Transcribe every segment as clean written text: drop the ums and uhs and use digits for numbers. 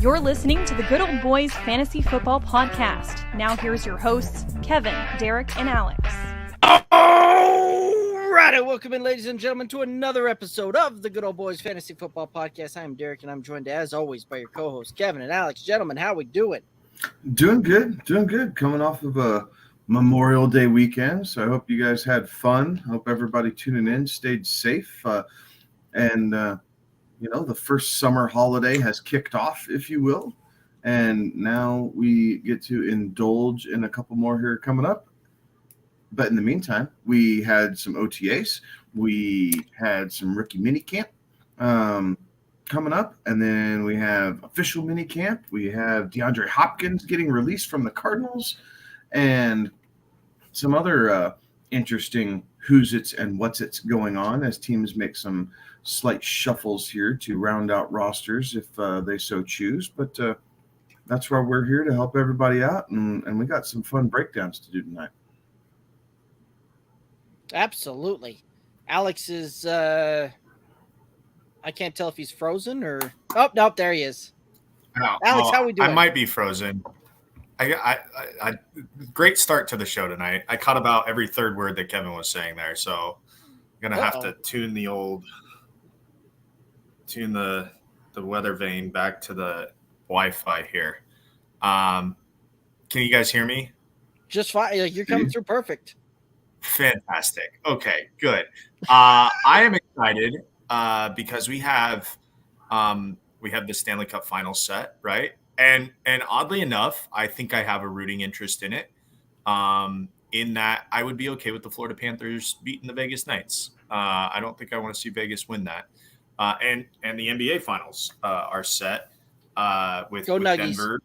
You're listening to the Good Old Boys Fantasy Football Podcast. Now here's your hosts, Kevin, Derek, and Alex. All right, welcome in, ladies and gentlemen, to another episode of the Good Old Boys Fantasy Football Podcast. I am Derek, and I'm joined, as always, by your co-hosts, Kevin and Alex. Gentlemen, how we doing? Doing good. Coming off of a Memorial Day weekend, so I hope you guys had fun. Hope everybody tuning in stayed safe, the first summer holiday has kicked off, if you will, and now we get to indulge in a couple more here coming up. But in the meantime, we had some OTAs, we had some rookie mini camp coming up, and then we have official mini camp. We have DeAndre Hopkins getting released from the Cardinals, and some other interesting who's it's and what's it's going on as teams make some slight shuffles here to round out rosters if they so choose. But that's why we're here, to help everybody out, and we got some fun breakdowns to do tonight. Absolutely. Alex is, I can't tell if he's frozen or, oh, nope, there he is. No, Alex, how we doing? I might be frozen. I great start to the show tonight. I caught about every third word that Kevin was saying there, so I'm gonna have to tune the weather vane back to the Wi-Fi here. Can you guys hear me? Just fine. You're coming through perfect. Fantastic. Okay, good. I am excited because we have the Stanley Cup Finals set, right? And oddly enough, I think I have a rooting interest in it. In that I would be okay with the Florida Panthers beating the Vegas Knights. I don't think I want to see Vegas win that. And the NBA Finals are set with Denver,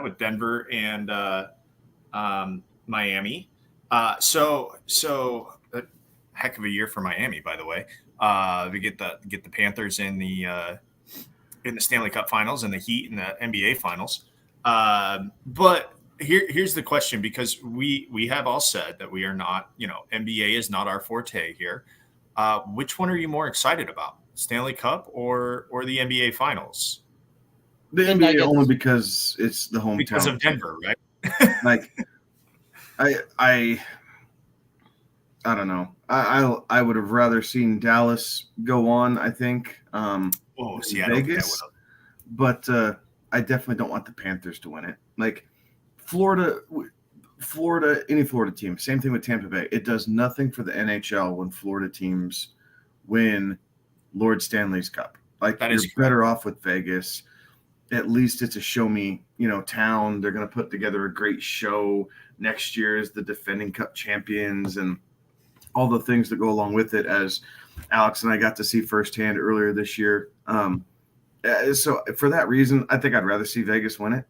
with Denver and Miami. So a heck of a year for Miami, by the way. We get the Panthers in the Stanley Cup Finals and the Heat in the NBA Finals. But here's the question, because we have all said that we are not, NBA is not our forte here. Which one are you more excited about, Stanley Cup or the NBA Finals? The NBA only because it's the hometown. Because of Denver, right? Like, I don't know. I would have rather seen Dallas go on, I think. Vegas, but I definitely don't want the Panthers to win it. Like Florida, any Florida team. Same thing with Tampa Bay. It does nothing for the NHL when Florida teams win Lord Stanley's Cup. Like, you're better off with Vegas. At least it's a show me, town. They're going to put together a great show next year as the defending Cup champions and all the things that go along with it, as Alex and I got to see firsthand earlier this year. So for that reason, I think I'd rather see Vegas win it.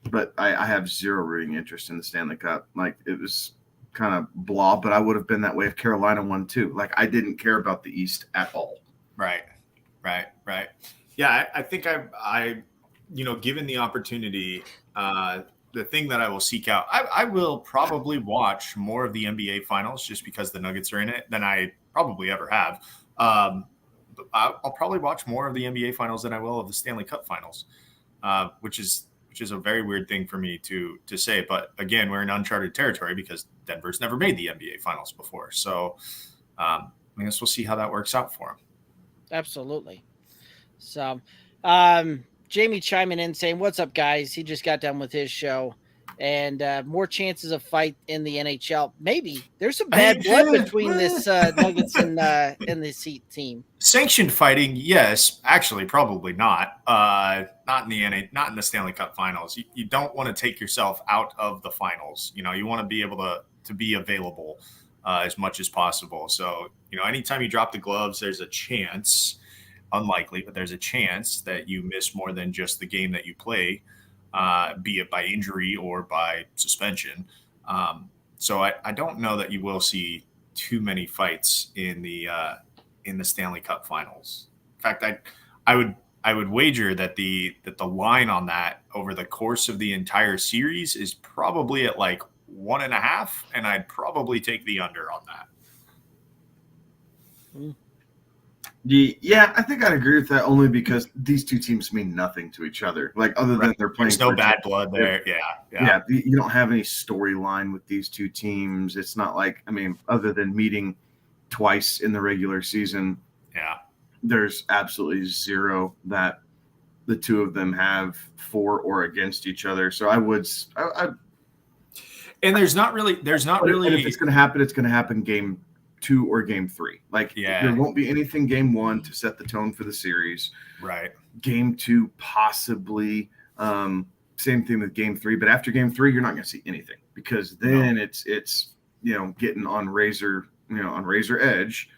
But I have zero rooting interest in the Stanley Cup. Like, it was kind of blah, but I would have been that way if Carolina won too. Like, I didn't care about the East at all. Right. Yeah, I think I given the opportunity, the thing that I will seek out, I will probably watch more of the NBA Finals just because the Nuggets are in it than I probably ever have. I'll probably watch more of the NBA Finals than I will of the Stanley Cup Finals, which is a very weird thing for me to say. But again, we're in uncharted territory because Denver's never made the NBA Finals before. So I guess we'll see how that works out for them. Absolutely. So, Jamie chiming in saying, "What's up, guys?" He just got done with his show, and more chances of fight in the NHL. Maybe there's some bad blood between this Nuggets and this Heat team. Sanctioned fighting, yes. Actually, probably not. Not in the Stanley Cup Finals. You don't want to take yourself out of the finals. You want to be able to be available as much as possible. So, anytime you drop the gloves, there's a chance. Unlikely, but there's a chance that you miss more than just the game that you play, be it by injury or by suspension. So I don't know that you will see too many fights in the Stanley Cup Finals. In fact, I would wager that the line on that over the course of the entire series is probably at like 1.5, and I'd probably take the under on that. Yeah, I think I'd agree with that only because these two teams mean nothing to each other. Like other than they're playing. There's no bad blood there. Yeah. You don't have any storyline with these two teams. It's not like, other than meeting twice in the regular season. Yeah. There's absolutely zero that the two of them have for or against each other. So I and there's not really. And if it's going to happen, it's going to happen game 2 or game 3. There won't be anything game 1 to set the tone for the series. Right. Game 2, possibly. Same thing with game 3. But after game 3, you're not going to see anything because then it's getting on razor edge.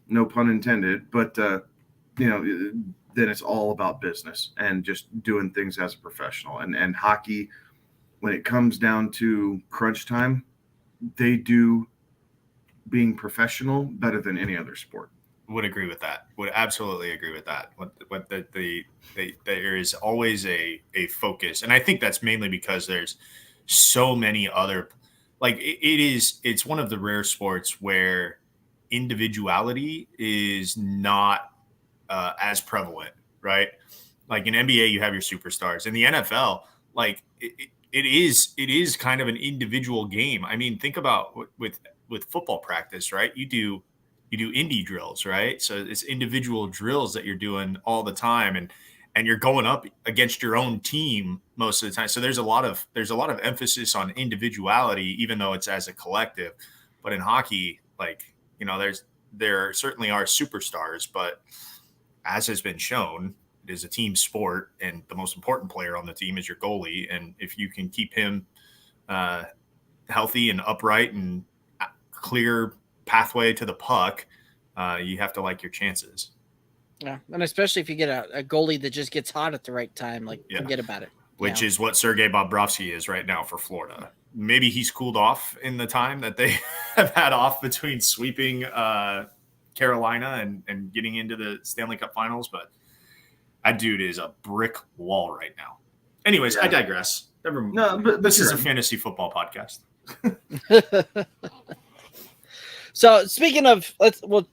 No pun intended. But then it's all about business and just doing things as a professional. And hockey, when it comes down to crunch time, they do being professional better than any other sport. Would agree with that. Would absolutely agree with that. There is always a focus, and I think that's mainly because there's so many other, it's one of the rare sports where individuality is not as prevalent, right? Like in NBA, you have your superstars. In the NFL, it is kind of an individual game. I mean, think about with football practice, right? You do indie drills, right? So it's individual drills that you're doing all the time, and you're going up against your own team most of the time. So there's a lot of emphasis on individuality, even though it's as a collective. But in hockey, there certainly are superstars, but as has been shown, it is a team sport, and the most important player on the team is your goalie. And if you can keep him healthy and upright and clear pathway to the puck, you have to like your chances. Yeah, and especially if you get a goalie that just gets hot at the right time, forget about it. Which is what Sergei Bobrovsky is right now for Florida. Maybe he's cooled off in the time that they have had off between sweeping Carolina and getting into the Stanley Cup Finals, but that dude is a brick wall right now. Anyways, I digress. But this is a fantasy football podcast. So speaking of, trying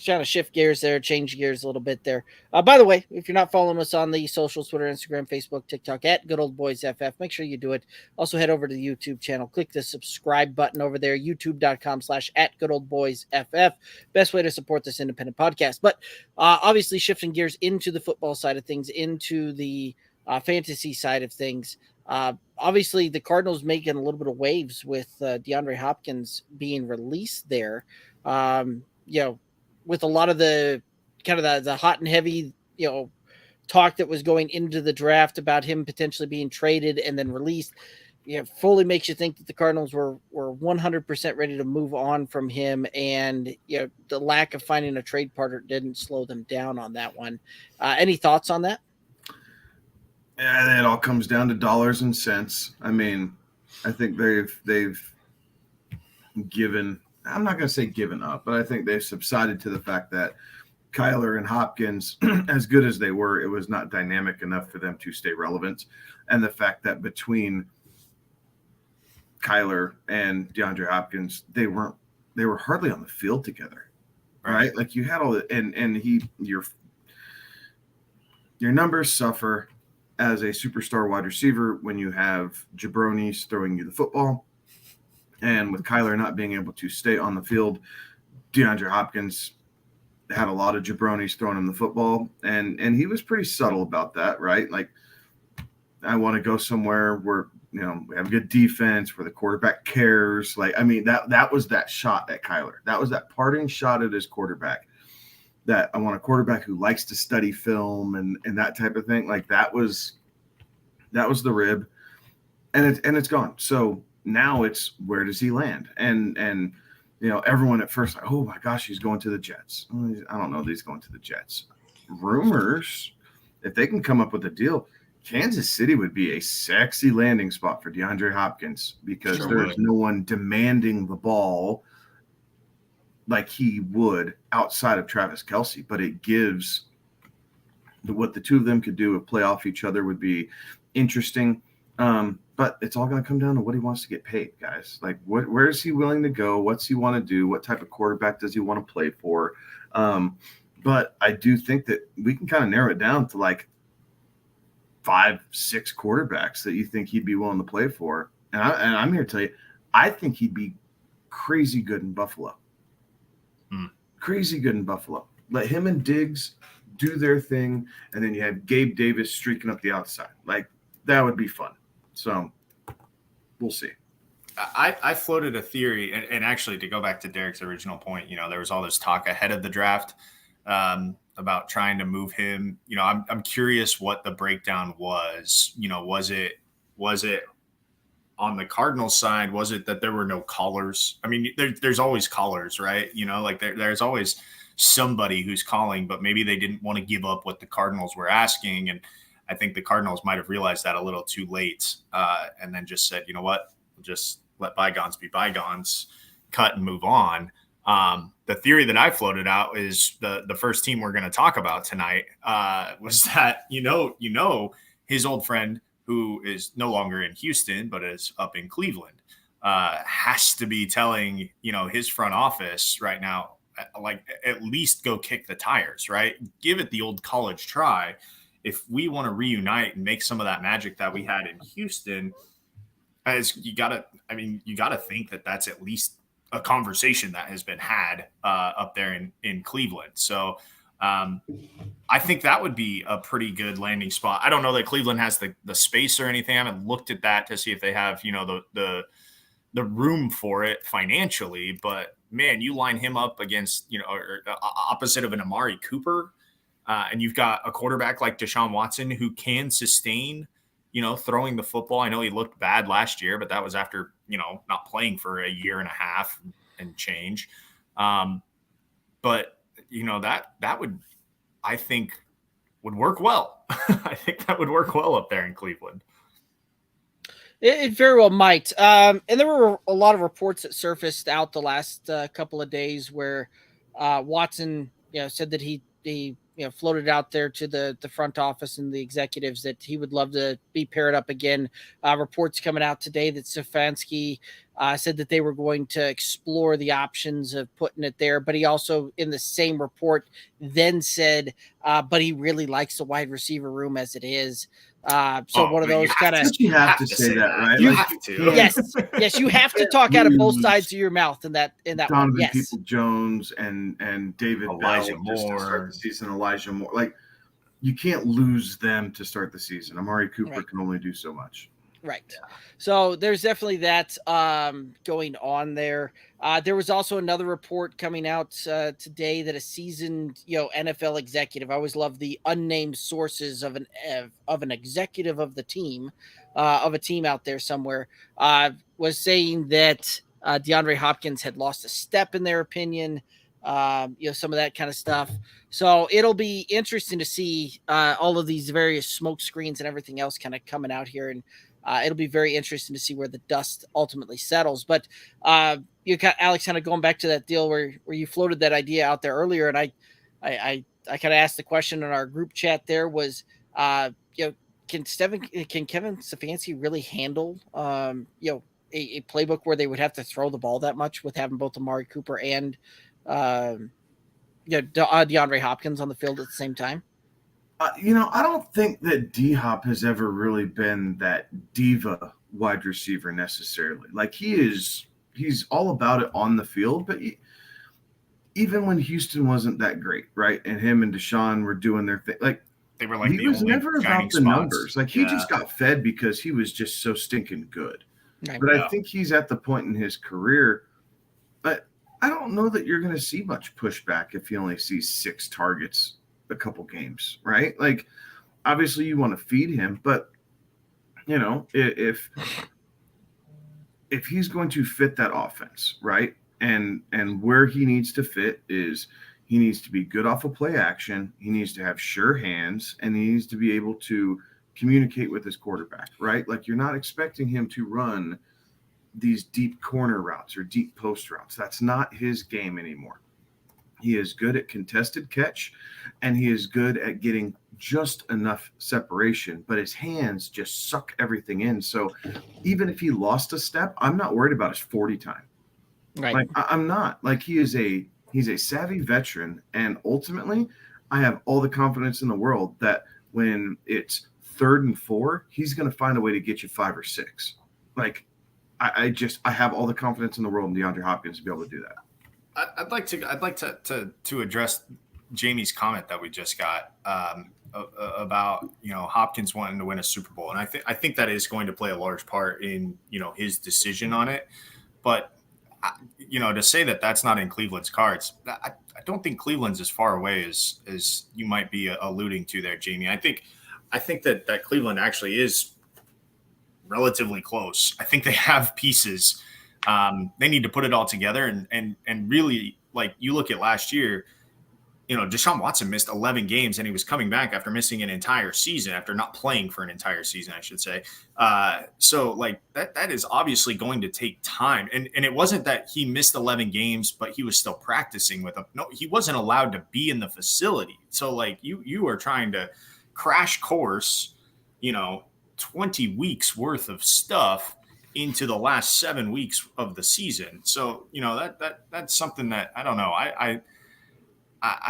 to shift gears there, change gears a little bit there. By the way, if you're not following us on the socials, Twitter, Instagram, Facebook, TikTok at Good Old Boys FF, make sure you do it. Also head over to the YouTube channel, click the subscribe button over there, youtube.com/@GoodOldBoysFF. Best way to support this independent podcast. But obviously shifting gears into the football side of things, into the fantasy side of things. Obviously the Cardinals making a little bit of waves with DeAndre Hopkins being released there. With a lot of the kind of the hot and heavy, talk that was going into the draft about him potentially being traded and then released, fully makes you think that the Cardinals were 100% ready to move on from him. And, the lack of finding a trade partner didn't slow them down on that one. Any thoughts on that? Yeah, it all comes down to dollars and cents. I think they've given, I'm not going to say given up, but I think they've subsided to the fact that Kyler and Hopkins, as good as they were, it was not dynamic enough for them to stay relevant. And the fact that between Kyler and DeAndre Hopkins, they were hardly on the field together, right? Like you had all the, and your numbers suffer as a superstar wide receiver when you have jabronis throwing you the football, and with Kyler not being able to stay on the field, DeAndre Hopkins had a lot of jabronis throwing him the football, and he was pretty subtle about that, right? Like, I want to go somewhere where we have good defense, where the quarterback cares. That was that shot at Kyler. That was that parting shot at his quarterback. That I want a quarterback who likes to study film and that type of thing. Like that was the rib, and it's gone. So now it's, where does he land? And everyone at first, like, oh my gosh, he's going to the Jets. I don't know that he's going to the Jets. Rumors, if they can come up with a deal, Kansas City would be a sexy landing spot for DeAndre Hopkins, because there's no one demanding the ball like he would outside of Travis Kelce, but it gives what the two of them could do, play off each other, would be interesting. But it's all going to come down to what he wants to get paid, guys. Like, where is he willing to go? What's he want to do? What type of quarterback does he want to play for? But I do think that we can kind of narrow it down to like 5-6 quarterbacks that you think he'd be willing to play for. And I'm here to tell you, I think he'd be crazy good in Buffalo. Crazy good in Buffalo. Let him and Diggs do their thing, and then you have Gabe Davis streaking up the outside. Like, that would be fun. So we'll see. I floated a theory, and actually to go back to Derek's original point, there was all this talk ahead of the draft about trying to move him. I'm curious what the breakdown was. Was it on the Cardinals side? Was it that there were no callers? I mean, there's always callers, right? There's always somebody who's calling, but maybe they didn't want to give up what the Cardinals were asking. And I think the Cardinals might have realized that a little too late and then just said, you know what, just let bygones be bygones, cut and move on. The theory that I floated out is the first team we're going to talk about tonight was that, his old friend who is no longer in Houston, but is up in Cleveland, has to be telling, his front office right now, like, at least go kick the tires, right? Give it the old college try. If we want to reunite and make some of that magic that we had in Houston, you got to think that that's at least a conversation that has been had up there in Cleveland. So I think that would be a pretty good landing spot. I don't know that Cleveland has the space or anything. I haven't looked at that to see if they have, the room for it financially, but man, you line him up against, or opposite of an Amari Cooper, and you've got a quarterback like Deshaun Watson who can sustain, throwing the football. I know he looked bad last year, but that was after, not playing for a year and a half and change. But that would, I think, would work well. I think that would work well up there in Cleveland. It very well might. And there were a lot of reports that surfaced out the last couple of days where Watson, said that he floated out there to the front office and the executives that he would love to be paired up again. Reports coming out today that Stefanski said that they were going to explore the options of putting it there, but he also, in the same report, then said, but he really likes the wide receiver room as it is. One of those kind of, you have to say that, right? You have to. Yes, you have to talk out of both sides of your mouth in that Donovan one. Yes. Peoples-Jones and David Elijah Bell just to start the season. Elijah Moore, like, you can't lose them to start the season. Amari Cooper can only do so much. Right. Yeah. So there's definitely that going on there. There was also another report coming out today that a seasoned, NFL executive, I always love the unnamed sources of an executive of the team, of a team out there somewhere, was saying that DeAndre Hopkins had lost a step in their opinion, some of that kind of stuff. So it'll be interesting to see all of these various smoke screens and everything else kind of coming out here, and it'll be very interesting to see where the dust ultimately settles. But you got Alex kind of going back to that deal where you floated that idea out there earlier, and I kind of asked the question in our group chat. There was, can Kevin Stefanski really handle a playbook where they would have to throw the ball that much with having both Amari Cooper and DeAndre Hopkins on the field at the same time? I don't think that D-Hop has ever really been that diva wide receiver necessarily. Like, he's all about it on the field, but even when Houston wasn't that great, right? And him and Deshaun were doing their thing. Like, they were like, he was never about the numbers. Like, he just got fed because he was just so stinking good. But I think he's at the point in his career, but I don't know that you're going to see much pushback if he only sees 6 targets a couple games, right? Like, obviously you want to feed him, but if he's going to fit that offense, right? And where he needs to fit is he needs to be good off of play action. He needs to have sure hands, and he needs to be able to communicate with his quarterback, right? Like, you're not expecting him to run these deep corner routes or deep post routes. That's not his game anymore. He is good at contested catch, and he is good at getting just enough separation, but his hands just suck everything in. So even if he lost a step, I'm not worried about his 40 time. Right. Like, I'm not. Like, he is a He's a savvy veteran, and ultimately, I have all the confidence in the world that when it's 3rd and 4, he's going to find a way to get you 5 or 6. Like, I have all the confidence in the world in DeAndre Hopkins to be able to do that. I'd like to address Jamie's comment that we just got about Hopkins wanting to win a Super Bowl, and I think that is going to play a large part in his decision on it. But to say that that's not in Cleveland's cards, I don't think Cleveland's as far away as you might be alluding to there, Jamie. I think that Cleveland actually is relatively close. I think they have pieces. They need to put it all together and really, like, you look at last year, Deshaun Watson missed 11 games and he was coming back after missing an entire season, after not playing for an entire season, I should say. So like that is obviously going to take time. And it wasn't that he missed 11 games, but he was still practicing with them. No, he wasn't allowed to be in the facility. So like you are trying to crash course, 20 weeks worth of stuff into the last 7 weeks of the season. So, that's something that I don't know. I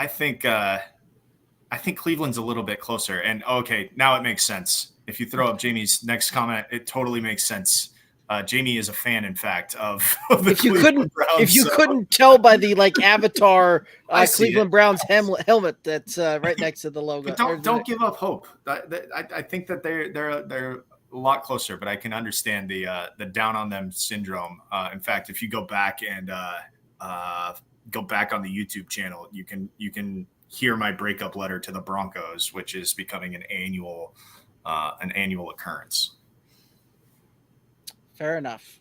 think Cleveland's a little bit closer. And okay, now it makes sense. If you throw up Jamie's next comment, it totally makes sense. Jamie is a fan, in fact, of the Cleveland Browns. If you couldn't tell by the avatar Cleveland Browns helmet that's right next to the logo. But don't give up hope. I think that they're a lot closer, but I can understand the down on them syndrome. In fact, if you go back and go back on the YouTube channel, you can hear my breakup letter to the Broncos, which is becoming an annual occurrence. Fair enough.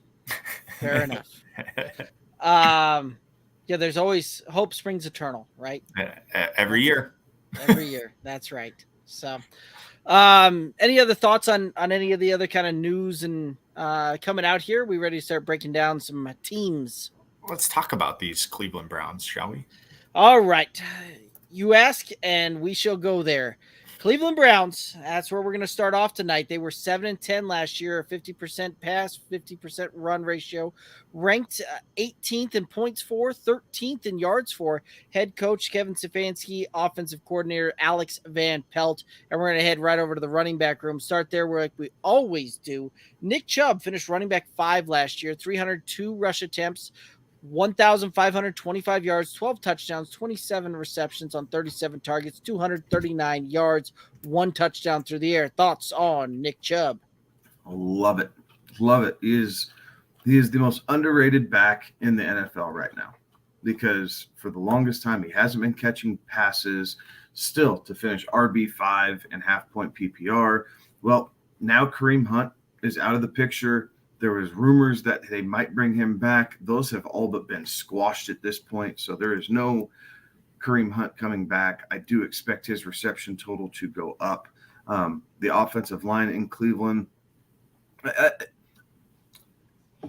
Yeah, there's always hope springs eternal, right? Every year. Every year. That's right. So, any other thoughts on any of the other kind of news and coming out here? We ready to start breaking down some teams? Let's talk about these Cleveland Browns, shall we? All right. You ask, and we shall go there. Cleveland Browns, that's where we're going to start off tonight. They were 7-10 last year, 50% pass, 50% run ratio, ranked 18th in points for, 13th in yards for. Head coach Kevin Stefanski, offensive coordinator Alex Van Pelt. And we're going to head right over to the running back room. Start there where we always do. Nick Chubb finished running back 5 last year, 302 rush attempts, 1,525 yards, 12 touchdowns, 27 receptions on 37 targets, 239 yards, 1 touchdown through the air. Thoughts on Nick Chubb? Love it. He is the most underrated back in the NFL right now, because for the longest time he hasn't been catching passes. Still, to finish RB5 and half-point PPR. Well, now Kareem Hunt is out of the picture. There was rumors that they might bring him back. Those have all but been squashed at this point. So there is no Kareem Hunt coming back. I do expect his reception total to go up. The offensive line in Cleveland,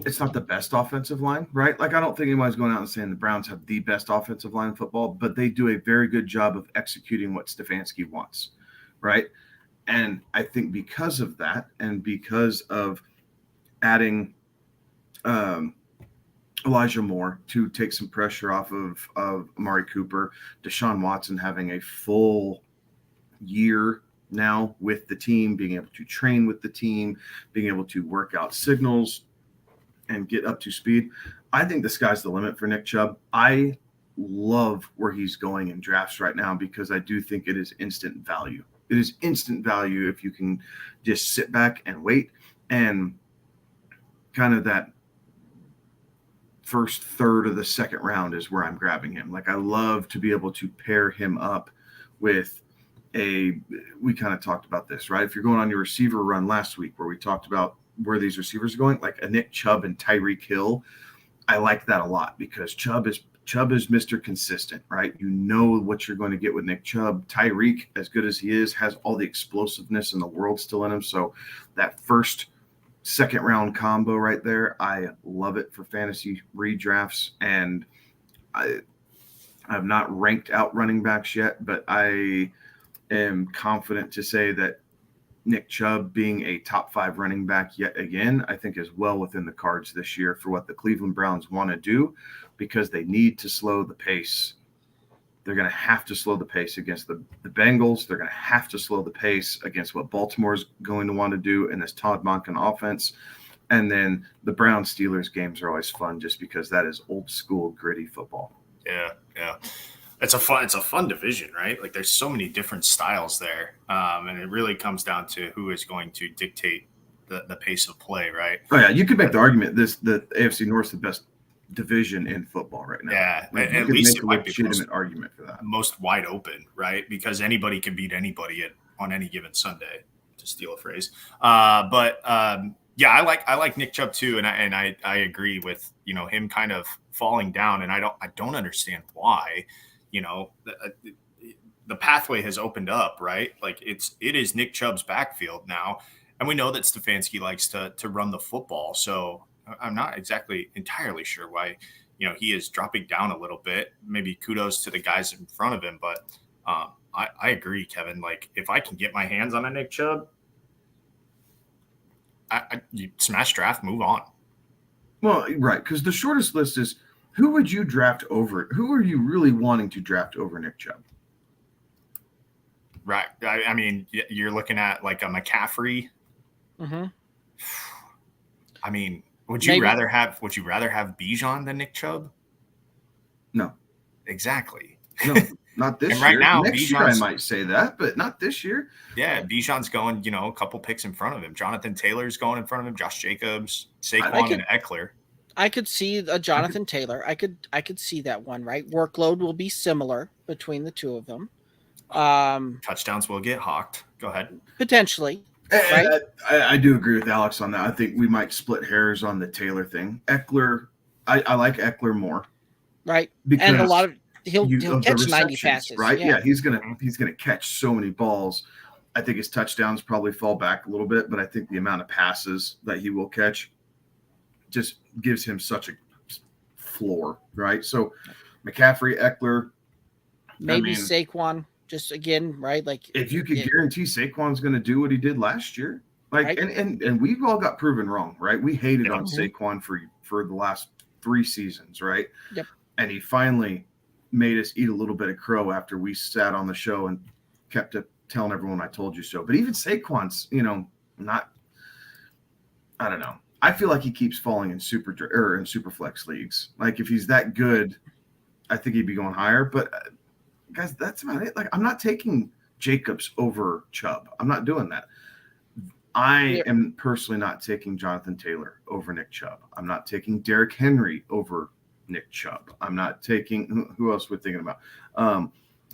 it's not the best offensive line, right? Like, I don't think anybody's going out and saying the Browns have the best offensive line in football, but they do a very good job of executing what Stefanski wants, right? And I think because of that, and because of adding Elijah Moore to take some pressure off of Amari Cooper, Deshaun Watson having a full year now with the team, being able to train with the team, being able to work out signals and get up to speed. I think the sky's the limit for Nick Chubb. I love where he's going in drafts right now, because I do think it is instant value. It is instant value if you can just sit back and wait, and kind of that first third of the second round is where I'm grabbing him. Like, I love to be able to pair him up with we kind of talked about this, right? If you're going on your receiver run last week where we talked about where these receivers are going, like a Nick Chubb and Tyreek Hill, I like that a lot, because Chubb is Mr. Consistent, right? You know what you're going to get with Nick Chubb. Tyreek, as good as he is, has all the explosiveness in the world still in him. So that second round combo right there, I love it for fantasy redrafts. And I have not ranked out running backs yet, but I am confident to say that Nick Chubb being a top 5 running back yet again, I think is well within the cards this year for what the Cleveland Browns want to do, because they need to slow the pace. They're going to have to slow the pace against the Bengals. They're going to have to slow the pace against what Baltimore's going to want to do in this Todd Monken offense. And then the Browns-Steelers games are always fun just because that is old school gritty football. Yeah. It's a fun division, right? Like there's so many different styles there. And it really comes down to who is going to dictate the pace of play, right? Oh yeah. You could make the argument the AFC North is the best division in football right now. Yeah. Like, at least it might be a legitimate argument for that. Most wide open, right? Because anybody can beat anybody on any given Sunday, to steal a phrase. Yeah, I like Nick Chubb too, and I agree with him kind of falling down, and I don't understand why. The pathway has opened up, right? Like it is Nick Chubb's backfield now, and we know that Stefanski likes to run the football. So I'm not exactly entirely sure why he is dropping down a little bit. Maybe kudos to the guys in front of him, but I agree, Kevin. Like if I can get my hands on a Nick Chubb, you smash draft, move on. Well, right, because the shortest list is who would you draft over? Who are you really wanting to draft over Nick Chubb? Right. I mean, you're looking at like a McCaffrey. Mm-hmm. I mean, would you rather have Bijan than Nick Chubb? No. Exactly. No, not this and year. Right now, next year I might say that, but not this year. Yeah, Bijan's going, a couple picks in front of him. Jonathan Taylor's going in front of him. Josh Jacobs, Saquon, and Eckler. I could see a Jonathan Taylor. I could see that one, right? Workload will be similar between the two of them. Touchdowns will get hawked. Go ahead. Potentially. Right? I do agree with Alex on that. I think we might split hairs on the Taylor thing. Eckler, I like Eckler more. Right. Because and a lot of he'll catch 90 passes. Right? Yeah, he's gonna catch so many balls. I think his touchdowns probably fall back a little bit, but I think the amount of passes that he will catch just gives him such a floor, right? So McCaffrey, Eckler, maybe Saquon, just again, right? Like if you could guarantee Saquon's going to do what he did last year, like, right. and we've all got proven wrong, right? We hated on Saquon for the last 3 seasons, right? Yep. And he finally made us eat a little bit of crow after we sat on the show and kept telling everyone I told you so. But even Saquon's, not. I don't know. I feel like he keeps falling in super flex leagues. Like if he's that good, I think he'd be going higher. But guys, that's about it. Like I'm not taking Jacobs over Chubb. I'm not doing that. I am personally not taking Jonathan Taylor over Nick Chubb. I'm not taking Derrick Henry over Nick Chubb. I'm not taking who else we're thinking about.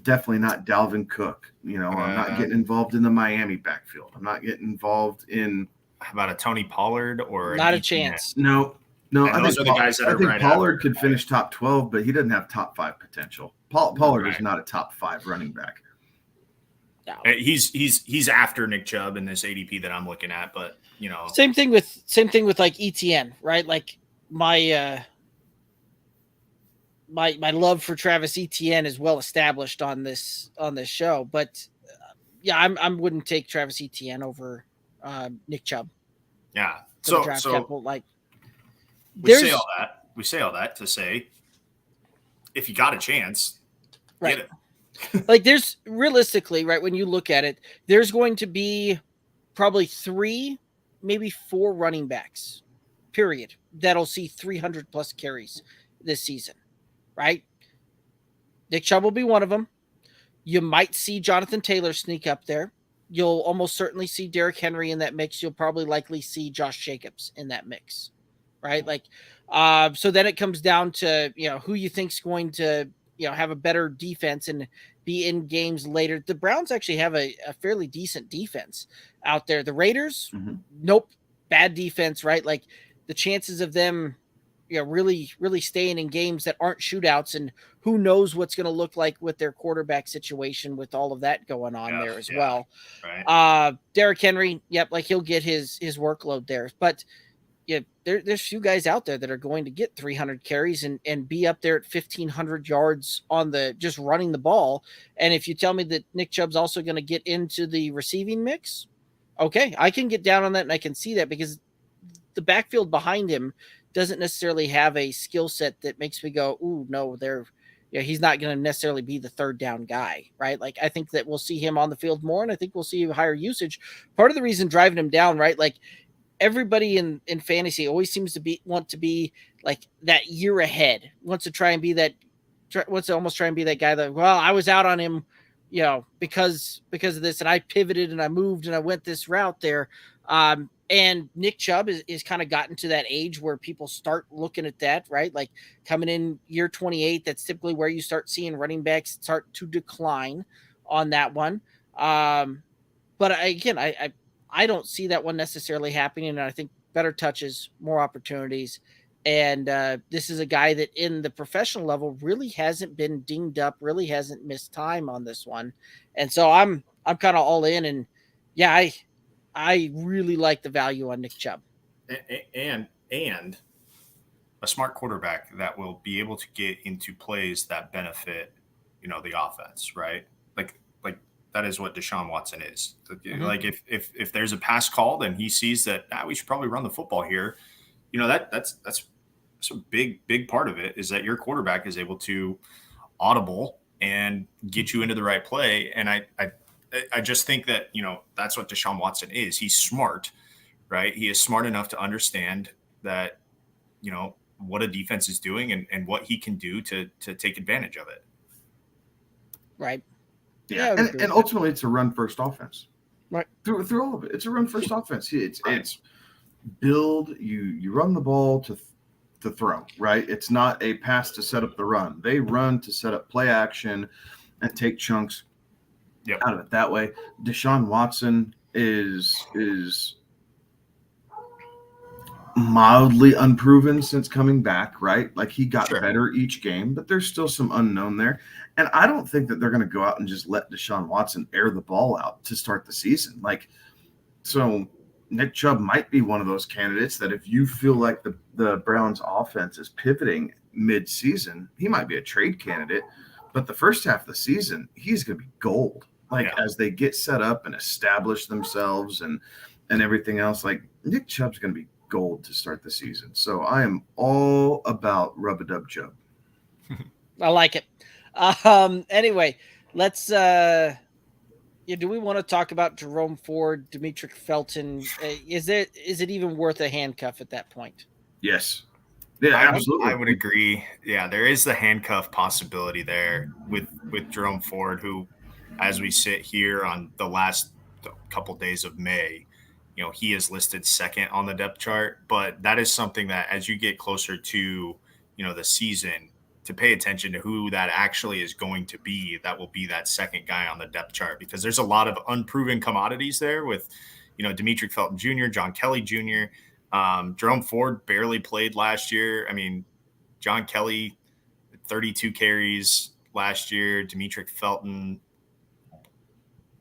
Definitely not Dalvin Cook. I'm not getting involved in the Miami backfield. I'm not getting involved in. How about a Tony Pollard or not a chance? No. I think Pollard could finish top 12, but he doesn't have top 5 potential. Pollard is not a top 5 running back. No. He's after Nick Chubb in this ADP that I'm looking at, but same thing with like ETN, right? Like my love for Travis Etienne is well established on this show, but I wouldn't take Travis Etienne over Nick Chubb. Yeah. So we say all that to say if you got a chance, right. Get it. Like there's realistically, right, when you look at it, there's going to be probably 3, maybe 4 running backs, period, that'll see 300 plus carries this season, right? Nick Chubb will be one of them. You might see Jonathan Taylor sneak up there. You'll almost certainly see Derrick Henry in that mix. You'll probably likely see Josh Jacobs in that mix, right? Like, so then it comes down to, who you think's going to, have a better defense and be in games later. The Browns actually have a fairly decent defense out there. The Raiders, nope, bad defense, right? Like the chances of them, really, really staying in games that aren't shootouts, and who knows what's going to look like with their quarterback situation with all of that going on there as well. Right. Derrick Henry, like he'll get his workload there, but there's few guys out there that are going to get 300 carries and be up there at 1,500 yards on the just running the ball. And if you tell me that Nick Chubb's also going to get into the receiving mix, okay, I can get down on that and I can see that because the backfield behind him doesn't necessarily have a skill set that makes me go, ooh, no, he's not going to necessarily be the third down guy, right? Like, I think that we'll see him on the field more, and I think we'll see higher usage. Part of the reason driving him down, right? Like, everybody in fantasy always seems to want to be like that year ahead, wants to try and be that, wants to almost try and be that guy that, well, I was out on him, because of this, and I pivoted and I moved and I went this route there. And Nick Chubb is kind of gotten to that age where people start looking at that, right? Like coming in year 28, that's typically where you start seeing running backs start to decline on that one. But again, I don't see that one necessarily happening. And I think better touches, more opportunities. And this is a guy that in the professional level really hasn't been dinged up, really hasn't missed time on this one. And so I'm kind of all in. And yeah, I really like the value on Nick Chubb. And a smart quarterback that will be able to get into plays that benefit, the offense, right? Like that is what Deshaun Watson is. Mm-hmm. Like if there's a pass called and he sees that we should probably run the football here, that's a big part of it is that your quarterback is able to audible and get you into the right play. And I just think that, that's what Deshaun Watson is. He's smart, right? He is smart enough to understand that, what a defense is doing and what he can do to take advantage of it. Right. Yeah. And ultimately it's a run first offense. Right. Through all of it. It's a run first offense. It's build, you run the ball to throw, right? It's not a pass to set up the run. They run to set up play action and take chunks out of it that way. Deshaun Watson is mildly unproven since coming back, right? Like he got better each game, but there's still some unknown there. And I don't think that they're going to go out and just let Deshaun Watson air the ball out to start the season. Like, so Nick Chubb might be one of those candidates that if you feel like the Browns offense is pivoting mid-season, he might be a trade candidate. But the first half of the season, he's going to be gold. As they get set up and establish themselves and everything else, like Nick Chubb's going to be gold to start the season. So I am all about rub-a-dub Chubb. I like it. Anyway, let's do we want to talk about Jerome Ford, Demetric Felton? Is it even worth a handcuff at that point? Yes. Yeah, absolutely. I would agree. Yeah, there is the handcuff possibility there with Jerome Ford, who, as we sit here on the last couple days of May, he is listed second on the depth chart. But that is something that as you get closer to, the season, to pay attention to who that actually is going to be, that will be that second guy on the depth chart, because there's a lot of unproven commodities there with, Demetric Felton Jr., John Kelly Jr., Jerome Ford barely played last year. I mean, John Kelly, 32 carries last year. Demetric Felton,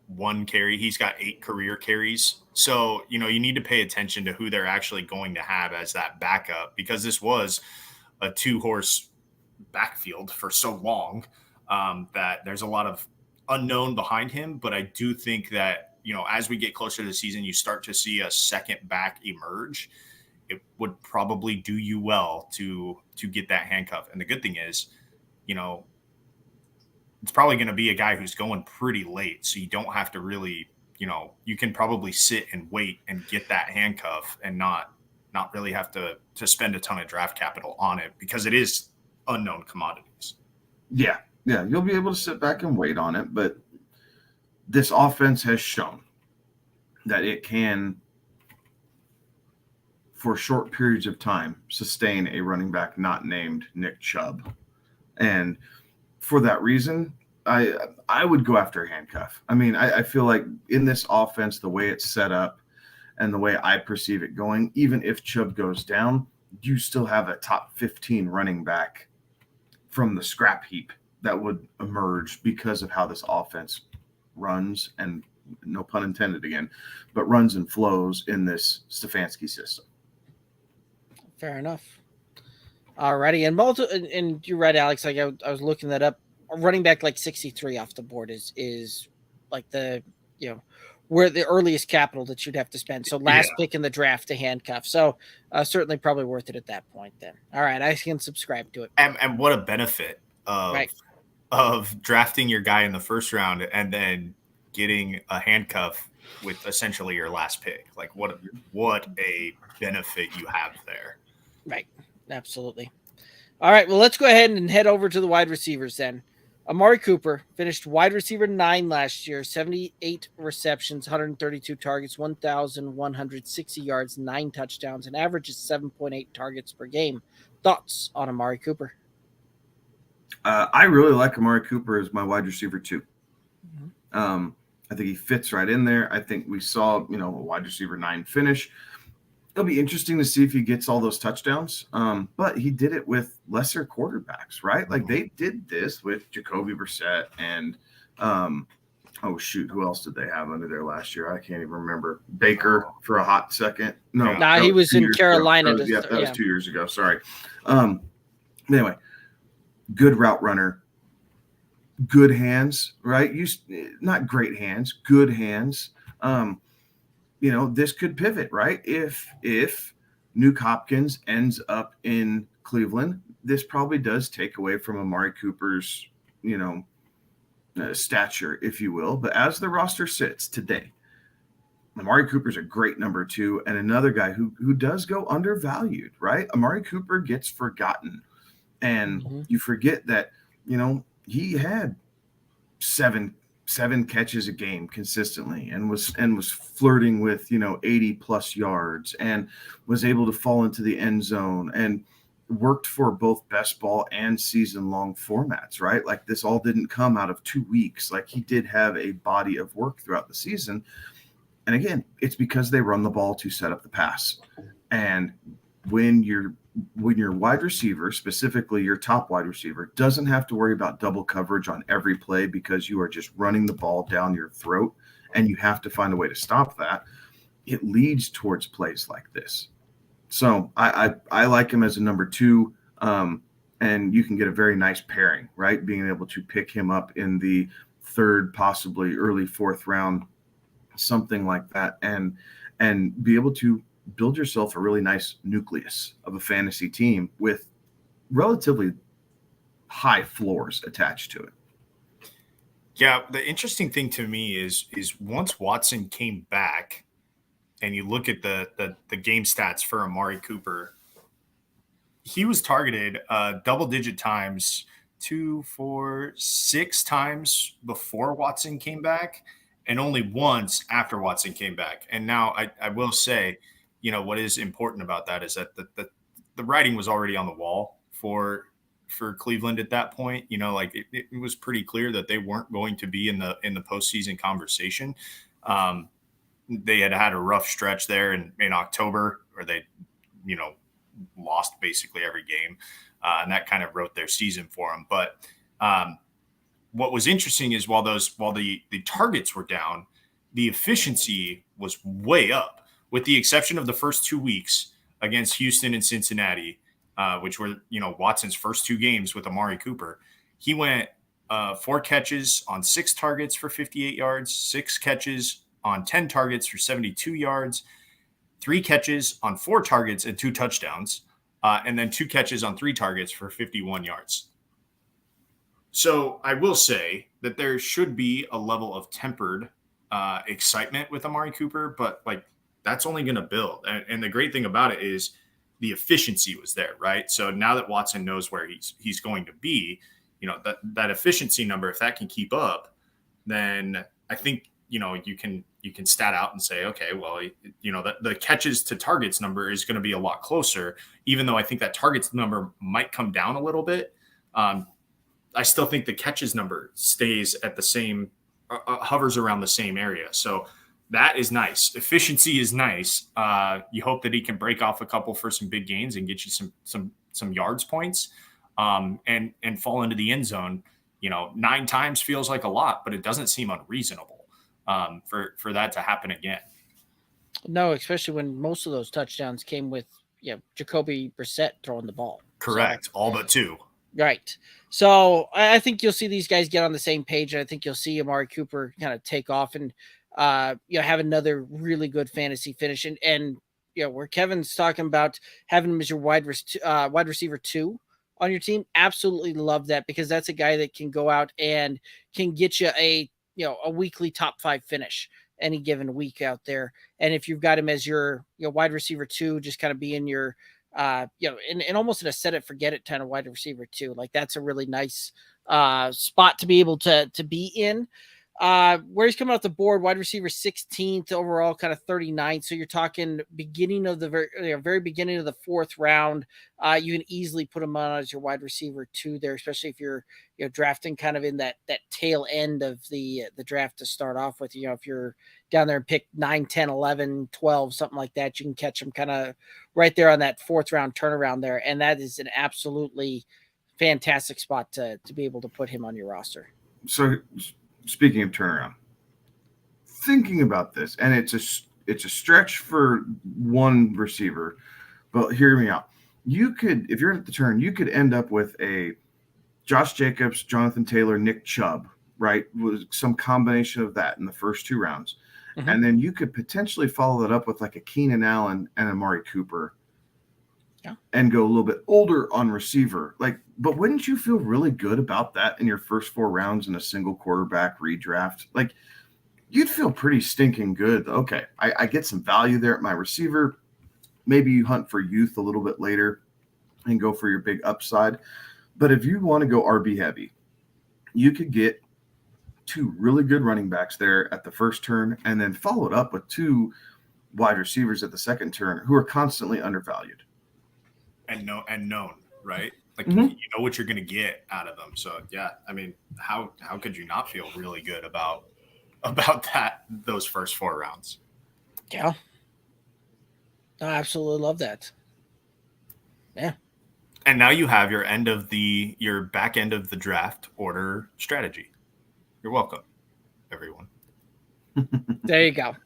1 carry. He's got 8 career carries. So, you need to pay attention to who they're actually going to have as that backup, because this was a 2-horse backfield for so long that there's a lot of unknown behind him. But I do think that, as we get closer to the season, you start to see a second back emerge. It would probably do you well to get that handcuff. And the good thing is, it's probably going to be a guy who's going pretty late. So you don't have to really, you can probably sit and wait and get that handcuff and not really have to spend a ton of draft capital on it, because it is unknown commodities. Yeah. You'll be able to sit back and wait on it. But this offense has shown that it can, for short periods of time, sustain a running back not named Nick Chubb. And for that reason, I would go after a handcuff. I mean, I feel like in this offense, the way it's set up and the way I perceive it going, even if Chubb goes down, you still have a top 15 running back from the scrap heap that would emerge because of how this offense runs, and no pun intended again, but runs and flows in this Stefanski system. Fair enough. Alrighty. And you're right, Alex. Like I was looking that up. Running back like 63 off the board is like the, where the earliest capital that you'd have to spend. So last pick in the draft to handcuff. So certainly probably worth it at that point then. All right, I can subscribe to it. And what a benefit of drafting your guy in the first round and then getting a handcuff with essentially your last pick. Like what a benefit you have there. Right. Absolutely. All right. Well, let's go ahead and head over to the wide receivers then. Amari Cooper finished wide receiver 9 last year, 78 receptions, 132 targets, 1,160 yards, 9 touchdowns, and averages 7.8 targets per game. Thoughts on Amari Cooper? I really like Amari Cooper as my wide receiver 2. I think he fits right in there. I think we saw, a wide receiver 9 finish. It'll be interesting to see if he gets all those touchdowns. But he did it with lesser quarterbacks, right? Like they did this with Jacoby Brissett and who else did they have under there last year? I can't even remember. Baker for a hot second. No, he was in Carolina. That was 2 years ago. Sorry. Anyway, good route runner, good hands, right? Not great hands, good hands. This could pivot, right? If Nuke Hopkins ends up in Cleveland, this probably does take away from Amari Cooper's, stature, if you will. But as the roster sits today, Amari Cooper's a great number 2 and another guy who does go undervalued, right? Amari Cooper gets forgotten. And you forget that, he had seven catches a game consistently and was flirting with 80 plus yards and was able to fall into the end zone and worked for both best ball and season long formats, right? Like this all didn't come out of 2 weeks. Like he did have a body of work throughout the season. And again, it's because they run the ball to set up the pass. And when your wide receiver, specifically your top wide receiver, doesn't have to worry about double coverage on every play because you are just running the ball down your throat and you have to find a way to stop that, it leads towards plays like this. So I like him as a number 2, and you can get a very nice pairing, right? Being able to pick him up in the 3rd, possibly early 4th round, something like that, and be able to build yourself a really nice nucleus of a fantasy team with relatively high floors attached to it. Yeah, the interesting thing to me is once Watson came back and you look at the game stats for Amari Cooper, he was targeted double-digit times 2, 4, 6 times before Watson came back and only once after Watson came back. And now I will say, what is important about that is that the writing was already on the wall for Cleveland at that point. It was pretty clear that they weren't going to be in the postseason conversation. They had a rough stretch there in October where they, lost basically every game. And that kind of wrote their season for them. But what was interesting is while the targets were down, the efficiency was way up. With the exception of the first 2 weeks against Houston and Cincinnati, which were, Watson's first 2 games with Amari Cooper, he went 4 catches on 6 targets for 58 yards, 6 catches on 10 targets for 72 yards, 3 catches on 4 targets and 2 touchdowns, and then 2 catches on 3 targets for 51 yards. So I will say that there should be a level of tempered excitement with Amari Cooper, but that's only going to build. And the great thing about it is the efficiency was there, right? So now that Watson knows where he's going to be, that efficiency number, if that can keep up, then I think, you can stat out and say, okay, well, the catches to targets number is going to be a lot closer, even though I think that targets number might come down a little bit. I still think the catches number stays at the same, hovers around the same area. So that is nice. Efficiency is nice. You hope that he can break off a couple for some big gains and get you some yards points, and fall into the end zone. 9 times feels like a lot, but it doesn't seem unreasonable for that to happen again. No, especially when most of those touchdowns came with Jacoby Brissett throwing the ball. Correct. So, all but 2. Right. So I think you'll see these guys get on the same page. And I think you'll see Amari Cooper kind of take off. And have another really good fantasy finish. And where Kevin's talking about having him as your wide receiver 2 on your team, absolutely love that, because that's a guy that can go out and can get you a weekly top 5 finish any given week out there. And if you've got him as your wide receiver 2, just kind of being your and almost in a set it forget it kind of wide receiver 2, like that's a really nice spot to be able to be in. Where he's coming off the board, wide receiver 16th overall, kind of 39th. So you're talking beginning of the very beginning of the 4th round. You can easily put him on as your wide receiver 2 there, especially if you're drafting kind of in that tail end of the draft to start off with. If you're down there and pick 9, 10, 11, 12, something like that, you can catch him kind of right there on that 4th round turnaround there. And that is an absolutely fantastic spot to be able to put him on your roster. So speaking of turnaround, thinking about this, and it's a stretch for one receiver, but hear me out. You could, if you're at the turn, you could end up with a Josh Jacobs, Jonathan Taylor, Nick Chubb, right? With some combination of that in the first 2 rounds. Mm-hmm. And then you could potentially follow that up with like a Keenan Allen and Amari Cooper. Yeah. And go a little bit older on receiver. But wouldn't you feel really good about that in your first 4 rounds in a single quarterback redraft? Like, you'd feel pretty stinking good. Okay, I get some value there at my receiver. Maybe you hunt for youth a little bit later and go for your big upside. But if you want to go RB heavy, you could get 2 really good running backs there at the first turn, and then follow it up with 2 wide receivers at the second turn who are constantly undervalued. And known, right? Like, mm-hmm. You know what you're going to get out of them. So yeah, I mean, how could you not feel really good about those first 4 rounds? Yeah, I absolutely love that. Yeah. And now you have your back end of the draft order strategy. You're welcome, everyone. There you go.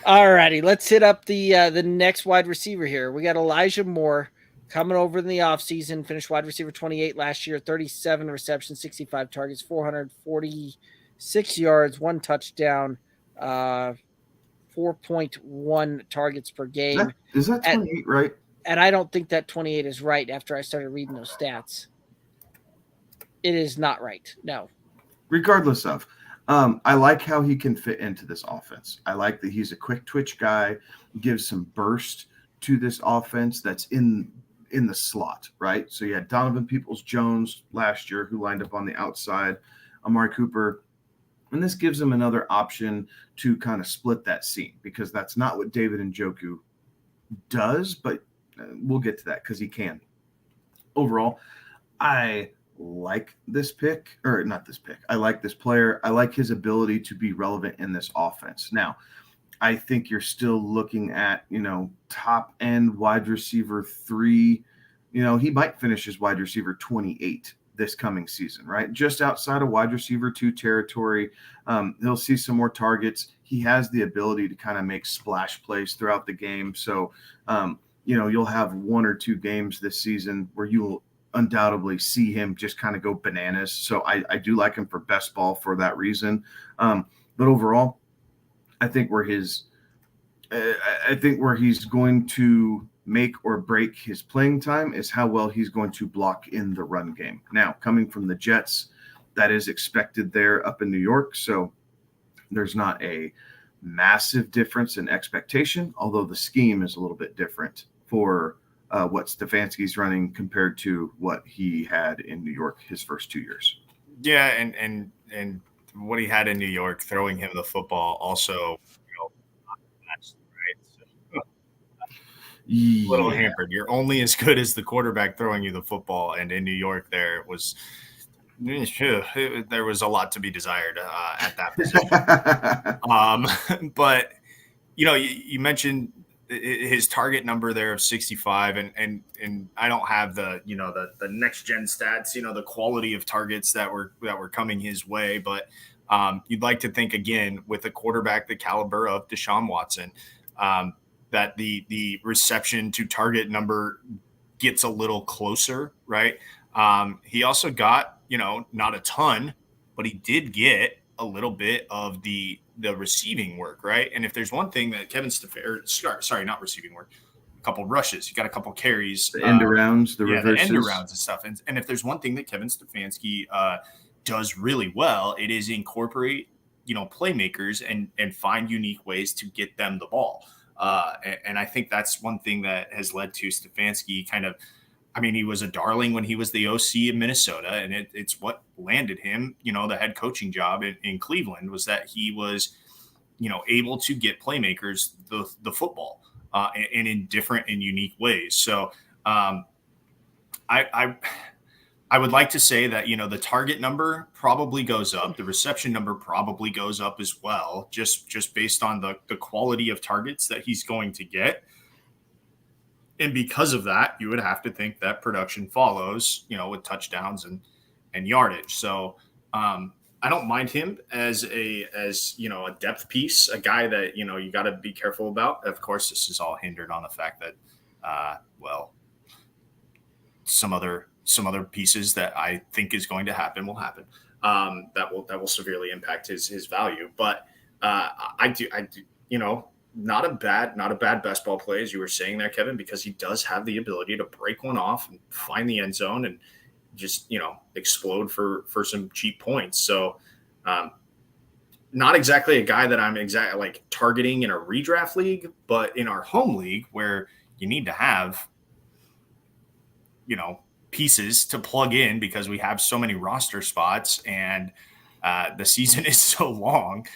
All righty, let's hit up the next wide receiver here. We got Elijah Moore coming over in the offseason, finished wide receiver 28 last year, 37 receptions, 65 targets, 446 yards, 1 touchdown, 4.1 targets per game. Is that 28 right? And I don't think that 28 is right after I started reading those stats. It is not right, no. Regardless of. I like how he can fit into this offense. I like that he's a quick twitch guy, gives some burst to this offense that's in the slot, right? So you had Donovan Peoples-Jones last year who lined up on the outside, Amari Cooper, and this gives him another option to kind of split that seam, because that's not what David Njoku does, but we'll get to that because he can. Overall, I like this pick, or not this pick. I like this player. I like his ability to be relevant in this offense. Now, I think you're still looking at, top end wide receiver 3. He might finish as wide receiver 28 this coming season, right? Just outside of wide receiver 2 territory. He'll see some more targets. He has the ability to kind of make splash plays throughout the game. So, you'll have 1 or 2 games this season where you'll undoubtedly see him just kind of go bananas. So I do like him for best ball for that reason. But overall, I think where he's going to make or break his playing time is how well he's going to block in the run game. Now, coming from the Jets, that is expected there up in New York. So there's not a massive difference in expectation, although the scheme is a little bit different for what Stefanski's running compared to what he had in New York his first 2 years. Yeah, and what he had in New York, throwing him the football also, not matched, right? So, a little hampered. You're only as good as the quarterback throwing you the football, and in New York there was a lot to be desired at that position. But you mentioned his target number there of 65, and I don't have the the next gen stats, the quality of targets that were coming his way, but you'd like to think again with a quarterback the caliber of Deshaun Watson, that the reception to target number gets a little closer, right? He also got not a ton, but he did get a little bit of the the receiving work, right? And if there's one thing that Kevin Stefanski, not receiving work, a couple rushes, you got a couple carries, the end arounds, the reverses, the end arounds and stuff. And if there's one thing that Kevin Stefanski does really well, it is incorporate, playmakers and find unique ways to get them the ball. And I think that's one thing that has led to Stefanski he was a darling when he was the OC in Minnesota, and it's what landed him, the head coaching job in Cleveland, was that he was, able to get playmakers the football and in different and unique ways. So I would like to say that, the target number probably goes up. The reception number probably goes up as well, just based on the quality of targets that he's going to get. And because of that, you would have to think that production follows, with touchdowns and yardage. So I don't mind him as a depth piece, a guy that, you got to be careful about. Of course, this is all hindered on the fact that, some other pieces that I think is going to happen will happen. That will severely impact his value. But I do, not a bad best ball play, as you were saying there, Kevin, because he does have the ability to break one off and find the end zone and just, explode for some cheap points. So not exactly a guy that I'm targeting in a redraft league, but in our home league where you need to have, pieces to plug in because we have so many roster spots and the season is so long.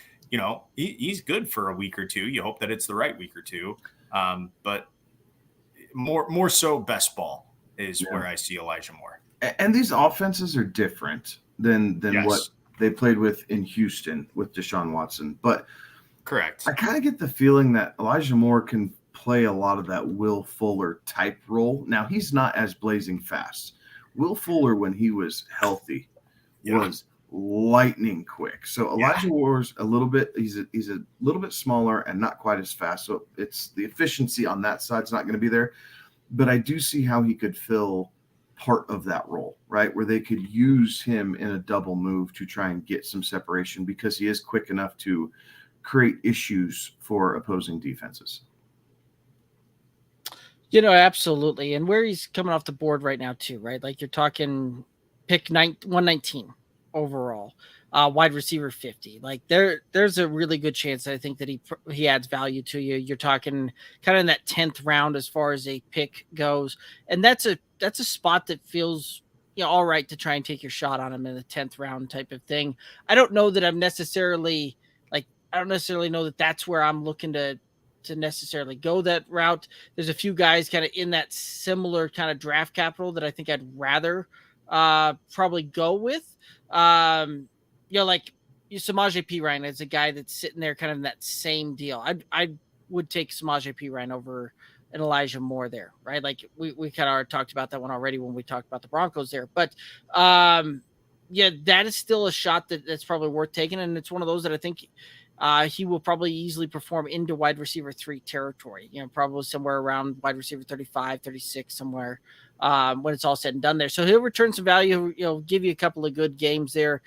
He's good for a week or two. You hope that it's the right week or two. But more so best ball is where I see Elijah Moore. And these offenses are different than yes. what they played with in Houston with Deshaun Watson. But correct. I kind of get the feeling that Elijah Moore can play a lot of that Will Fuller type role. Now, he's not as blazing fast. Will Fuller, when he was healthy, was lightning quick. So Elijah Moore's a little bit, he's a little bit smaller and not quite as fast. So it's the efficiency on that side's not going to be there. But I do see how he could fill part of that role, right? Where they could use him in a double move to try and get some separation because he is quick enough to create issues for opposing defenses. Absolutely. And where he's coming off the board right now too, right? Like you're talking pick 119 overall, wide receiver 50. Like there's a really good chance that I think that he adds value to you. You're talking kind of in that 10th round as far as a pick goes. And that's a spot that feels, all right to try and take your shot on him in the 10th round type of thing. I don't know that I don't necessarily know that that's where I'm looking to necessarily go that route. There's a few guys kind of in that similar kind of draft capital that I think I'd rather probably go with. Samaje Perine is a guy that's sitting there kind of in that same deal. I would take Samaje Perine over an Elijah Moore there, right? Like we kind of already talked about that one already when we talked about the Broncos there. But that is still a shot that's probably worth taking. And it's one of those that I think he will probably easily perform into wide receiver 3 territory, probably somewhere around wide receiver 35, 36, somewhere when it's all said and done there. So he'll return some value, give you a couple of good games there.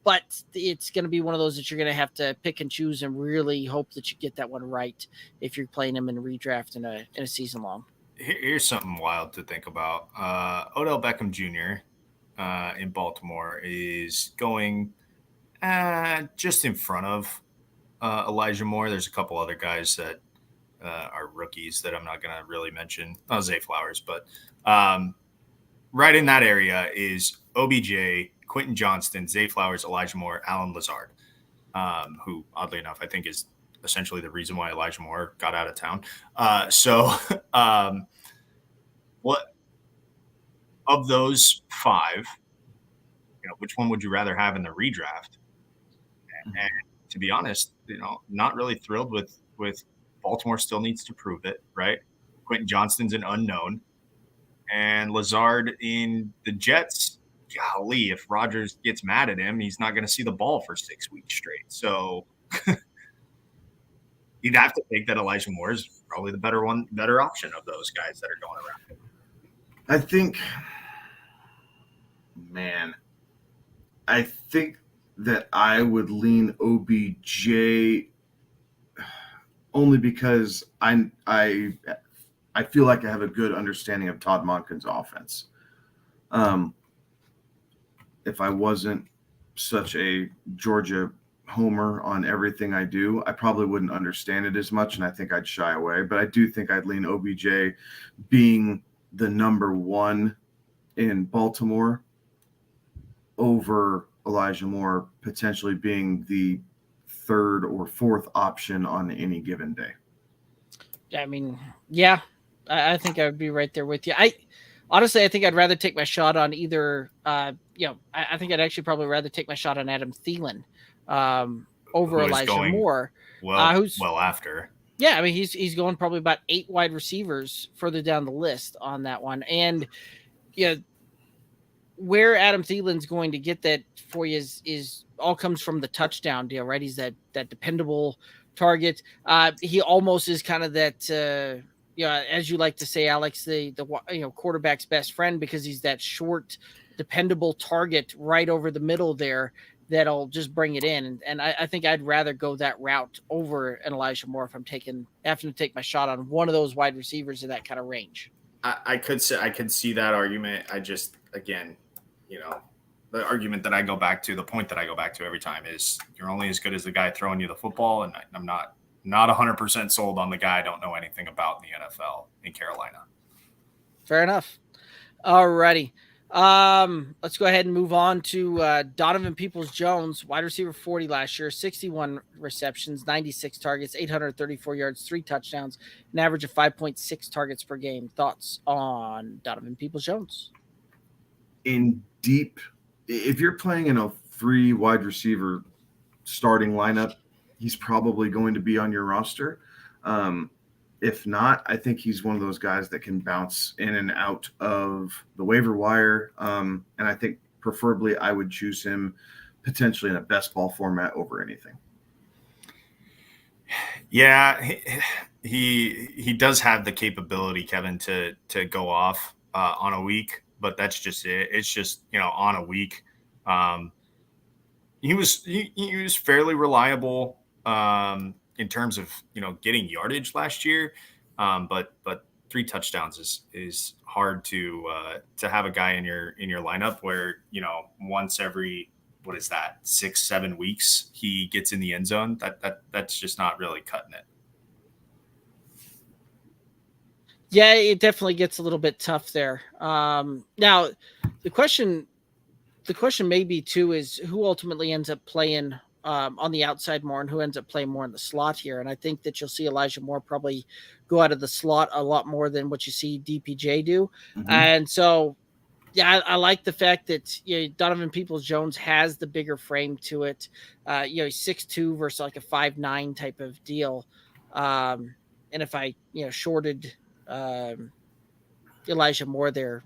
But it's going to be one of those that you're going to have to pick and choose and really hope that you get that one right if you're playing him in a redraft in a season long. Here's something wild to think about. Odell Beckham Jr. In Baltimore is going just in front of Elijah Moore. There's a couple other guys that are rookies that I'm not going to really mention. Zay Flowers, but right in that area is OBJ, Quentin Johnston, Zay Flowers, Elijah Moore, Alan Lazard, who oddly enough I think is essentially the reason why Elijah Moore got out of town. What of those 5, which one would you rather have in the redraft? And to be honest, not really thrilled with Baltimore. Still needs to prove it, right? Quentin Johnston's an unknown, and Lazard in the Jets. Golly, if Rodgers gets mad at him, he's not going to see the ball for 6 weeks straight. So you'd have to think that Elijah Moore is probably the better option of those guys that are going around. I think that I would lean OBJ only because I feel like I have a good understanding of Todd Monken's offense. If I wasn't such a Georgia homer on everything I do, I probably wouldn't understand it as much, and I think I'd shy away. But I do think I'd lean OBJ being the number one in Baltimore over Elijah Moore potentially being the third or fourth option on any given day. I mean, yeah, I think I would be right there with you. Honestly, I think I'd rather take my shot on either, I think I'd actually probably rather take my shot on Adam Thielen over Elijah Moore. Well after. Yeah, I mean, he's going probably about 8 wide receivers further down the list on that one. And, where Adam Thielen's going to get that for you is all comes from the touchdown deal, right? He's that dependable target. He almost is kind of that, as you like to say, Alex, the quarterback's best friend, because he's that short, dependable target right over the middle there that'll just bring it in. And I think I'd rather go that route over an Elijah Moore if I'm having to take my shot on one of those wide receivers in that kind of range. I could see that argument. I just, again, the argument that I go back to, the point that I go back to every time is you're only as good as the guy throwing you the football. And I'm not 100% sold on the guy I don't know anything about in the NFL in Carolina. Fair enough. All righty. Let's go ahead and move on to Donovan Peoples-Jones, wide receiver 40 last year, 61 receptions, 96 targets, 834 yards, 3 touchdowns, an average of 5.6 targets per game. Thoughts on Donovan Peoples-Jones? If you're playing in a 3 wide receiver starting lineup, he's probably going to be on your roster. If not, I think he's one of those guys that can bounce in and out of the waiver wire. And I think preferably I would choose him potentially in a best ball format over anything. Yeah, he does have the capability, Kevin, to go off on a week, but that's just it. It's just, on a week. He was fairly reliable in terms of, getting yardage last year. But 3 touchdowns is hard to have a guy in your lineup where, once every, 6-7 weeks, he gets in the end zone. That's just not really cutting it. Yeah, it definitely gets a little bit tough there. Now the question maybe too is who ultimately ends up playing on the outside more and who ends up playing more in the slot here. And I think that you'll see Elijah Moore probably go out of the slot a lot more than what you see DPJ do. Mm-hmm. And so, yeah, I like the fact that Donovan Peoples-Jones has the bigger frame to it. He's 6'2" versus like a 5'9" type of deal. And if I shorted Elijah Moore there,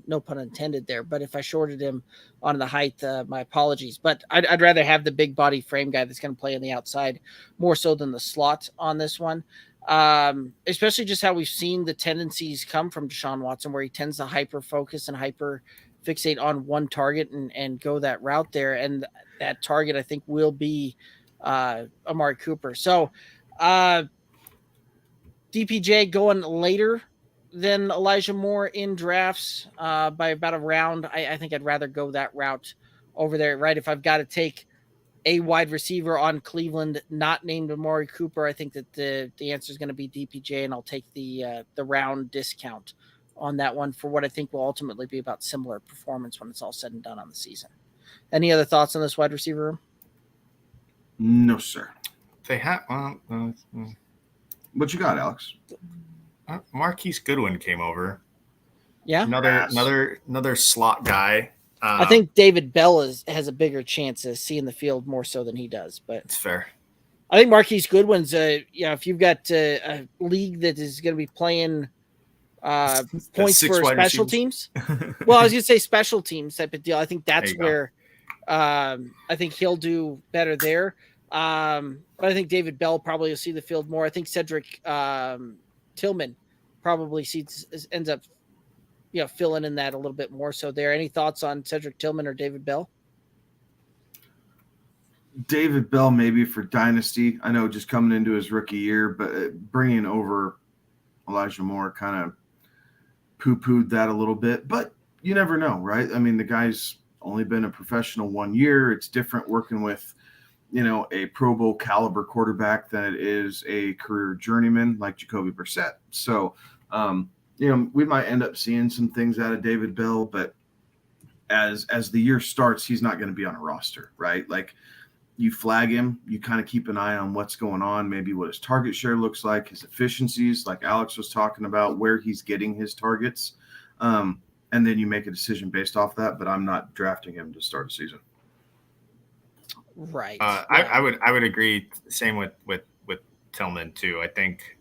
no pun intended there, but if I shorted him on the height, my apologies. But I'd rather have the big body frame guy that's going to play on the outside more so than the slot on this one. Especially just how we've seen the tendencies come from Deshaun Watson, where he tends to hyper focus and hyper fixate on one target and go that route there. And that target, I think, will be Amari Cooper. So DPJ going later than Elijah Moore in drafts by about a round. I think I'd rather go that route over there, right? If I've got to take a wide receiver on Cleveland not named Amari Cooper, I think that the answer is going to be DPJ, and I'll take the round discount on that one for what I think will ultimately be about similar performance when it's all said and done on the season. Any other thoughts on this wide receiver room? No, sir. They have what you got, Alex? Marquise Goodwin came over. Yeah, another slot guy. I think David Bell has a bigger chance of seeing the field more so than he does. But it's fair. I think Marquise Goodwin's if you've got a league that is going to be playing points for special teams. Well, I was going to say special teams type of deal. I think that's where I think he'll do better there. But I think David Bell probably will see the field more. I think Cedric Tillman probably ends up filling in that a little bit more so there. Any thoughts on Cedric Tillman or David Bell? David Bell maybe for Dynasty. I know just coming into his rookie year, but bringing over Elijah Moore kind of poo-pooed that a little bit. But you never know, right? I mean, the guy's only been a professional 1 year. It's different working with, a Pro Bowl caliber quarterback than it is a career journeyman like Jacoby Brissett. So, we might end up seeing some things out of David Bell, but as the year starts, he's not going to be on a roster, right? Like, you flag him, you kind of keep an eye on what's going on, maybe what his target share looks like, his efficiencies, like Alex was talking about, where he's getting his targets. And then you make a decision based off that, but I'm not drafting him to start a season. Right. I would agree. Same with Tillman too. I think,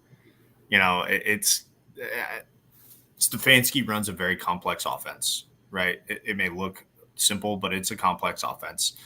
Stefanski runs a very complex offense, right? It may look simple, but it's a complex offense.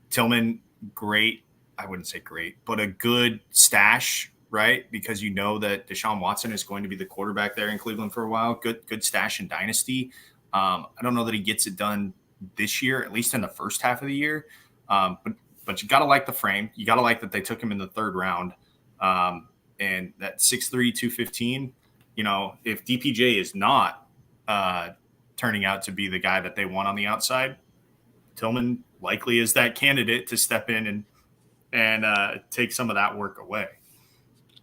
Tillman, great. I wouldn't say great, but a good stash, right? Because you know that Deshaun Watson is going to be the quarterback there in Cleveland for a while. Good stash in Dynasty. I don't know that he gets it done this year, at least in the first half of the year. But you got to like the frame. You got to like that they took him in the third round. And that 6'3", 215, if DPJ is not turning out to be the guy that they want on the outside, Tillman likely is that candidate to step in and take some of that work away.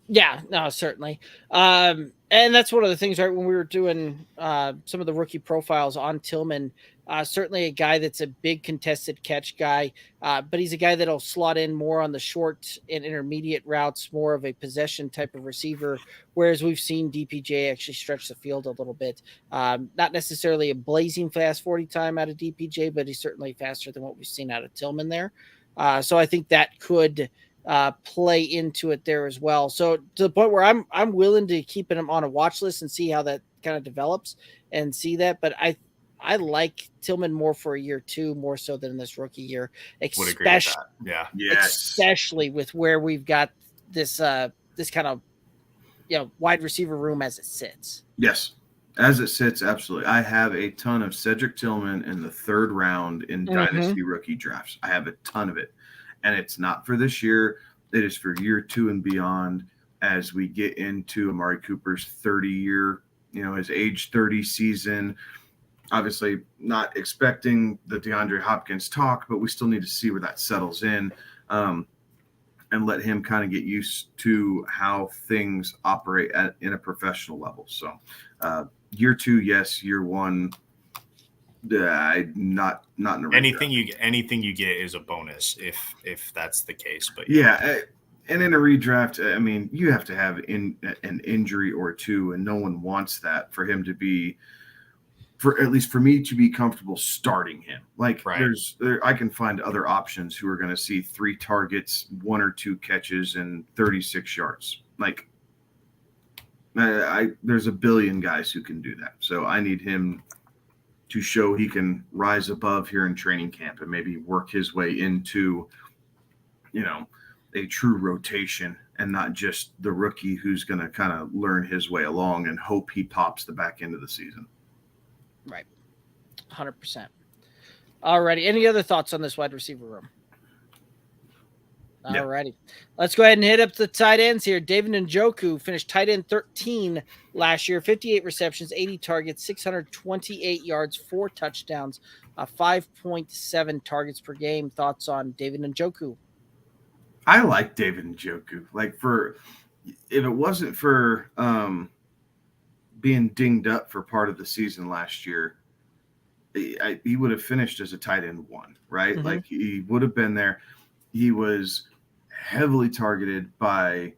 Yeah, no, certainly. And that's one of the things, right, when we were doing some of the rookie profiles on Tillman, certainly a guy that's a big contested catch guy, but he's a guy that'll slot in more on the short and intermediate routes, more of a possession type of receiver, whereas we've seen DPJ actually stretch the field a little bit. Not necessarily a blazing fast 40 time out of DPJ, but he's certainly faster than what we've seen out of Tillman there. So I think that could play into it there as well. So to the point where I'm willing to keep him on a watch list and see how that kind of develops and see that. But I like Tillman more for a year too, more so than in this rookie year, Would agree with that. Yeah. Yes. Especially with where we've got this kind of wide receiver room as it sits. Yes. As it sits, absolutely. I have a ton of Cedric Tillman in the third round in Dynasty rookie drafts. I have a ton of it. And it's not for this year. It is for year 2 and beyond as we get into Amari Cooper's 30-year, his age 30 season. Obviously not expecting the DeAndre Hopkins talk, but we still need to see where that settles in and let him kind of get used to how things operate in a professional level. So year 2, yes. Year 1, not in a redraft. Anything you get is a bonus if that's the case. But yeah, and in a redraft, I mean, you have to have an injury or two, and no one wants that for him to be, at least for me to be comfortable starting him. Like right. I can find other options who are going to see 3 targets, 1 or 2 catches, and 36 yards. Like there's a billion guys who can do that. So I need him to show he can rise above here in training camp and maybe work his way into, a true rotation and not just the rookie who's going to kind of learn his way along and hope he pops the back end of the season. Right. 100%. Alrighty. Any other thoughts on this wide receiver room? Alrighty. Let's go ahead and hit up the tight ends here. David Njoku finished tight end 13 last year, 58 receptions, 80 targets, 628 yards, 4 touchdowns, 5.7 targets per game. Thoughts on David Njoku? I like David Njoku. Like if it wasn't for being dinged up for part of the season last year, he would have finished as a tight end 1, right? Like he would have been there. He was heavily targeted by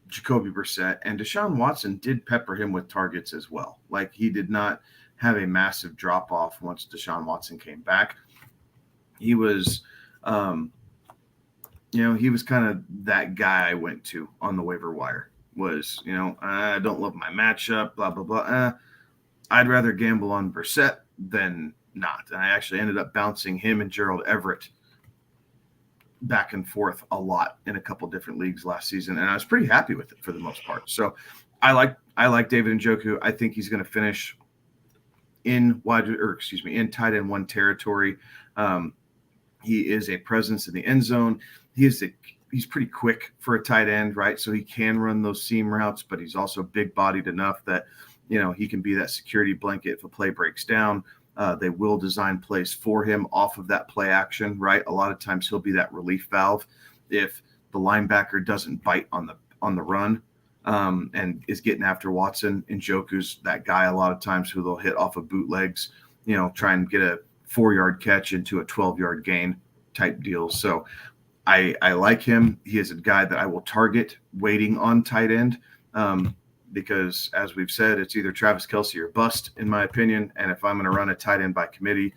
Jacoby Brissett, and Deshaun Watson did pepper him with targets as well. Like he did not have a massive drop off once Deshaun Watson came back. He was, he was kind of that guy I went to on the waiver wire. Was I don't love my matchup, blah blah blah. I'd rather gamble on Brissett than not, and I actually ended up bouncing him and Gerald Everett back and forth a lot in a couple different leagues last season, and I was pretty happy with it for the most part. So I like David Njoku. I think he's going to finish in tight end 1 territory. He is a presence in the end zone. He's pretty quick for a tight end, right? So he can run those seam routes, but he's also big-bodied enough that, he can be that security blanket if a play breaks down. They will design plays for him off of that play action, right? A lot of times he'll be that relief valve if the linebacker doesn't bite on the run and is getting after Watson. Njoku's that guy a lot of times who they'll hit off of bootlegs, try and get a 4-yard catch into a 12-yard gain type deal. So I like him. He is a guy that I will target waiting on tight end because, as we've said, it's either Travis Kelce or bust, in my opinion. And if I'm going to run a tight end by committee,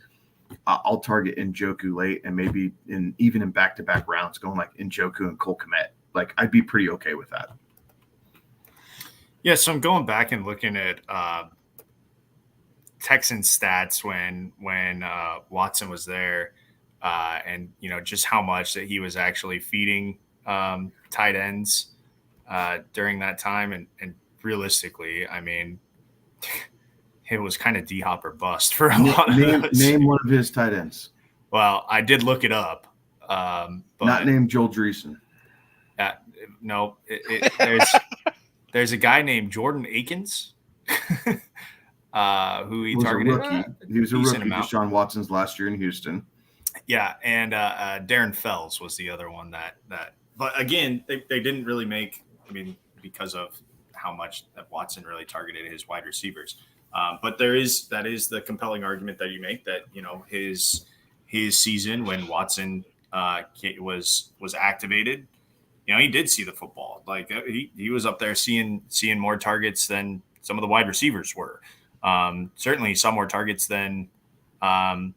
I'll target Njoku late and maybe even in back-to-back rounds going like Njoku and Cole Kmet. Like, I'd be pretty okay with that. Yeah, so I'm going back and looking at Texans stats when Watson was there, and just how much that he was actually feeding tight ends during that time, and realistically, I mean, it was kind of D-hop or bust for a lot of those. Name one of his tight ends. Well, I did look it up, but not named Joel Dreesen. No, there's a guy named Jordan Akins. Who he targeted. He was a rookie. Deshaun Watson's last year in Houston. Yeah, and Darren Fells was the other one that. But again, they didn't really make. I mean, because of how much that Watson really targeted his wide receivers. But that is the compelling argument that you make that his season when Watson was activated. He did see the football. Like he was up there seeing more targets than some of the wide receivers were. Certainly some more targets than Amari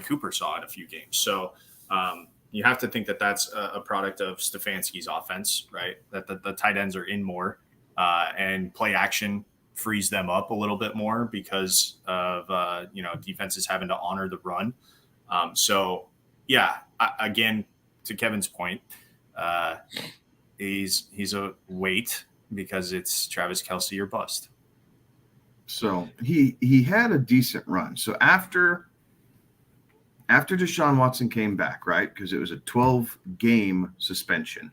Cooper saw in a few games. So you have to think that that's a product of Stefanski's offense, right? That the tight ends are in more and play action frees them up a little bit more because of defenses having to honor the run. So yeah, again, to Kevin's point, he's a wait because it's Travis Kelce or bust. So he had a decent run. So after Deshaun Watson came back, right? Because it was a 12-game suspension.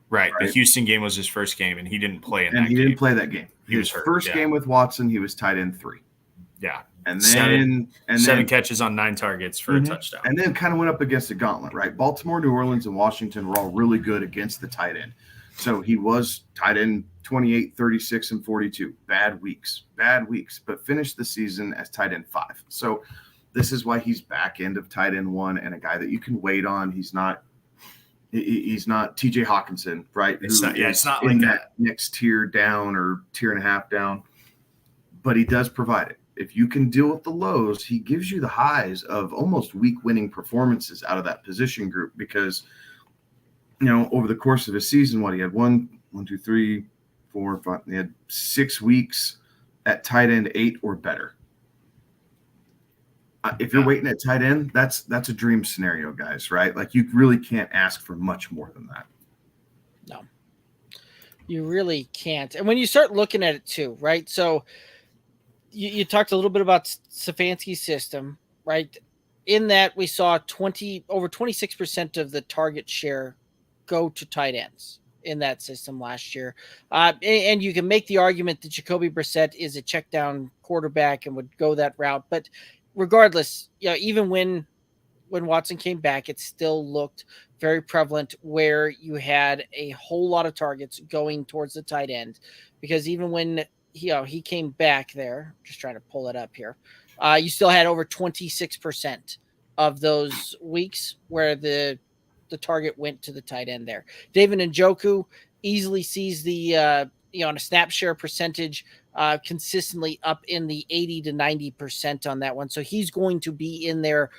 Right. The Houston game was his first game, and he didn't play in that game. And he didn't play that game. He was hurt. First game with Watson, he was tight end 3. Yeah. And then seven catches on 9 targets for a touchdown. And then kind of went up against the gauntlet, right? Baltimore, New Orleans, and Washington were all really good against the tight end. So he was tight end 28, 36, and 42. Bad weeks, but finished the season as tight end 5. So this is why he's back end of tight end 1 and a guy that you can wait on. He's not TJ Hawkinson, right? It's not in like that next tier down or tier and a half down, but he does provide it. If you can deal with the lows, he gives you the highs of almost week-winning performances out of that position group because, over the course of a season, he had 1, 2, 3, 4, 5. He had 6 weeks at tight end 8 or better. If you're waiting at tight end, that's a dream scenario, guys, right? Like you really can't ask for much more than that. No, you really can't. And when you start looking at it too, right? So you talked a little bit about Stefanski's system, right? In that we saw over 26% of the target share go to tight ends in that system last year. And you can make the argument that Jacoby Brissett is a check down quarterback and would go that route. But regardless, even when Watson came back, it still looked very prevalent where you had a whole lot of targets going towards the tight end because even when he came back there, just trying to pull it up here, you still had over 26% of those weeks where the target went to the tight end there. David Njoku easily sees the on a snap share percentage consistently up in the 80 to 90% on that one. So he's going to be in there,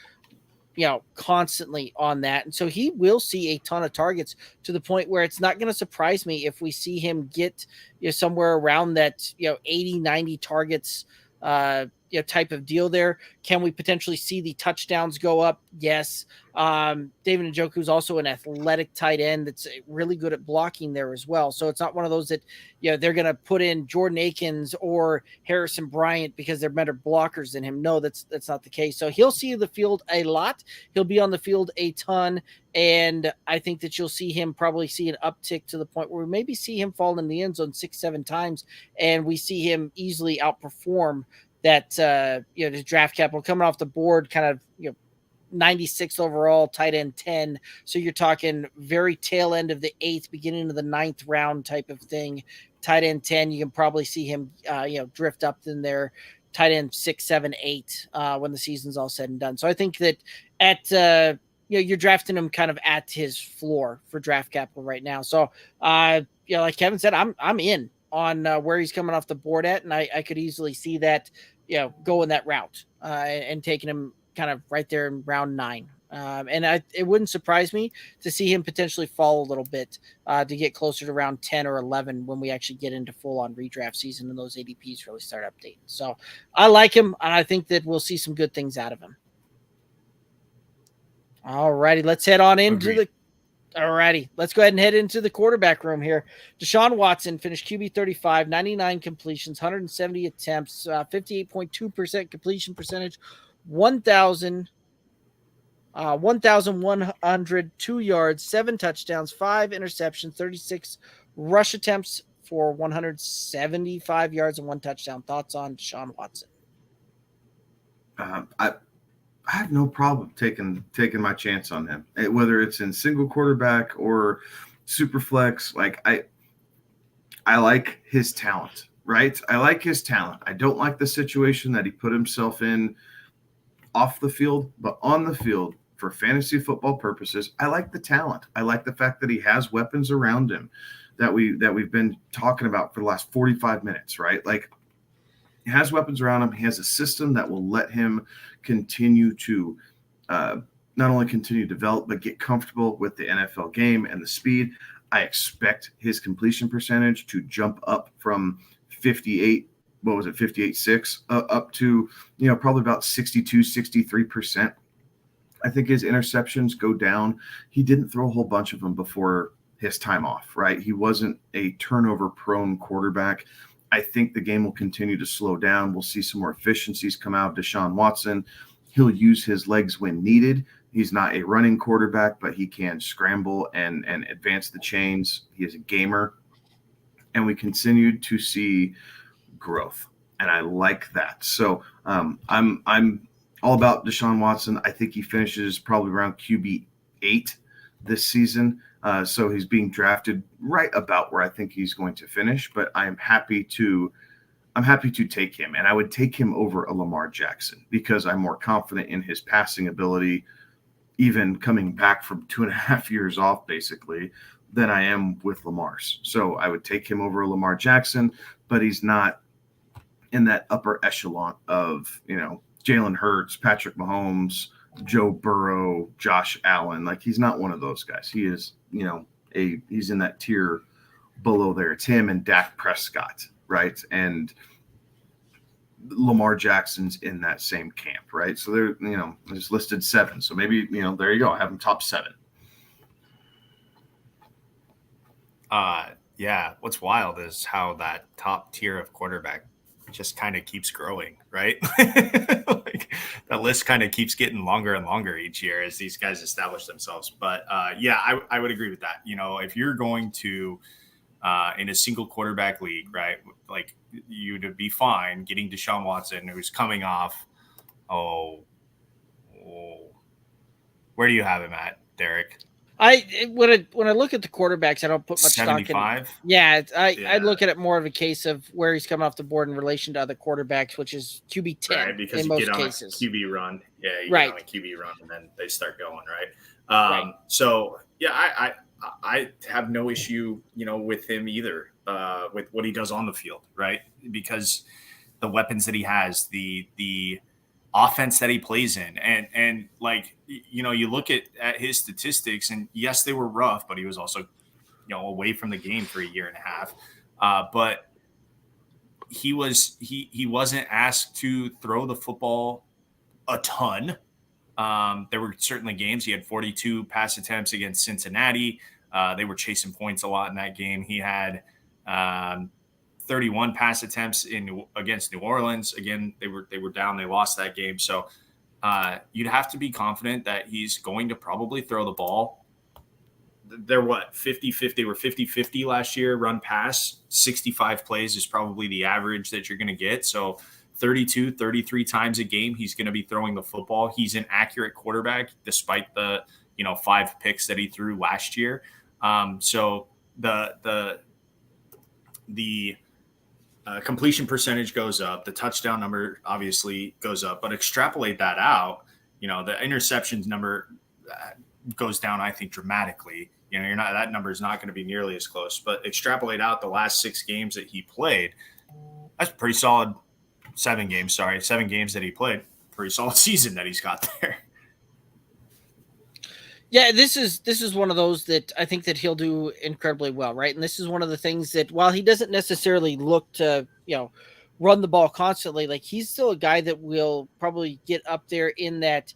constantly on that. And so he will see a ton of targets to the point where it's not going to surprise me if we see him get somewhere around that, 80, 90 targets, type of deal there. Can we potentially see the touchdowns go up? Yes. David Njoku is also an athletic tight end that's really good at blocking there as well. So it's not one of those that, they're going to put in Jordan Akins or Harrison Bryant because they're better blockers than him. No, that's not the case. So he'll see the field a lot. He'll be on the field a ton. And I think that you'll see him probably see an uptick to the point where we maybe see him fall in the end zone 6-7 times. And we see him easily outperform that, his draft capital coming off the board, kind of, 96th overall, tight end 10. So you're talking very tail end of the 8th, beginning of the 9th round type of thing. Tight end 10, you can probably see him, drift up in there. Tight end 6, 7, 8 when the season's all said and done. So I think that at you're drafting him kind of at his floor for draft capital right now. So like Kevin said, I'm in on where he's coming off the board at, and I could easily see that going that route and taking him kind of right there in round 9. It wouldn't surprise me to see him potentially fall a little bit to get closer to round 10 or 11 when we actually get into full-on redraft season and those ADPs really start updating. So I like him, and I think that we'll see some good things out of him. All righty, let's head on into let's go ahead and head into the quarterback room here. Deshaun Watson finished QB 35, 99 completions, 170 attempts, 58.2% completion percentage, 1,102 yards, 7 touchdowns, 5 interceptions, 36 rush attempts for 175 yards and 1 touchdown. Thoughts on Deshaun Watson? I have no problem taking my chance on him, whether it's in single quarterback or super flex. Like I like his talent, right? I like his talent. I don't like the situation that he put himself in off the field, but on the field for fantasy football purposes, I like the talent. I like the fact that he has weapons around him that we've been talking about for the last 45 minutes, right? Like, he has weapons around him. He has a system that will let him continue to not only continue to develop, but get comfortable with the NFL game and the speed. I expect his completion percentage to jump up from 58.6 up to, probably about 62, 63%. I think his interceptions go down. He didn't throw a whole bunch of them before his time off, right? He wasn't a turnover-prone quarterback. I think the game will continue to slow down. We'll see some more efficiencies come out of Deshaun Watson. He'll use his legs when needed. He's not a running quarterback, but he can scramble and advance the chains. He is a gamer. And we continue to see growth. And I like that. So I'm all about Deshaun Watson. I think he finishes probably around QB 8 this season. So he's being drafted right about where I think he's going to finish, but I'm happy to take him, and I would take him over a Lamar Jackson because I'm more confident in his passing ability, even coming back from 2.5 years off, basically, than I am with Lamar's. So I would take him over a Lamar Jackson, but he's not in that upper echelon of, Jalen Hurts, Patrick Mahomes, Joe Burrow, Josh Allen. Like, he's not one of those guys. He is, he's in that tier below there. It's him and Dak Prescott, right? And Lamar Jackson's in that same camp, right? So they're, there's listed 7. So maybe, there you go. I have them top 7. Yeah. What's wild is how that top tier of quarterback just kind of keeps growing, right? Like, the list kind of keeps getting longer and longer each year as these guys establish themselves. But I would agree with that. If you're going to in a single quarterback league, right, like, you'd be fine getting Deshaun Watson, who's coming off. Where do you have him at, Derek? When I look at the quarterbacks, I don't put much 75? stock in. Yeah, I look at it more of a case of where he's coming off the board in relation to other quarterbacks, which is QB 10, right? Because in you most get on cases. a QB run, you right? Get on a QB run, and then they start going, right? Right. So I have no issue, with him either, with what he does on the field, right? Because the weapons that he has, the offense that he plays in, and like, you look at his statistics, and yes, they were rough, but he was also, away from the game for 1.5 years. But he wasn't asked to throw the football a ton. There were certainly games he had 42 pass attempts against Cincinnati. They were chasing points a lot in that game. He had 31 pass attempts against New Orleans. Again, they were down. They lost that game. So you'd have to be confident that he's going to probably throw the ball. They're 50-50. They were 50-50 last year, run pass. 65 plays is probably the average that you're going to get. So 32, 33 times a game, he's going to be throwing the football. He's an accurate quarterback despite the 5 picks that he threw last year. So the completion percentage goes up. The touchdown number obviously goes up, but extrapolate that out, the interceptions number goes down, I think, dramatically. That number is not going to be nearly as close, but extrapolate out the last 6 games that he played. That's pretty solid. 7 games that he played. Pretty solid season that he's got there. Yeah, this is one of those that I think that he'll do incredibly well, right? And this is one of the things that while he doesn't necessarily look to, run the ball constantly, like he's still a guy that will probably get up there in that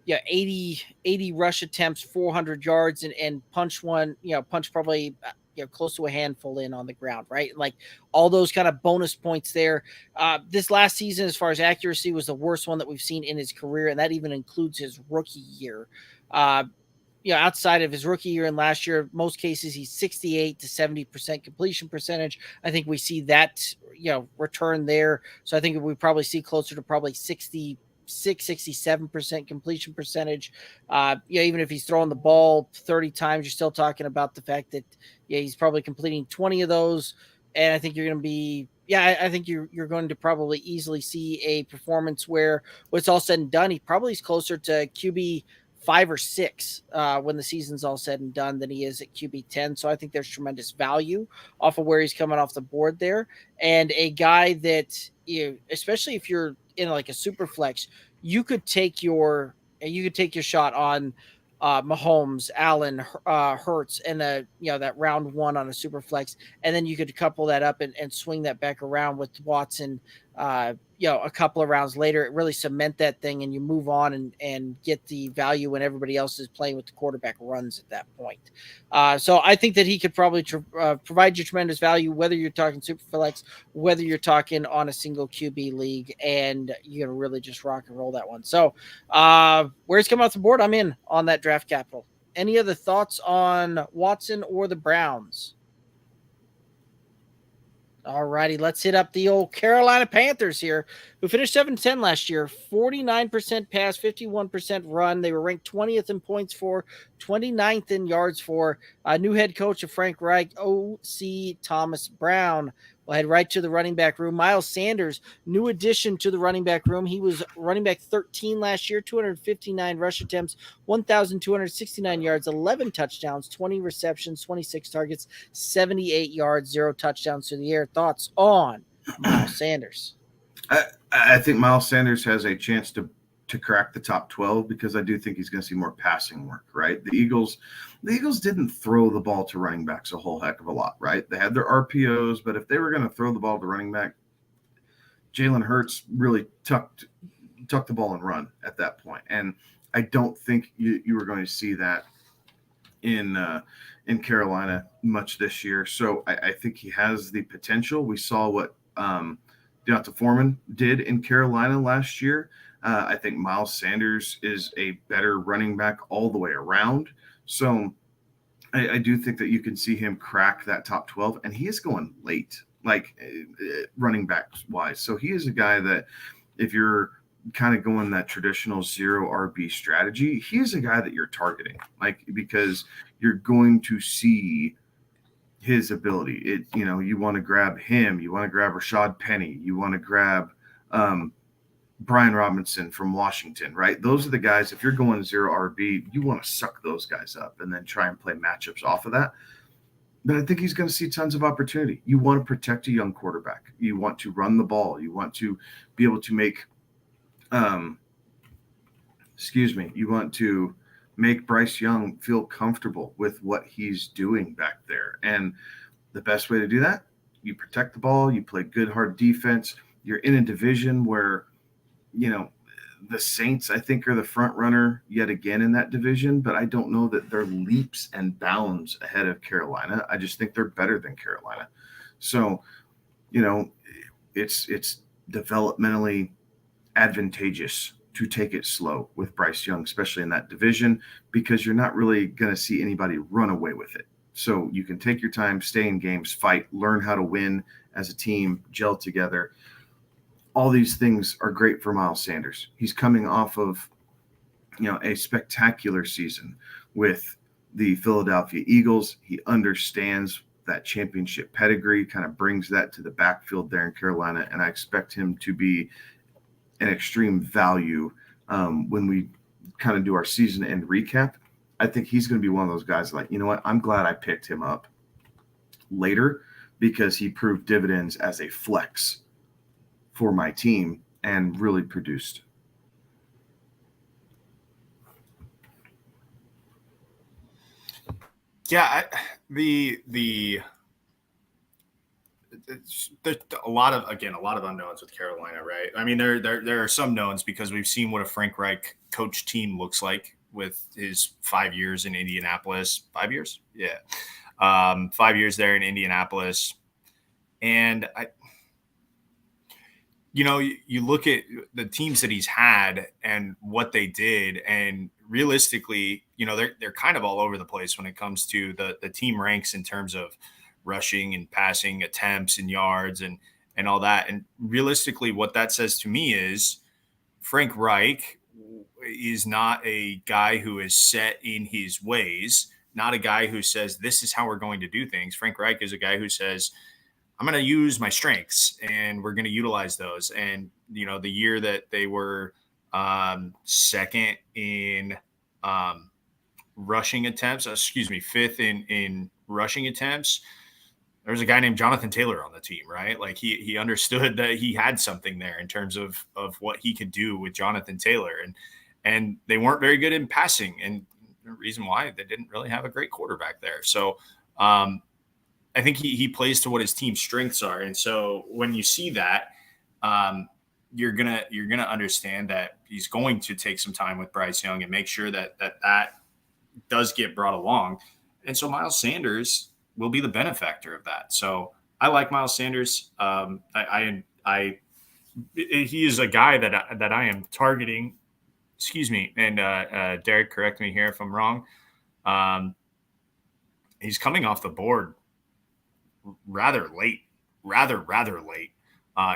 80 rush attempts, 400 yards and punch probably close to a handful in on the ground, right? Like all those kind of bonus points there. This last season, as far as accuracy, was the worst one that we've seen in his career, and that even includes his rookie year. Outside of his rookie year and last year, most cases he's 68 to 70% completion percentage. I think we see that, return there. So I think we probably see closer to probably 67% completion percentage. Even if he's throwing the ball 30 times, you're still talking about the fact that, he's probably completing 20 of those. And I think you're going to be, I think you're going to probably easily see a performance where when it's all said and done, he probably is closer to QB 5 or 6 when the season's all said and done than he is at QB 10. So I think there's tremendous value off of where he's coming off the board there. And a guy that, especially if you're in like a super flex, you could take your shot on Mahomes, Allen, Hurts, and that round 1 on a super flex, and then you could couple that up and swing that back around with Watson. A couple of rounds later, it really cement that thing, and you move on and get the value when everybody else is playing with the quarterback runs at that point. So I think that he could probably provide you tremendous value, whether you're talking Superflex, whether you're talking on a single QB league, and you're going to really just rock and roll that one. So where he's coming off the board, I'm in on that draft capital. Any other thoughts on Watson or the Browns? All righty, let's hit up the old Carolina Panthers here, who finished 7-10 last year, 49% pass, 51% run. They were ranked 20th in points for, 29th in yards for. New head coach of Frank Reich, O.C. Thomas Brown. We'll head right to the running back room. Miles Sanders, new addition to the running back room. He was running back 13 last year, 259 rush attempts, 1,269 yards, 11 touchdowns, 20 receptions, 26 targets, 78 yards, 0 touchdowns through the air. Thoughts on Miles Sanders? I think Miles Sanders has a chance to crack the top 12 because I do think he's going to see more passing work, right? The Eagles didn't throw the ball to running backs a whole heck of a lot, right? They had their RPOs, but if they were going to throw the ball to running back, Jalen Hurts really tucked the ball and run at that point. And I don't think you were going to see that in Carolina much this year. So I think he has the potential. We saw what Deonta Foreman did in Carolina last year. I think Miles Sanders is a better running back all the way around. So I do think that you can see him crack that top 12, and he is going late, like running backs wise. So he is a guy that if you're kind of going that traditional 0 RB strategy, he is a guy that you're targeting, like, because you're going to see his ability. You want to grab him, you want to grab Rashad Penny, you want to grab Brian Robinson from Washington, right? Those are the guys, if you're going 0 RB, you want to suck those guys up and then try and play matchups off of that. But I think he's going to see tons of opportunity. You want to protect a young quarterback. You want to run the ball. You want to be able to make you want to make Bryce Young feel comfortable with what he's doing back there. And the best way to do that, you protect the ball, you play good, hard defense. You're in a division where, the Saints, I think, are the front runner yet again in that division, but I don't know that they're leaps and bounds ahead of Carolina. I just think they're better than Carolina. So, it's developmentally advantageous to take it slow with Bryce Young, especially in that division, because you're not really going to see anybody run away with it. So you can take your time, stay in games, fight, learn how to win as a team, gel together. All these things are great for Miles Sanders. He's coming off of, a spectacular season with the Philadelphia Eagles. He understands that championship pedigree, kind of brings that to the backfield there in Carolina, and I expect him to be an extreme value when we kind of do our season end recap. I think he's going to be one of those guys like, you know what, I'm glad I picked him up later because he proved dividends as a flex for my team and really produced. Yeah, there's a lot of unknowns with Carolina, right? I mean, there are some knowns because we've seen what a Frank Reich coach team looks like with his 5 years in Indianapolis. 5 years? Yeah. 5 years there in Indianapolis. And you look at the teams that he's had and what they did, and realistically, they're kind of all over the place when it comes to the team ranks in terms of rushing and passing attempts and yards and all that. And realistically, what that says to me is Frank Reich is not a guy who is set in his ways, not a guy who says, this is how we're going to do things. Frank Reich is a guy who says, I'm going to use my strengths and we're going to utilize those. And, the year that they were second in rushing attempts, fifth in rushing attempts, there was a guy named Jonathan Taylor on the team, right? Like he understood that he had something there in terms of what he could do with Jonathan Taylor. And they weren't very good in passing. And the reason why, they didn't really have a great quarterback there. So, I think he plays to what his team's strengths are, and so when you see that, you're gonna understand that he's going to take some time with Bryce Young and make sure that does get brought along, and so Miles Sanders will be the benefactor of that. So I like Miles Sanders. He is a guy that I am targeting. Excuse me, and Derek, correct me here if I'm wrong. He's coming off the board rather late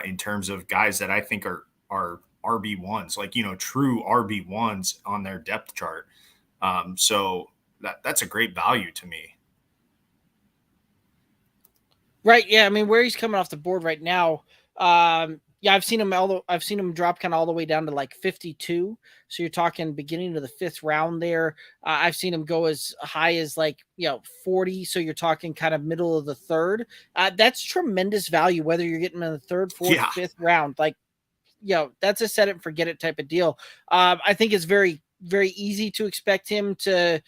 in terms of guys that I think are RB1s, like, true RB1s on their depth chart. So that's a great value to me. Right. Yeah. I mean, where he's coming off the board right now. I've seen him drop kind of all the way down to like 52. So you're talking beginning of the 5th round there. I've seen him go as high as 40. So you're talking kind of middle of the 3rd. That's tremendous value, whether you're getting him in the 3rd, 4th, 5th round. That's a set it and forget it type of deal. I think it's very, very easy to expect him to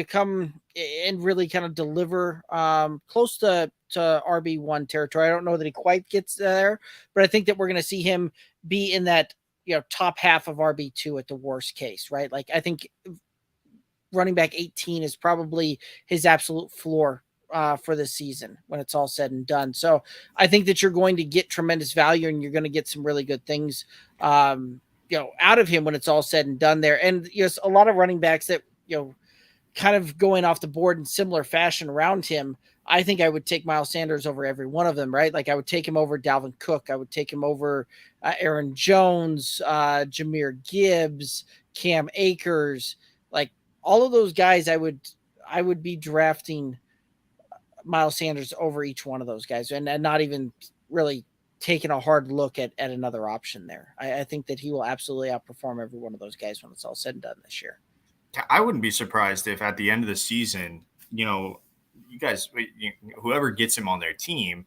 come and really kind of deliver close to RB1 territory. I don't know that he quite gets there, but I think that we're going to see him be in that top half of RB2 at the worst case, right? Like, I think running back 18 is probably his absolute floor for the season when it's all said and done. So I think that you're going to get tremendous value and you're going to get some really good things out of him when it's all said and done there. And a lot of running backs that kind of going off the board in similar fashion around him. I think I would take Miles Sanders over every one of them, right? Like, I would take him over Dalvin Cook. I would take him over Aaron Jones, Jahmyr Gibbs, Cam Akers. Like, all of those guys, I would be drafting Miles Sanders over each one of those guys and not even really taking a hard look at another option there. I think that he will absolutely outperform every one of those guys when it's all said and done this year. I wouldn't be surprised if at the end of the season, you guys, whoever gets him on their team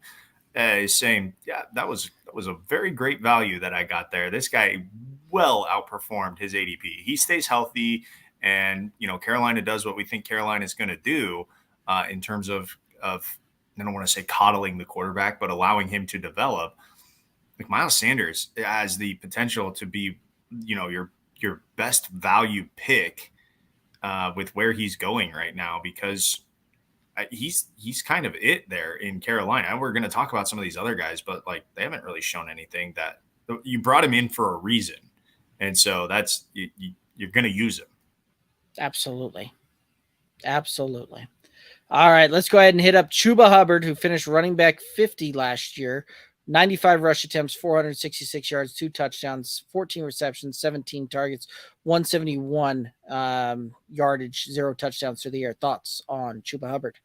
is saying, yeah, that was a very great value that I got there. This guy well outperformed his ADP. He stays healthy, and Carolina does what we think Carolina is going to do in terms of I don't want to say coddling the quarterback, but allowing him to develop. Like Miles Sanders has the potential to be, your best value pick with where he's going right now, because he's kind of it there in Carolina. We're going to talk about some of these other guys, but like they haven't really shown anything. That you brought him in for a reason, and so that's you're going to use him. Absolutely. All right, let's go ahead and hit up Chubba Hubbard, who finished running back 50 last year. 95 rush attempts, 466 yards, 2 touchdowns, 14 receptions, 17 targets, 171 yardage, 0 touchdowns through the air. Thoughts on Chubba Hubbard?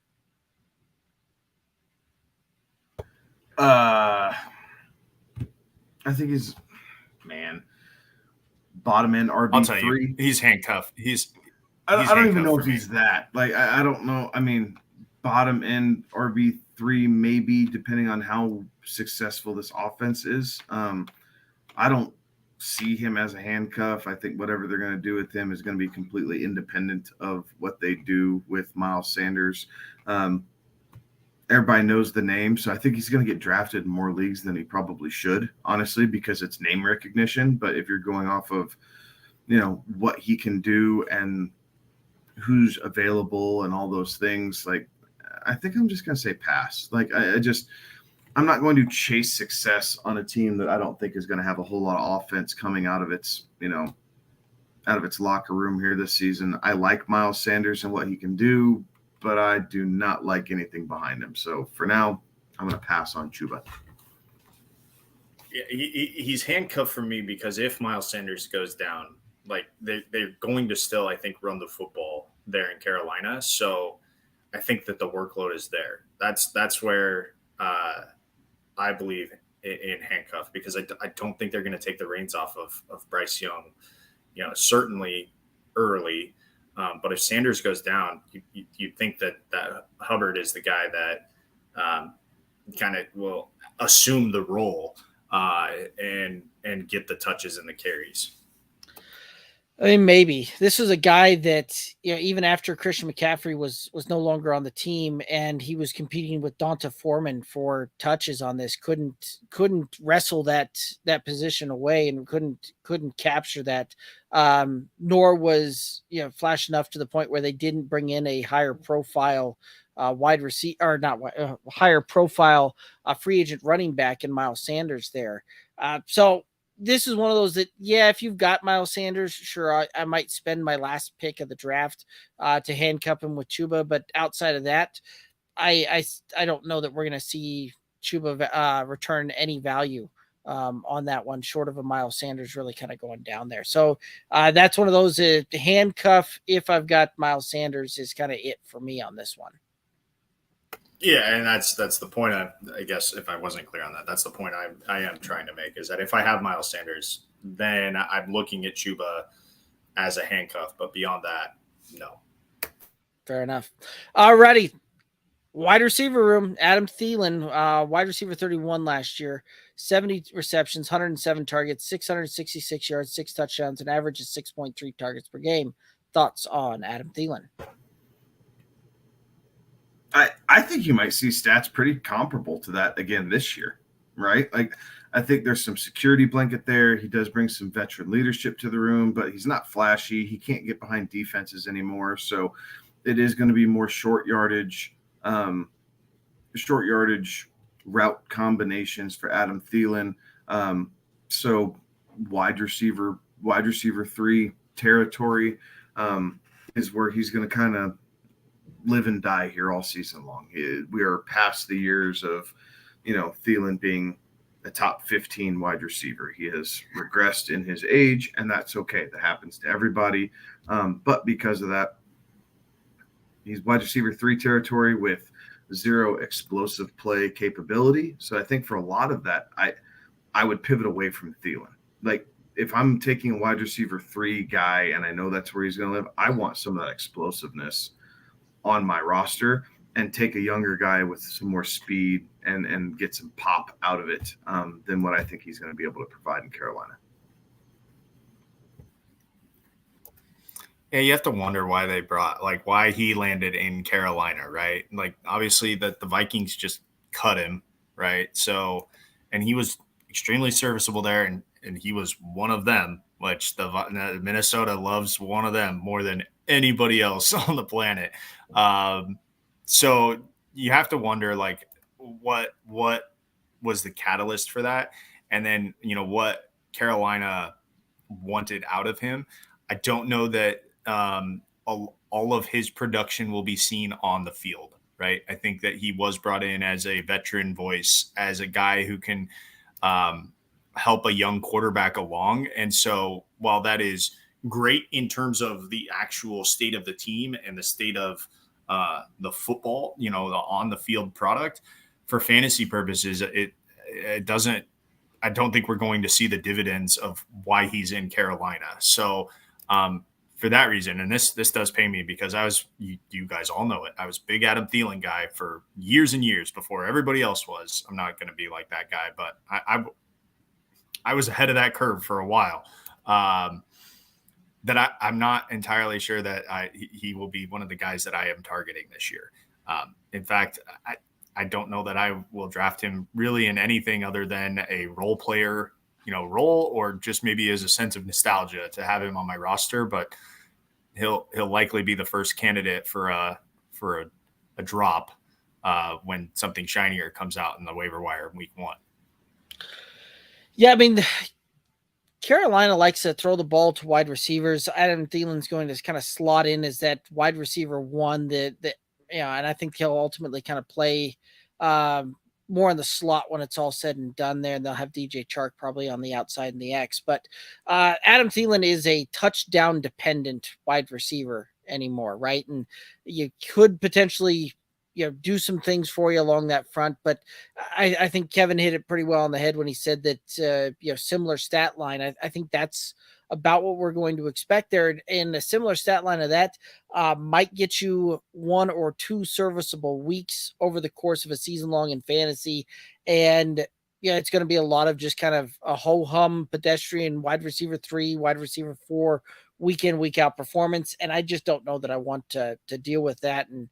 I think he's bottom end RB3. I'll tell you, he's handcuffed. I don't even know if he's that. Like I don't know. I mean, bottom end RB3 maybe, depending on how successful this offense is. I don't see him as a handcuff. I think whatever they're going to do with him is going to be completely independent of what they do with Miles Sanders. Everybody knows the name, so I think he's going to get drafted in more leagues than he probably should, honestly, because it's name recognition. But if you're going off of, what he can do and who's available and all those things, like, I think I'm just going to say pass. Like, I'm not going to chase success on a team that I don't think is going to have a whole lot of offense coming out of its locker room here this season. I like Miles Sanders and what he can do, but I do not like anything behind him. So for now, I'm going to pass on Chubba. Yeah, he's handcuffed for me because if Miles Sanders goes down, like they're going to still, I think, run the football there in Carolina. So I think that the workload is there. That's where I believe in handcuff, because I don't think they're going to take the reins off of Bryce Young, certainly early. But if Sanders goes down, you'd think that Hubbard is the guy that kind of will assume the role and get the touches and the carries. I mean, maybe this was a guy that, even after Christian McCaffrey was no longer on the team and he was competing with Donta Foreman for touches on this, couldn't wrestle that position away and couldn't capture that. Nor was, flash enough to the point where they didn't bring in a higher profile wide receiver, or not higher profile free agent running back in Miles Sanders there. So this is one of those that, if you've got Miles Sanders, sure, I might spend my last pick of the draft to handcuff him with Chubba. But outside of that, I don't know that we're going to see Chubba return any value on that one, short of a Miles Sanders really kind of going down there. So that's one of those handcuff. If I've got Miles Sanders, is kind of it for me on this one. Yeah, and that's the point. I guess if I wasn't clear on that, that's the point I am trying to make, is that if I have Miles Sanders, then I'm looking at Chubba as a handcuff. But beyond that, no. Fair enough. Alrighty. Wide receiver room, Adam Thielen, wide receiver 31 last year, 70 receptions, 107 targets, 666 yards, 6 touchdowns, an average of 6.3 targets per game. Thoughts on Adam Thielen? I think you might see stats pretty comparable to that again this year, right? Like, I think there's some security blanket there. He does bring some veteran leadership to the room, but he's not flashy. He can't get behind defenses anymore. So it is going to be more short yardage route combinations for Adam Thielen. So wide receiver 3 territory is where he's going to kind of live and die here all season long. We are past the years of, Thielen being a top 15 wide receiver. He has regressed in his age, and that's okay. That happens to everybody. But because of that, he's wide receiver 3 territory with 0 explosive play capability. So I think for a lot of that, I would pivot away from Thielen. Like, if I'm taking a wide receiver 3 guy and I know that's where he's going to live, I want some of that explosiveness on my roster and take a younger guy with some more speed and get some pop out of it than what I think he's going to be able to provide in Carolina. Yeah, you have to wonder why why he landed in Carolina, right? Like, obviously the Vikings just cut him, right? So, and he was extremely serviceable there, and he was one of them, which the Minnesota loves one of them more than anybody else on the planet. So you have to wonder, like, what was the catalyst for that, and then what Carolina wanted out of him. I don't know that all of his production will be seen on the field, right? I think that he was brought in as a veteran voice, as a guy who can help a young quarterback along. And so while that is great in terms of the actual state of the team and the state of the football, the on the field product, for fantasy purposes, it doesn't. I don't think we're going to see the dividends of why he's in Carolina. So for that reason, and this does pay me, because you guys all know it, I was a big Adam Thielen guy for years and years before everybody else was. I'm not going to be like that guy, but I was ahead of that curve for a while. That I'm not entirely sure that he will be one of the guys that I am targeting this year. In fact, I don't know that I will draft him really in anything other than a role player, role, or just maybe as a sense of nostalgia to have him on my roster. But he'll likely be the first candidate for a drop when something shinier comes out in the waiver wire in week 1. Yeah, I mean, Carolina likes to throw the ball to wide receivers. Adam Thielen's going to kind of slot in as that wide receiver one that and I think he'll ultimately kind of play more in the slot when it's all said and done there. And they'll have DJ Chark probably on the outside in the X. But Adam Thielen is a touchdown dependent wide receiver anymore, right? And you could potentially do some things for you along that front. But I think Kevin hit it pretty well on the head when he said that, similar stat line. I think that's about what we're going to expect there. And a similar stat line of that might get you 1 or 2 serviceable weeks over the course of a season long in fantasy. And it's going to be a lot of just kind of a ho-hum pedestrian wide receiver 3, wide receiver 4, week in, week out performance. And I just don't know that I want to deal with that and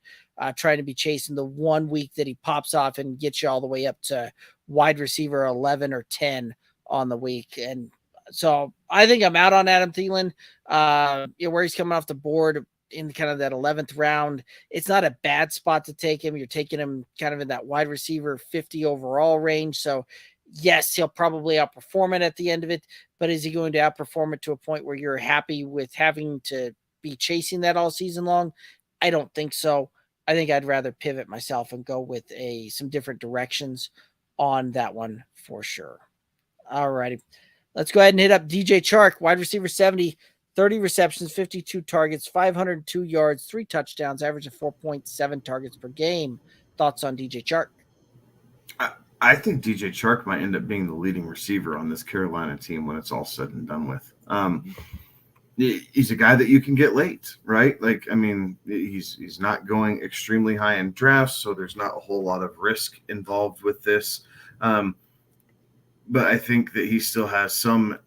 trying to be chasing the 1 week that he pops off and gets you all the way up to wide receiver 11 or 10 on the week. And so I think I'm out on Adam Thielen. Where he's coming off the board in kind of that 11th round, it's not a bad spot to take him. You're taking him kind of in that wide receiver 50 overall range. So yes, he'll probably outperform it at the end of it, but is he going to outperform it to a point where you're happy with having to be chasing that all season long? I don't think so. I think I'd rather pivot myself and go with some different directions on that one for sure. All righty. Let's go ahead and hit up DJ Chark, wide receiver 70, 30 receptions, 52 targets, 502 yards, 3 touchdowns, average of 4.7 targets per game. Thoughts on DJ Chark? I think DJ Chark might end up being the leading receiver on this Carolina team when it's all said and done with. He's a guy that you can get late, right? Like, I mean, he's not going extremely high in drafts, so there's not a whole lot of risk involved with this. But I think that he still has some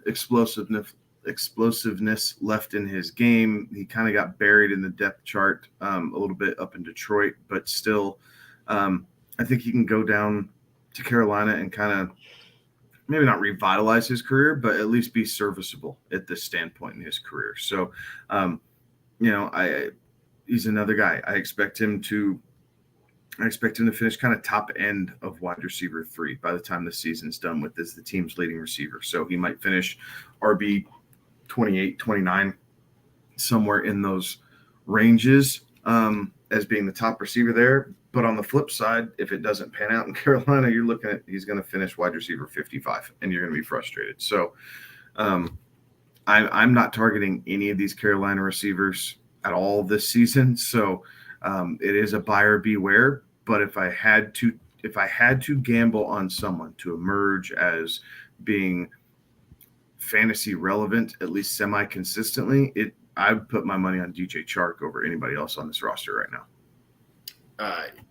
explosiveness left in his game. He kind of got buried in the depth chart a little bit up in Detroit, but still, I think he can go down to Carolina and kind of maybe not revitalize his career, but at least be serviceable at this standpoint in his career. So, he's another guy. I expect him to finish kind of top end of wide receiver 3 by the time the season's done with as the team's leading receiver. So he might finish RB 28, 29, somewhere in those ranges as being the top receiver there. But on the flip side, if it doesn't pan out in Carolina, you're looking at he's going to finish wide receiver 55, and you're going to be frustrated. So I'm not targeting any of these Carolina receivers at all this season. So it is a buyer beware. But if I had to gamble on someone to emerge as being fantasy relevant, at least semi-consistently, I would put my money on DJ Chark over anybody else on this roster right now.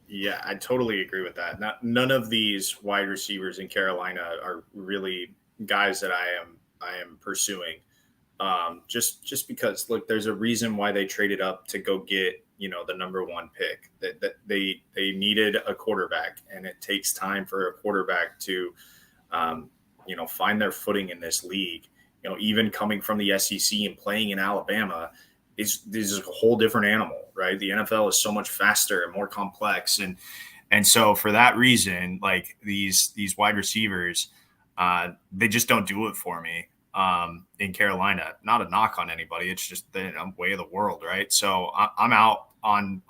Yeah, I totally agree with that. None of these wide receivers in Carolina are really guys that I am pursuing. Just because, look, there's a reason why they traded up to go get, the number one pick. That they needed a quarterback, and it takes time for a quarterback to, find their footing in this league. Even coming from the SEC and playing in Alabama is a whole different animal, right? The NFL is so much faster and more complex, and so for that reason, like these wide receivers, they just don't do it for me. In Carolina, not a knock on anybody. It's just the way of the world, right? So I'm out on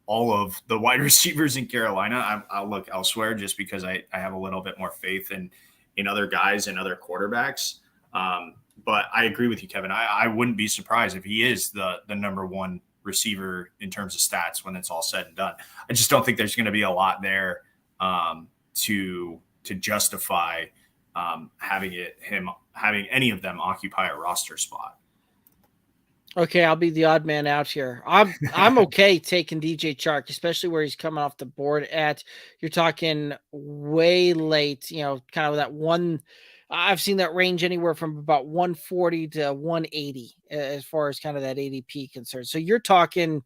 all of the wide receivers in Carolina. I'll look elsewhere just because I have a little bit more faith in other guys and other quarterbacks. But I agree with you, Kevin. I wouldn't be surprised if he is the number one receiver in terms of stats when it's all said and done. I just don't think there's going to be a lot there to justify having any of them occupy a roster spot. Okay, I'll be the odd man out here. I'm okay taking DJ Chark, especially where he's coming off the board at. You're talking way late, kind of that one. I've seen that range anywhere from about 140 to 180 as far as kind of that ADP concerned. So you're talking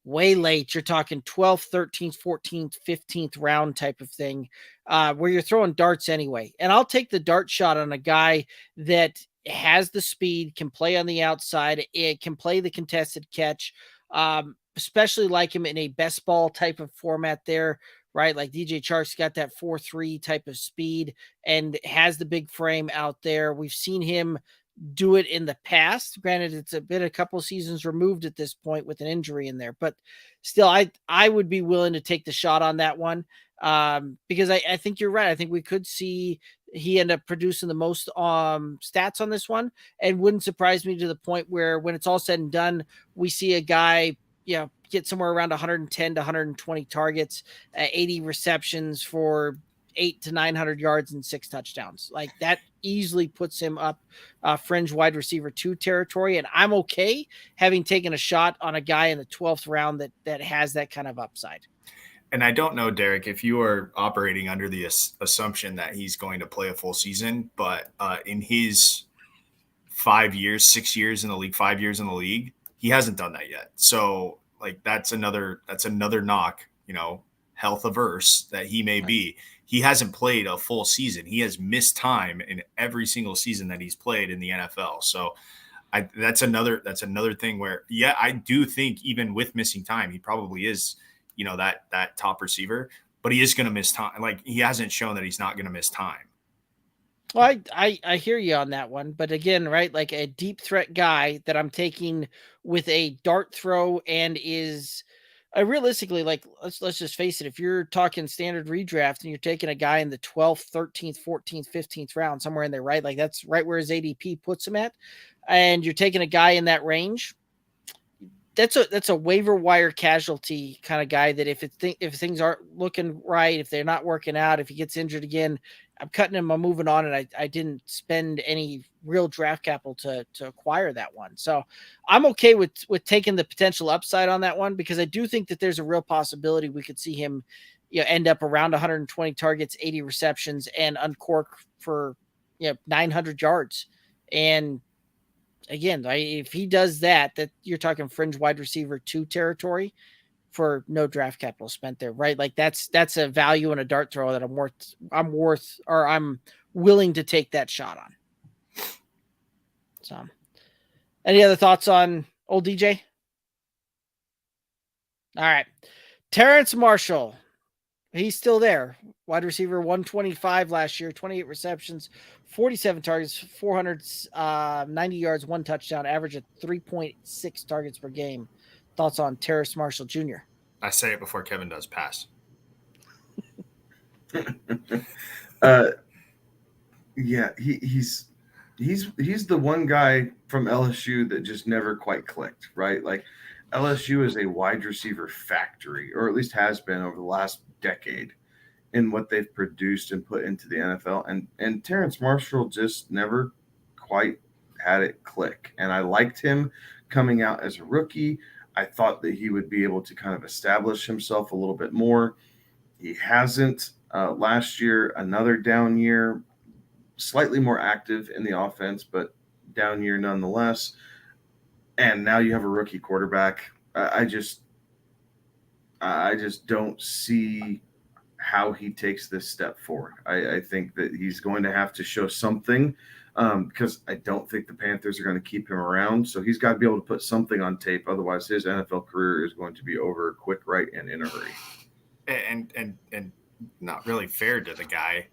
way late. You're talking 12th, 13th, 14th, 15th round type of thing, where you're throwing darts anyway. And I'll take the dart shot on a guy that has the speed, can play on the outside, it can play the contested catch, especially like him in a best ball type of format there, right? Like DJ Chark's got that 4.3 type of speed and has the big frame out there. We've seen him do it in the past. Granted, it's a couple seasons removed at this point with an injury in there, but still, I would be willing to take the shot on that one, because I think you're right. I think we could see he end up producing the most stats on this one, and wouldn't surprise me to the point where when it's all said and done, we see a guy, get somewhere around 110 to 120 targets, 80 receptions for 800 to 900 yards and 6 touchdowns. Like that easily puts him up fringe wide receiver 2 territory. And I'm okay having taken a shot on a guy in the 12th round that has that kind of upside. And I don't know, Derek, if you are operating under the assumption that he's going to play a full season, but in his 5 years, 6 years in the league, 5 years in the league, he hasn't done that yet. So like that's another knock, health averse that he may be. He hasn't played a full season. He has missed time in every single season that he's played in the NFL. So that's another thing where, yeah, I do think even with missing time, he probably is, that top receiver, but he is going to miss time. Like he hasn't shown that he's not going to miss time. Well, I hear you on that one, but again, right, like a deep threat guy that I'm taking with a dart throw and is realistically, like let's just face it, if you're talking standard redraft and you're taking a guy in the 12th, 13th, 14th, 15th round, somewhere in there, right? Like that's right where his ADP puts him at, and you're taking a guy in that range, that's a waiver wire casualty kind of guy that if things aren't looking right, if they're not working out, if he gets injured again, I'm cutting him, I'm moving on, and I didn't spend any real draft capital to acquire that one. So I'm okay with taking the potential upside on that one, because I do think that there's a real possibility we could see him end up around 120 targets, 80 receptions, and uncork for 900 yards. And again, if he does that you're talking fringe wide receiver 2 territory for no draft capital spent there, right? Like that's a value in a dart throw that I'm willing to take that shot on. So any other thoughts on old DJ? All right. Terrence Marshall. He's still there. Wide receiver 125 last year, 28 receptions, 47 targets, 490 yards, 1 touchdown, average of 3.6 targets per game. Thoughts on Terrence Marshall Jr.? I say it before Kevin does. Pass. Yeah, he's the one guy from LSU that just never quite clicked, right? Like LSU is a wide receiver factory, or at least has been over the last decade, in what they've produced and put into the NFL. And Terrence Marshall just never quite had it click. And I liked him coming out as a rookie. I thought that he would be able to kind of establish himself a little bit more. He hasn't. Last year, another down year, slightly more active in the offense, but down year nonetheless. And now you have a rookie quarterback. I just don't see how he takes this step forward. I think that he's going to have to show something because I don't think the Panthers are going to keep him around. So he's got to be able to put something on tape. Otherwise, his NFL career is going to be over quick, right, and in a hurry. And not really fair to the guy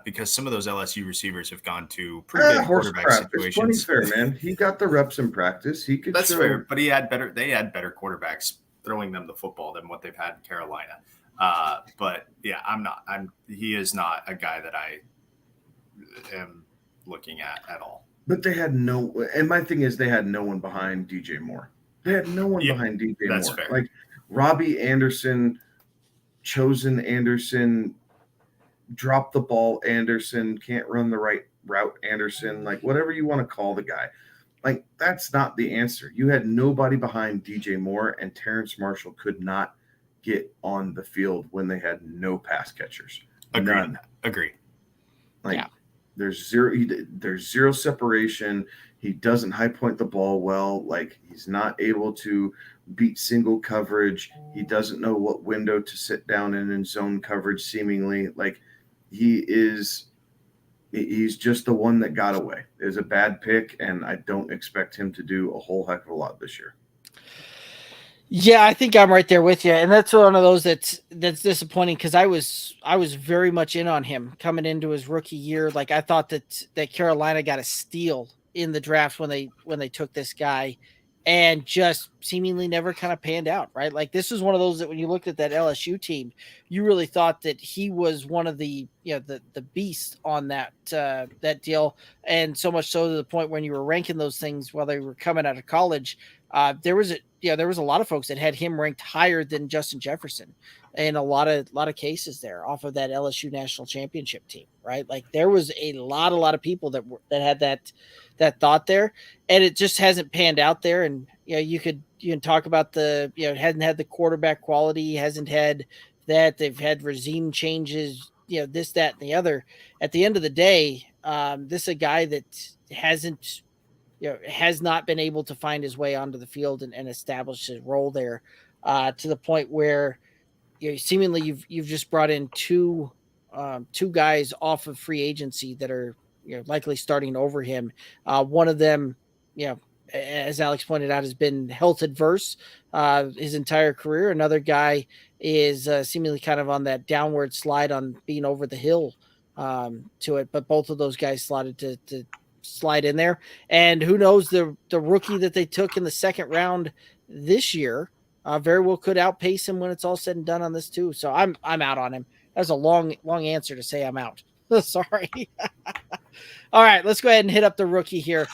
because some of those LSU receivers have gone to pretty good quarterback situations. It's plenty fair, man. He got the reps in practice. He could. That's fair, but they had better quarterbacks throwing them the football than what they've had in Carolina. But yeah, he is not a guy that I am looking at all. But they had and my thing is they had no one behind DJ Moore. They had no one behind DJ Moore. That's fair. Like Robbie Anderson, Chosen Anderson, drop the ball Anderson, can't run the right route Anderson, like whatever you want to call the guy. Like that's not the answer. You had nobody behind DJ Moore, and Terrence Marshall could not get on the field when they had no pass catchers. None. Agree. Like there's zero separation. He doesn't high point the ball well. Like he's not able to beat single coverage. He doesn't know what window to sit down in zone coverage seemingly. Like he's just the one that got away. It was a bad pick, and I don't expect him to do a whole heck of a lot this year. Yeah, I think I'm right there with you, and that's one of those that's disappointing because I was very much in on him coming into his rookie year. Like I thought that Carolina got a steal in the draft when they took this guy, and just seemingly never kind of panned out, right? Like this was one of those that when you looked at that LSU team, you really thought that he was one of the the beasts on that deal, and so much so to the point when you were ranking those things while they were coming out of college, there was a lot of folks that had him ranked higher than Justin Jefferson in a lot of cases there off of that LSU national championship team, right? Like there was a lot of people that had that thought there, and it just hasn't panned out there. And you can talk about hasn't had the quarterback quality, hasn't had that. They've had regime changes, this, that, and the other. At the end of the day, this is a guy that has not been able to find his way onto the field and establish his role there to the point where seemingly you've just brought in two guys off of free agency that are likely starting over him. One of them, as Alex pointed out, has been health adverse his entire career. Another guy is seemingly kind of on that downward slide on being over the hill to it. But both of those guys slotted to slide in there. And who knows, the rookie that they took in the second round this year very well could outpace him when it's all said and done on this too. So I'm out on him. That's a long answer to say I'm out. Sorry. All right, let's go ahead and hit up the rookie here.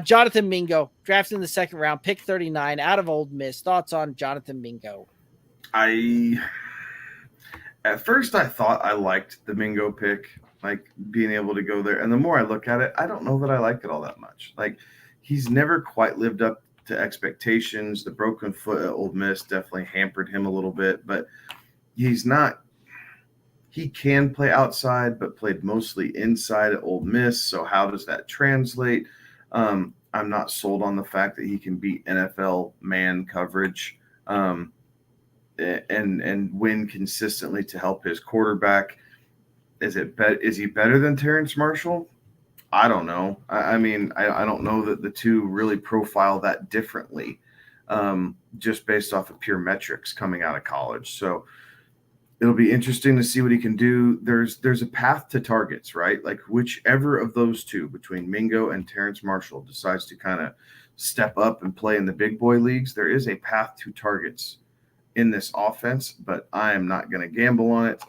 Jonathan Mingo, drafted in the second round, pick 39 out of Ole Miss. Thoughts on Jonathan Mingo? At first I thought I liked the Mingo pick, like being able to go there. And the more I look at it, I don't know that I like it all that much. Like he's never quite lived up to expectations. The broken foot at Ole Miss definitely hampered him a little bit, but he can play outside, but played mostly inside at Ole Miss. So how does that translate? I'm not sold on the fact that he can beat NFL man coverage and win consistently to help his quarterback. Is he better than Terrence Marshall? I don't know. I mean, I don't know that the two really profile that differently, just based off of pure metrics coming out of college. So it'll be interesting to see what he can do. There's a path to targets, right? Like whichever of those two between Mingo and Terrence Marshall decides to kind of step up and play in the big boy leagues, there is a path to targets in this offense, but I am not going to gamble on it.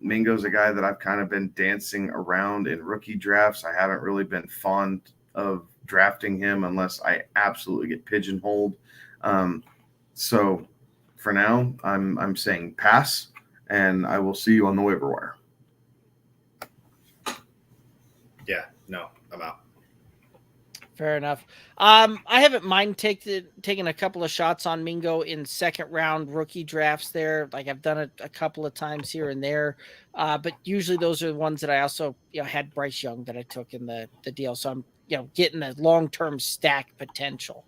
Mingo's a guy that I've kind of been dancing around in rookie drafts. I haven't really been fond of drafting him unless I absolutely get pigeonholed. So for now, I'm saying pass, and I will see you on the waiver wire. Yeah, no, I'm out. Fair enough. I haven't mind taking a couple of shots on Mingo in second round rookie drafts there. Like I've done it a couple of times here and there. But usually those are the ones that I also, had Bryce Young that I took in the deal. So I'm getting a long-term stack potential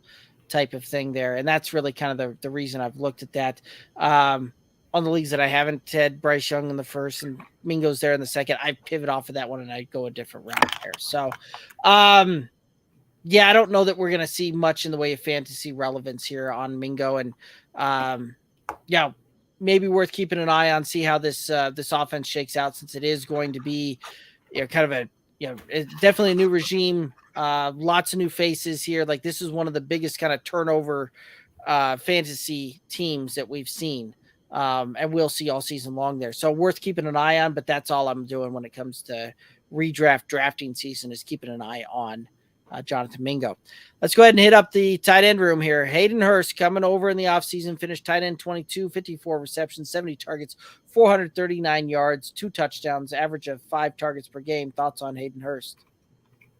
type of thing there. And that's really kind of the reason I've looked at that. On the leagues that I haven't had Bryce Young in the first and Mingo's there in the second, I pivot off of that one and I go a different route there. So, I don't know that we're going to see much in the way of fantasy relevance here on Mingo. And, maybe worth keeping an eye on, see how this offense shakes out, since it is going to be kind of it's definitely a new regime. Lots of new faces here. Like, this is one of the biggest kind of turnover fantasy teams that we've seen. And we'll see all season long there. So worth keeping an eye on, but that's all I'm doing when it comes to drafting season, is keeping an eye on Jonathan Mingo. Let's go ahead and hit up the tight end room here. Hayden Hurst coming over in the offseason, finished tight end 22, 54 receptions, 70 targets, 439 yards, 2 touchdowns, average of 5 targets per game. Thoughts on Hayden Hurst?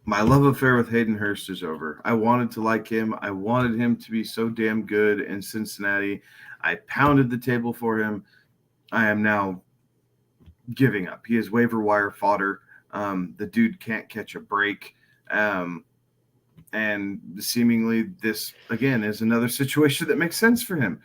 My love affair with Hayden Hurst is over. I wanted to like him. I wanted him to be so damn good in Cincinnati. I pounded the table for him. I am now giving up. He is waiver wire fodder. The dude can't catch a break. And seemingly this, again, is another situation that makes sense for him.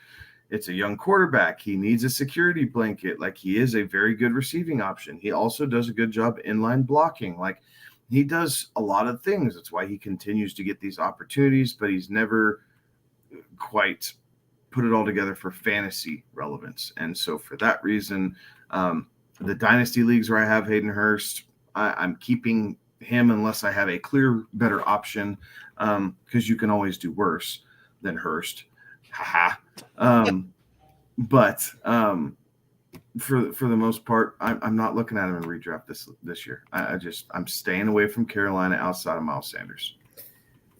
It's a young quarterback. He needs a security blanket. Like, he is a very good receiving option. He also does a good job inline blocking. Like, he does a lot of things. That's why he continues to get these opportunities, but he's never quite put it all together for fantasy relevance. And so for that reason, the dynasty leagues where I have Hayden Hurst, I'm keeping him unless I have a clear better option, because you can always do worse than Hurst. But for the most part, I'm not looking at him in redraft this year. I'm staying away from Carolina outside of Miles Sanders.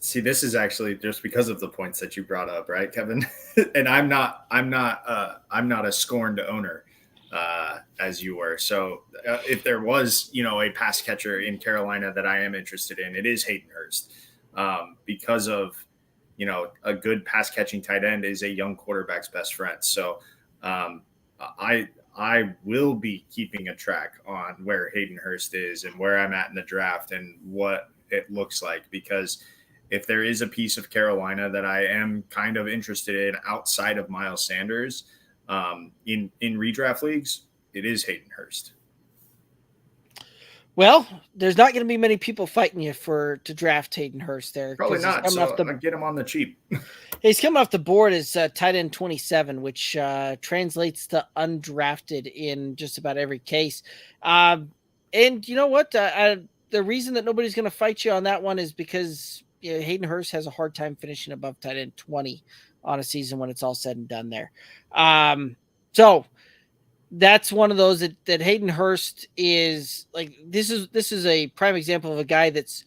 See, this is actually just because of the points that you brought up, right, Kevin? And I'm not a scorned owner, as you were. So if there was, a pass catcher in Carolina that I am interested in, it is Hayden Hurst, because of, a good pass catching tight end is a young quarterback's best friend. So I will be keeping a track on where Hayden Hurst is and where I'm at in the draft and what it looks like, because if there is a piece of Carolina that I am kind of interested in outside of Miles Sanders, in redraft leagues, it is Hayden Hurst. Well, there's not going to be many people fighting you to draft Hayden Hurst there. Probably not. So I get him on the cheap. He's coming off the board as tight end 27, which translates to undrafted in just about every case. And you know what? The reason that nobody's going to fight you on that one is because Hayden Hurst has a hard time finishing above tight end 20 on a season when it's all said and done there. So that's one of those that Hayden Hurst is like, this is a prime example of a guy that's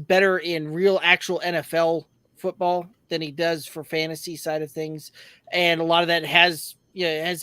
better in real actual NFL football than he does for fantasy side of things. And a lot of that has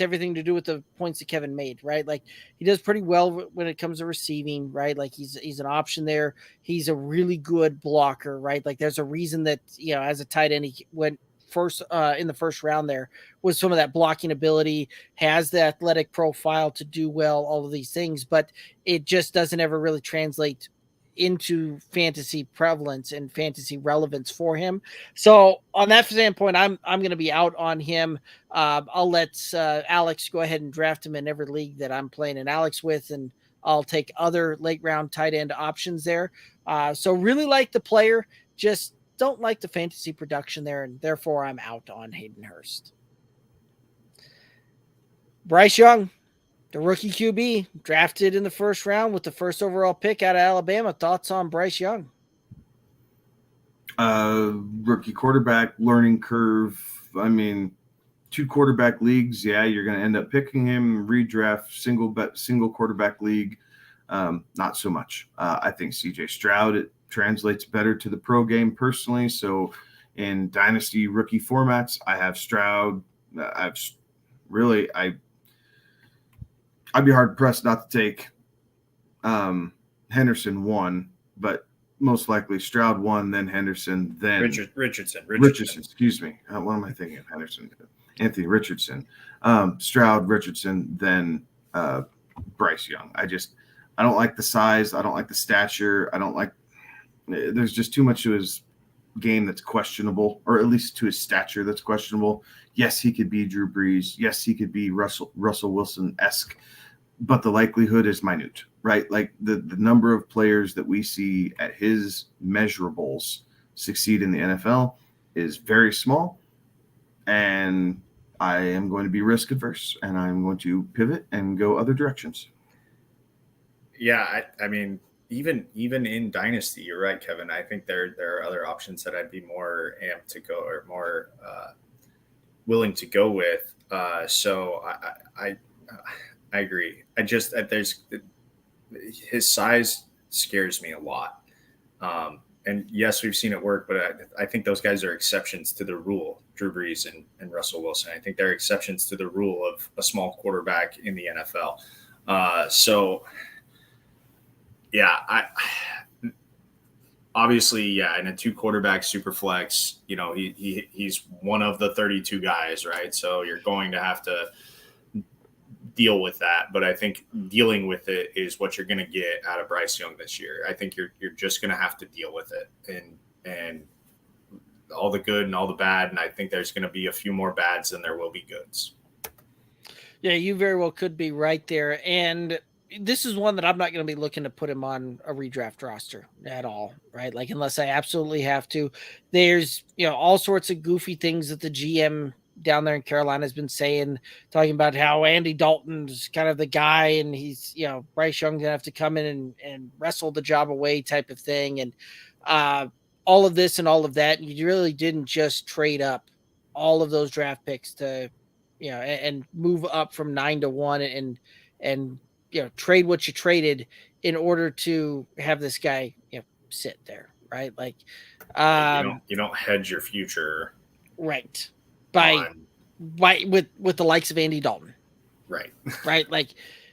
everything to do with the points that Kevin made, right? Like, he does pretty well when it comes to receiving, right? Like, he's an option there. He's a really good blocker, right? Like, there's a reason that, as a tight end, he went first in the first round there, with some of that blocking ability, has the athletic profile to do well, all of these things, but it just doesn't ever really translate into fantasy prevalence and fantasy relevance for him. So on that standpoint, I'm going to be out on him. I'll let Alex go ahead and draft him in every league that I'm playing in Alex with, and I'll take other late round tight end options there. So really like the player, just don't like the fantasy production there, and therefore I'm out on Hayden Hurst. Bryce Young, the rookie QB, drafted in the first round with the first overall pick out of Alabama. Thoughts on Bryce Young? Rookie quarterback, learning curve. I mean, 2 quarterback leagues. Yeah, you're going to end up picking him. Redraft, single quarterback league. Not so much. I think CJ Stroud, it translates better to the pro game personally. So in dynasty rookie formats, I have Stroud. I'd be hard pressed not to take Henderson 1, but most likely Stroud 1, then Henderson, then Richardson. Excuse me. What am I thinking of? Henderson, Anthony Richardson, Stroud, Richardson, then Bryce Young. I don't like the size. I don't like the stature. I don't like there's just too much to his game that's questionable, or at least to his stature that's questionable. Yes, he could be Drew Brees. Yes, he could be Russell Wilson-esque, but the likelihood is minute, right? Like the number of players that we see at his measurables succeed in the NFL is very small, and I am going to be risk adverse, and I'm going to pivot and go other directions. Yeah, I mean, even in Dynasty, you're right, Kevin. I think there are other options that I'd be more amped to go, or more willing to go with. So I agree. There's his size scares me a lot. And yes, we've seen it work, but I think those guys are exceptions to the rule. Drew Brees and Russell Wilson. I think they're exceptions to the rule of a small quarterback in the NFL. So. Yeah, obviously, in a 2-quarterback super flex, he's one of the 32 guys, right? So you're going to have to deal with that. But I think dealing with it is what you're going to get out of Bryce Young this year. I think you're just going to have to deal with it, and all the good and all the bad. And I think there's going to be a few more bads than there will be goods. Yeah, you very well could be right there, and this is one that I'm not going to be looking to put him on a redraft roster at all, right? Like, unless I absolutely have to. There's, all sorts of goofy things that the GM down there in Carolina has been saying, talking about how Andy Dalton's kind of the guy, and he's, Bryce Young's going to have to come in and wrestle the job away type of thing. And all of this and all of that. You really didn't just trade up all of those draft picks to, and move up from 9 to 1 and trade what you traded in order to have this guy, sit there, right? Like, you don't hedge your future, right? With the likes of Andy Dalton, right? Right. Like,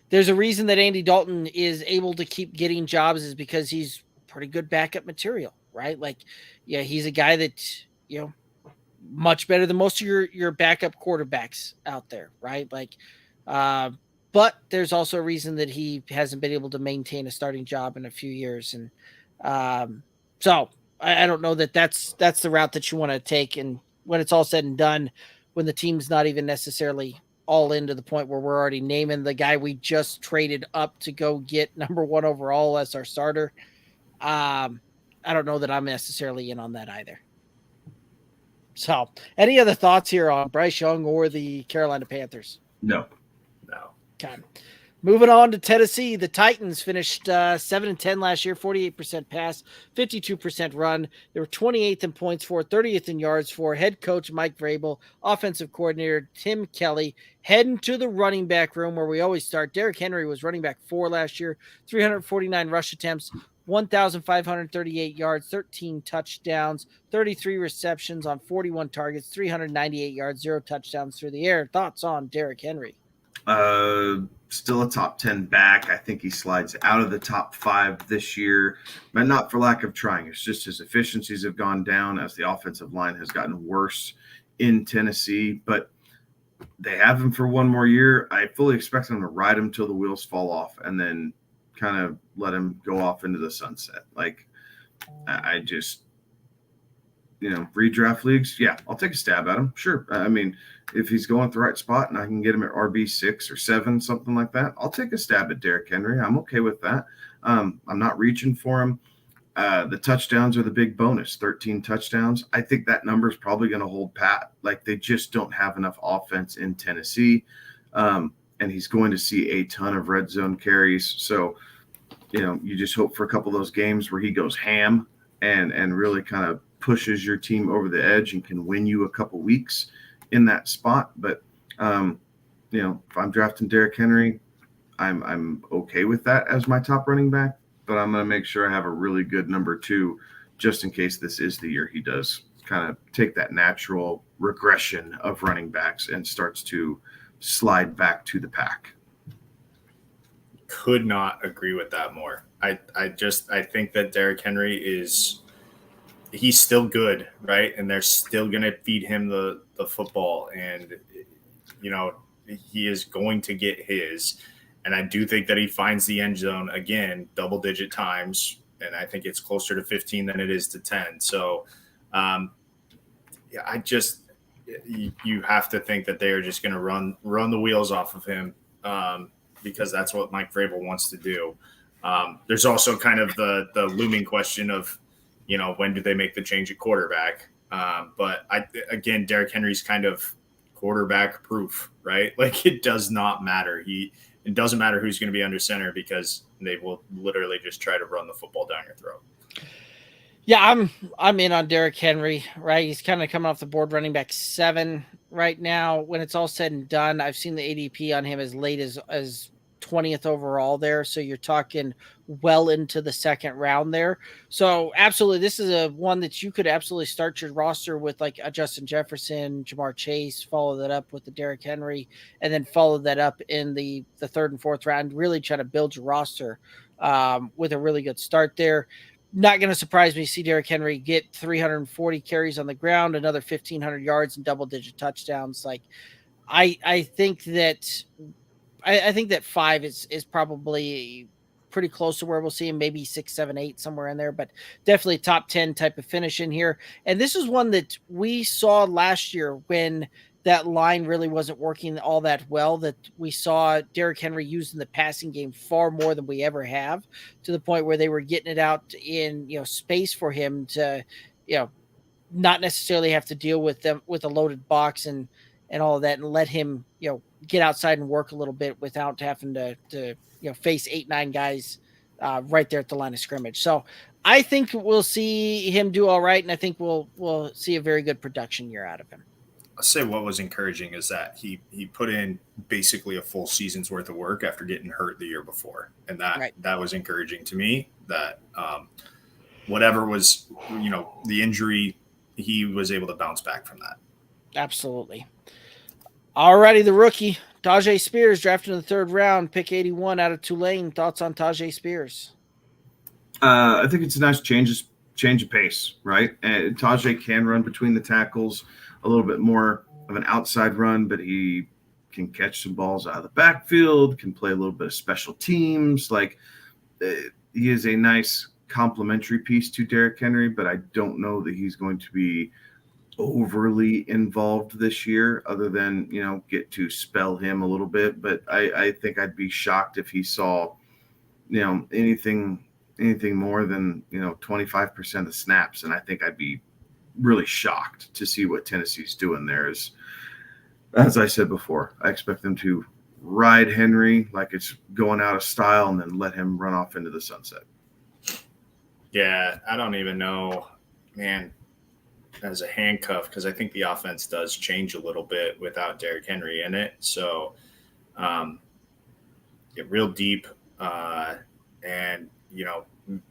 there's a reason that Andy Dalton is able to keep getting jobs, is because he's pretty good backup material, right? Like, he's a guy that, much better than most of your backup quarterbacks out there, right? Like, but there's also a reason that he hasn't been able to maintain a starting job in a few years. And so I don't know that that's the route that you want to take. And when it's all said and done, when the team's not even necessarily all in to the point where we're already naming the guy we just traded up to go get number 1 overall as our starter, I don't know that I'm necessarily in on that either. So any other thoughts here on Bryce Young or the Carolina Panthers? No. Okay. Moving on to Tennessee, the Titans finished 7-10 last year, 48% pass, 52% run. They were 28th in points for, 30th in yards for. Head coach Mike Vrabel, offensive coordinator Tim Kelly, heading to the running back room where we always start. Derrick Henry was running back 4 last year, 349 rush attempts, 1,538 yards, 13 touchdowns, 33 receptions on 41 targets, 398 yards, 0 touchdowns through the air. Thoughts on Derrick Henry? Still a top 10 back. I think he slides out of the top 5 this year, but not for lack of trying. It's just his efficiencies have gone down as the offensive line has gotten worse in Tennessee, but they have him for 1 more year. I fully expect them to ride him till the wheels fall off and then kind of let him go off into the sunset. Like, I just, redraft leagues. Yeah, I'll take a stab at him. Sure. I mean, if he's going at the right spot and I can get him at RB6 or 7, something like that, I'll take a stab at Derrick Henry. I'm okay with that. I'm not reaching for him. The touchdowns are the big bonus, 13 touchdowns. I think that number is probably going to hold pat. Like, they just don't have enough offense in Tennessee. And he's going to see a ton of red zone carries. So, you just hope for a couple of those games where he goes ham and really kind of pushes your team over the edge and can win you a couple weeks in that spot. But, if I'm drafting Derrick Henry, I'm okay with that as my top running back, but I'm going to make sure I have a really good number 2 just in case this is the year he does kind of take that natural regression of running backs and starts to slide back to the pack. Could not agree with that more. I think that Derrick Henry he's still good, right? And they're still going to feed him the football, and he is going to get his. And I do think that he finds the end zone again, double-digit times, and I think it's closer to 15 than it is to 10. So, you have to think that they are just going to run the wheels off of him because that's what Mike Vrabel wants to do. There's also kind of the looming question of, when do they make the change at quarterback? But again, Derrick Henry's kind of quarterback proof, right? Like, it does not matter. It doesn't matter who's going to be under center because they will literally just try to run the football down your throat. Yeah, I'm in on Derrick Henry, right? He's kind of coming off the board running back 7 right now. When it's all said and done, I've seen the ADP on him as late as 20th overall there. So you're talking well into the second round there. So absolutely, this is a one that you could absolutely start your roster with, like a Justin Jefferson, Jamar Chase, follow that up with the Derrick Henry, and then follow that up in the third and fourth round. Really try to build your roster with a really good start there. Not going to surprise me to see Derrick Henry get 340 carries on the ground, another 1,500 yards and double-digit touchdowns. Like, I think that 5 is probably pretty close to where we'll see him, maybe 6, 7, 8, somewhere in there, but definitely top 10 type of finish in here. And this is one that we saw last year when that line really wasn't working all that well, that we saw Derrick Henry using the passing game far more than we ever have, to the point where they were getting it out in, space for him to, not necessarily have to deal with them with a loaded box and all of that, and let him, get outside and work a little bit without having to face 8, 9 guys right there at the line of scrimmage. So I think we'll see him do all right. And I think we'll see a very good production year out of him. I'll say what was encouraging is that he put in basically a full season's worth of work after getting hurt the year before. And that was encouraging to me, that whatever was, the injury, he was able to bounce back from that. Absolutely. Alrighty, the rookie, Tyjae Spears, drafted in the 3rd round, pick 81 out of Tulane. Thoughts on Tyjae Spears? I think it's a nice change of pace, right? And Tyjae can run between the tackles, a little bit more of an outside run, but he can catch some balls out of the backfield, can play a little bit of special teams. Like, he is a nice complementary piece to Derrick Henry, but I don't know that he's going to be overly involved this year, other than, get to spell him a little bit. But I think I'd be shocked if he saw, anything more than, 25% of snaps. And I think I'd be really shocked to see what Tennessee's doing there. As I said before, I expect them to ride Henry like it's going out of style and then let him run off into the sunset. Yeah, I don't even know, man, as a handcuff, because I think the offense does change a little bit without Derrick Henry in it. So get real deep and,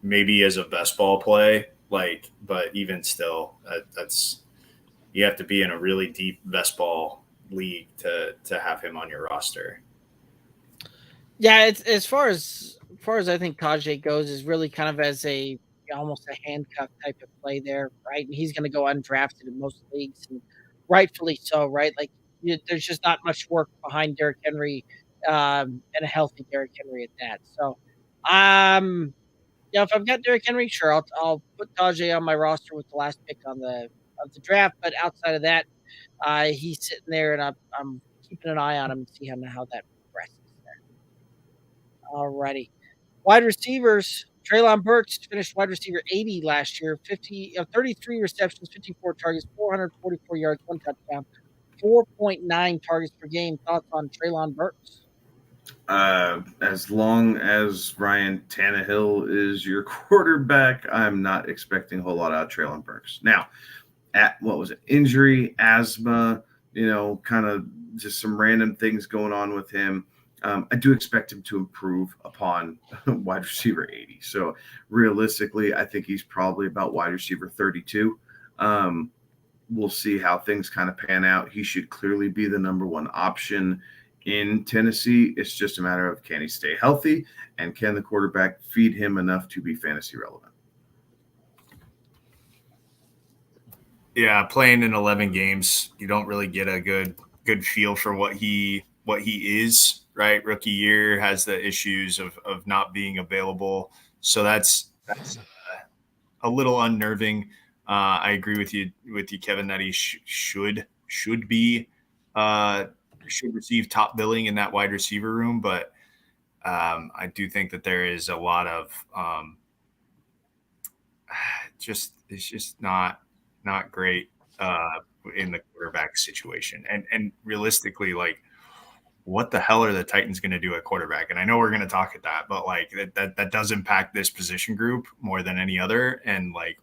maybe as a best ball play, but even still, that's, you have to be in a really deep best ball league to have him on your roster. Yeah, it's as far as I think Tyjae goes, is really kind of as a almost a handcuff type of play there, right? And he's going to go undrafted in most leagues, and rightfully so, right? Like, there's just not much work behind Derrick Henry, and a healthy Derrick Henry at that. So, if I've got Derrick Henry, sure, I'll put Tyjae on my roster with the last pick of the draft. But outside of that, he's sitting there, and I'm keeping an eye on him and see how that progresses there. Alrighty, wide receivers. Treylon Burks finished wide receiver 80 last year, 33 receptions, 54 targets, 444 yards, 1 touchdown, 4.9 targets per game. Thoughts on Treylon Burks? As long as Ryan Tannehill is your quarterback, I'm not expecting a whole lot out of Treylon Burks. Now, injury, asthma, kind of just some random things going on with him. I do expect him to improve upon wide receiver 80. So realistically, I think he's probably about wide receiver 32. We'll see how things kind of pan out. He should clearly be the number 1 option in Tennessee. It's just a matter of, can he stay healthy, and can the quarterback feed him enough to be fantasy relevant? Yeah, playing in 11 games, you don't really get a good feel for what he is. Right, rookie year has the issues of not being available, so that's that's a little unnerving. I agree with you, Kevin, that he should receive top billing in that wide receiver room, but I do think that there is a lot of it's just not great in the quarterback situation, and realistically, like, what the hell are the Titans going to do at quarterback? And I know we're going to talk at that, but like that does impact this position group more than any other. And like,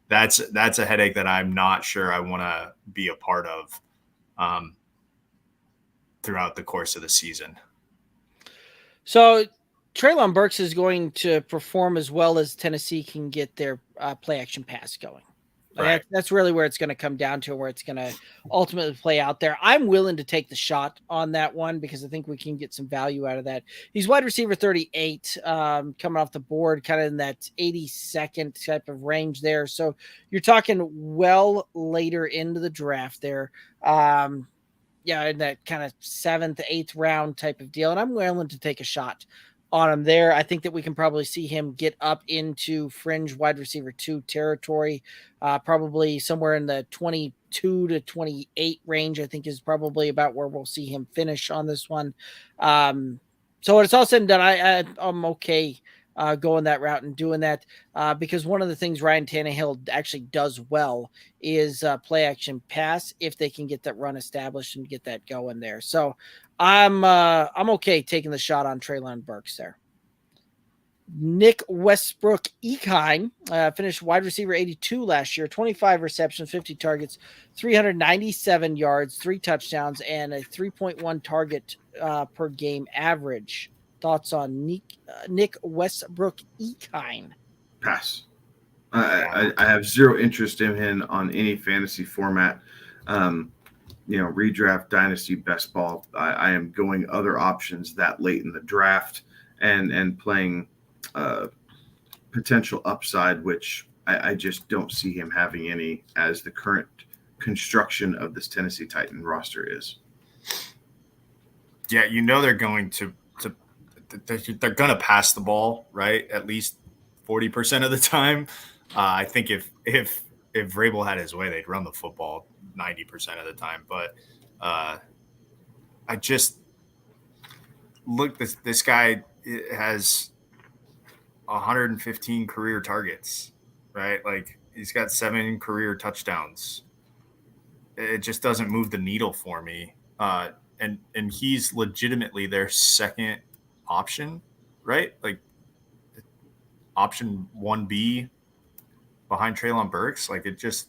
that's a headache that I'm not sure I want to be a part of throughout the course of the season. So Treylon Burks is going to perform as well as Tennessee can get their play action pass going. Right. That's really where it's going to come down to, where it's going to ultimately play out there. I'm willing to take the shot on that one because I think we can get some value out of that. He's wide receiver 38, coming off the board, kind of in that 82nd type of range there. So you're talking well later into the draft there. In that kind of 7th, 8th round type of deal. And I'm willing to take a shot on him there. I think that we can probably see him get up into fringe wide receiver 2 territory, probably somewhere in the 22 to 28 range, I think is probably about where we'll see him finish on this one. So when it's all said and done, I'm okay going that route and doing that because one of the things Ryan Tannehill actually does well is play action pass if they can get that run established and get that going there. So I'm okay taking the shot on Treylon Burks there. Nick Westbrook-Ekine finished wide receiver 82 last year, 25 receptions, 50 targets, 397 yards, 3 touchdowns, and a 3.1 target per game average. Thoughts on Nick Westbrook-Ekine? Pass. I have zero interest in him on any fantasy format. Redraft, dynasty, best ball. I am going other options that late in the draft and playing potential upside, which I just don't see him having any as the current construction of this Tennessee Titan roster is. Yeah, they're going to they're going to pass the ball, right? At least 40% of the time. I think if Vrabel had his way, they'd run the football 90% of the time. But I just look, this guy has 115 career targets, right? Like, he's got 7 career touchdowns. It just doesn't move the needle for me. And he's legitimately their second option, right? Like, option 1B behind Treylon Burks. Like, it just,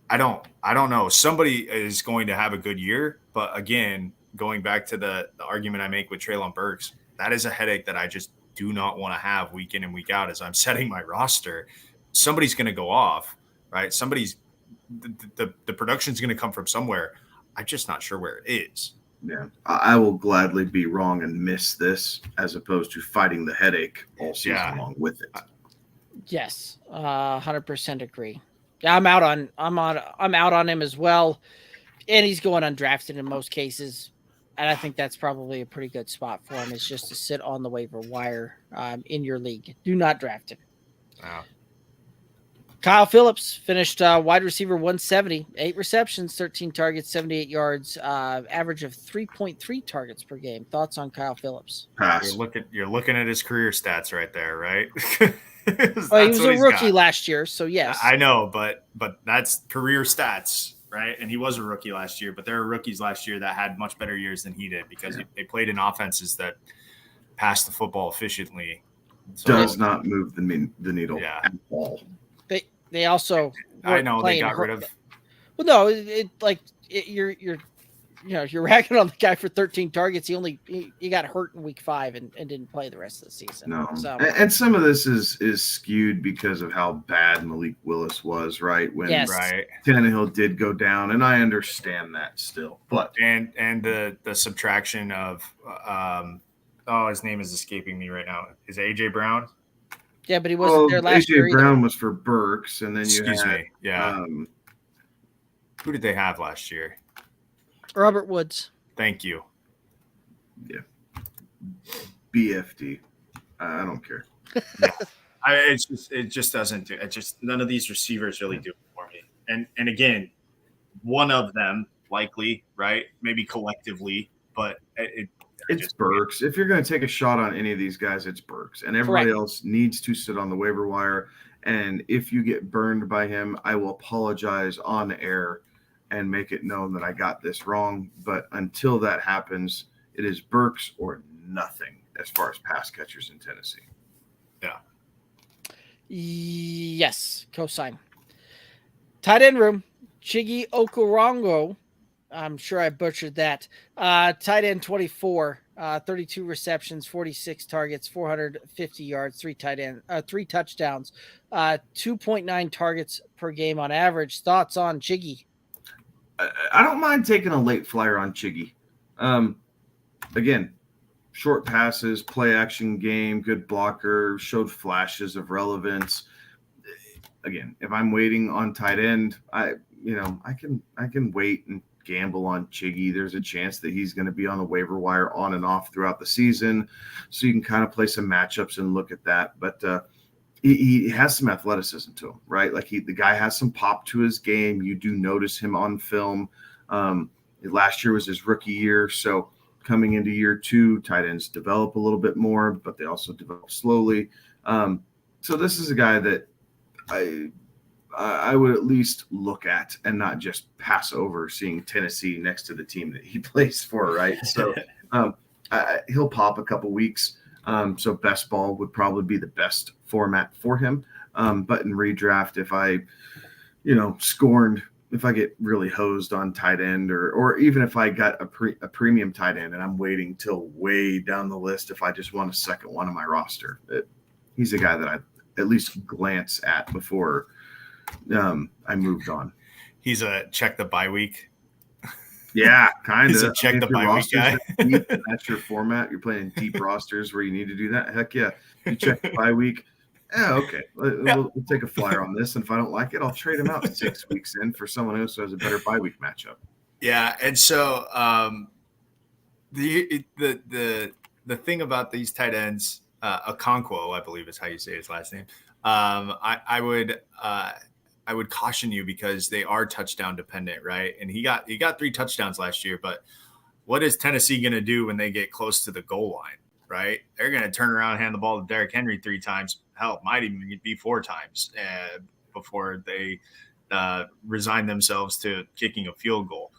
I don't know. Somebody is going to have a good year, but again, going back to the argument I make with Treylon Burks, that is a headache that I just do not want to have week in and week out as I'm setting my roster. Somebody's going to go off, right? The production's going to come from somewhere. I'm just not sure where it is. Yeah, I will gladly be wrong and miss this as opposed to fighting the headache all season long with it. Yes, 100% agree. Yeah, I'm out on him as well, and he's going undrafted in most cases, and I think that's probably a pretty good spot for him. Is just to sit on the waiver wire in your league. Do not draft him. Wow. Kyle Phillips finished wide receiver 170, 8 receptions, 13 targets, 78 yards, average of 3.3 targets per game. Thoughts on Kyle Phillips? Pass. You're looking at his career stats right there, right? Well, he was a rookie last year, so yes. I know, but that's career stats, right? And he was a rookie last year, but there are rookies last year that had much better years than he did because they played in offenses that passed the football efficiently. So does not move the needle at all. They also I know they got rid of. Well, no, you're ragging on the guy for 13 targets. He got hurt in week 5 and didn't play the rest of the season. No, so. And some of this is skewed because of how bad Malik Willis was, right? When Tannehill did go down, and I understand that still, but and the subtraction of his name is escaping me right now. Is AJ Brown? Yeah, but he wasn't there last year. AJ Brown was for Burks, and then Excuse me. Yeah. Who did they have last year? Robert Woods. Thank you. Yeah. BFD. I don't care. Yeah. It just doesn't do it. Just none of these receivers really do it for me. And again, one of them likely, right? Maybe collectively, but it's Burks. If you're going to take a shot on any of these guys, it's Burks, and everybody else needs to sit on the waiver wire. And if you get burned by him, I will apologize on air and make it known that I got this wrong. But until that happens, it is Burks or nothing as far as pass catchers in Tennessee. Yeah. Yes, cosign. Tight end room, Chiggy Okoronkwo. I'm sure I butchered that. Tight end 24, 32 receptions, 46 targets, 450 yards, three touchdowns, 2.9 targets per game on average. Thoughts on Chiggy? I don't mind taking a late flyer on Chiggy. Again, short passes, play action game, good blocker, showed flashes of relevance. Again, if I'm waiting on tight end, I can wait and gamble on Chiggy. There's a chance that he's going to be on the waiver wire on and off throughout the season. So you can kind of play some matchups and look at that. But he has some athleticism to him, right? Like the guy has some pop to his game. You do notice him on film. Last year was his rookie year. So coming into year two, tight ends develop a little bit more, but they also develop slowly. So this is a guy that I would at least look at and not just pass over seeing Tennessee next to the team that he plays for, right? So he'll pop a couple weeks. So best ball would probably be the best format for him. But in redraft, if I get really hosed on tight end or even if I got a premium tight end and I'm waiting till way down the list, if I just want a second one on my roster, he's a guy that I at least glance at before I moved on. He's a check the bye week. Yeah, kind of. He's a check the bye week guy. Deep, that's your format. You're playing deep rosters where you need to do that. Heck yeah. You check the bye week. Yeah, okay. We'll take a flyer on this. And if I don't like it, I'll trade him out 6 weeks in for someone else who has a better bye week matchup. Yeah, and so the thing about these tight ends, Okonkwo, I believe is how you say his last name. I would caution you because they are touchdown dependent, right? And he got 3 touchdowns last year, but what is Tennessee going to do when they get close to the goal line, right? They're going to turn around and hand the ball to Derrick Henry 3 times. Hell, it might even be 4 times before they resign themselves to kicking a field goal.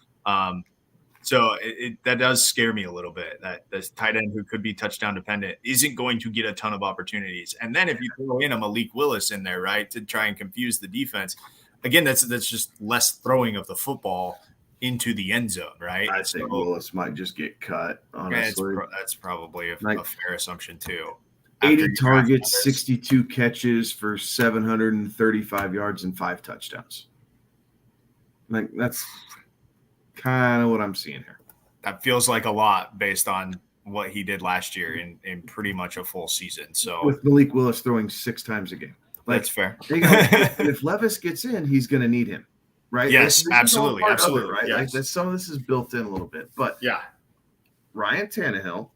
So that does scare me a little bit that this tight end who could be touchdown dependent isn't going to get a ton of opportunities. And then if you throw in a Malik Willis in there, right, to try and confuse the defense, again, that's just less throwing of the football into the end zone, right? I think Willis might just get cut, honestly. That's probably a fair assumption too. 80 targets, 62 catches for 735 yards and 5 touchdowns. Like that's kind of what I'm seeing here. That feels like a lot based on what he did last year in pretty much a full season. So with Malik Willis throwing 6 times a game. That's fair. If Levis gets in, he's going to need him, right? Yes, absolutely. Absolutely. Right? Yes. Like some of this is built in a little bit. But yeah, Ryan Tannehill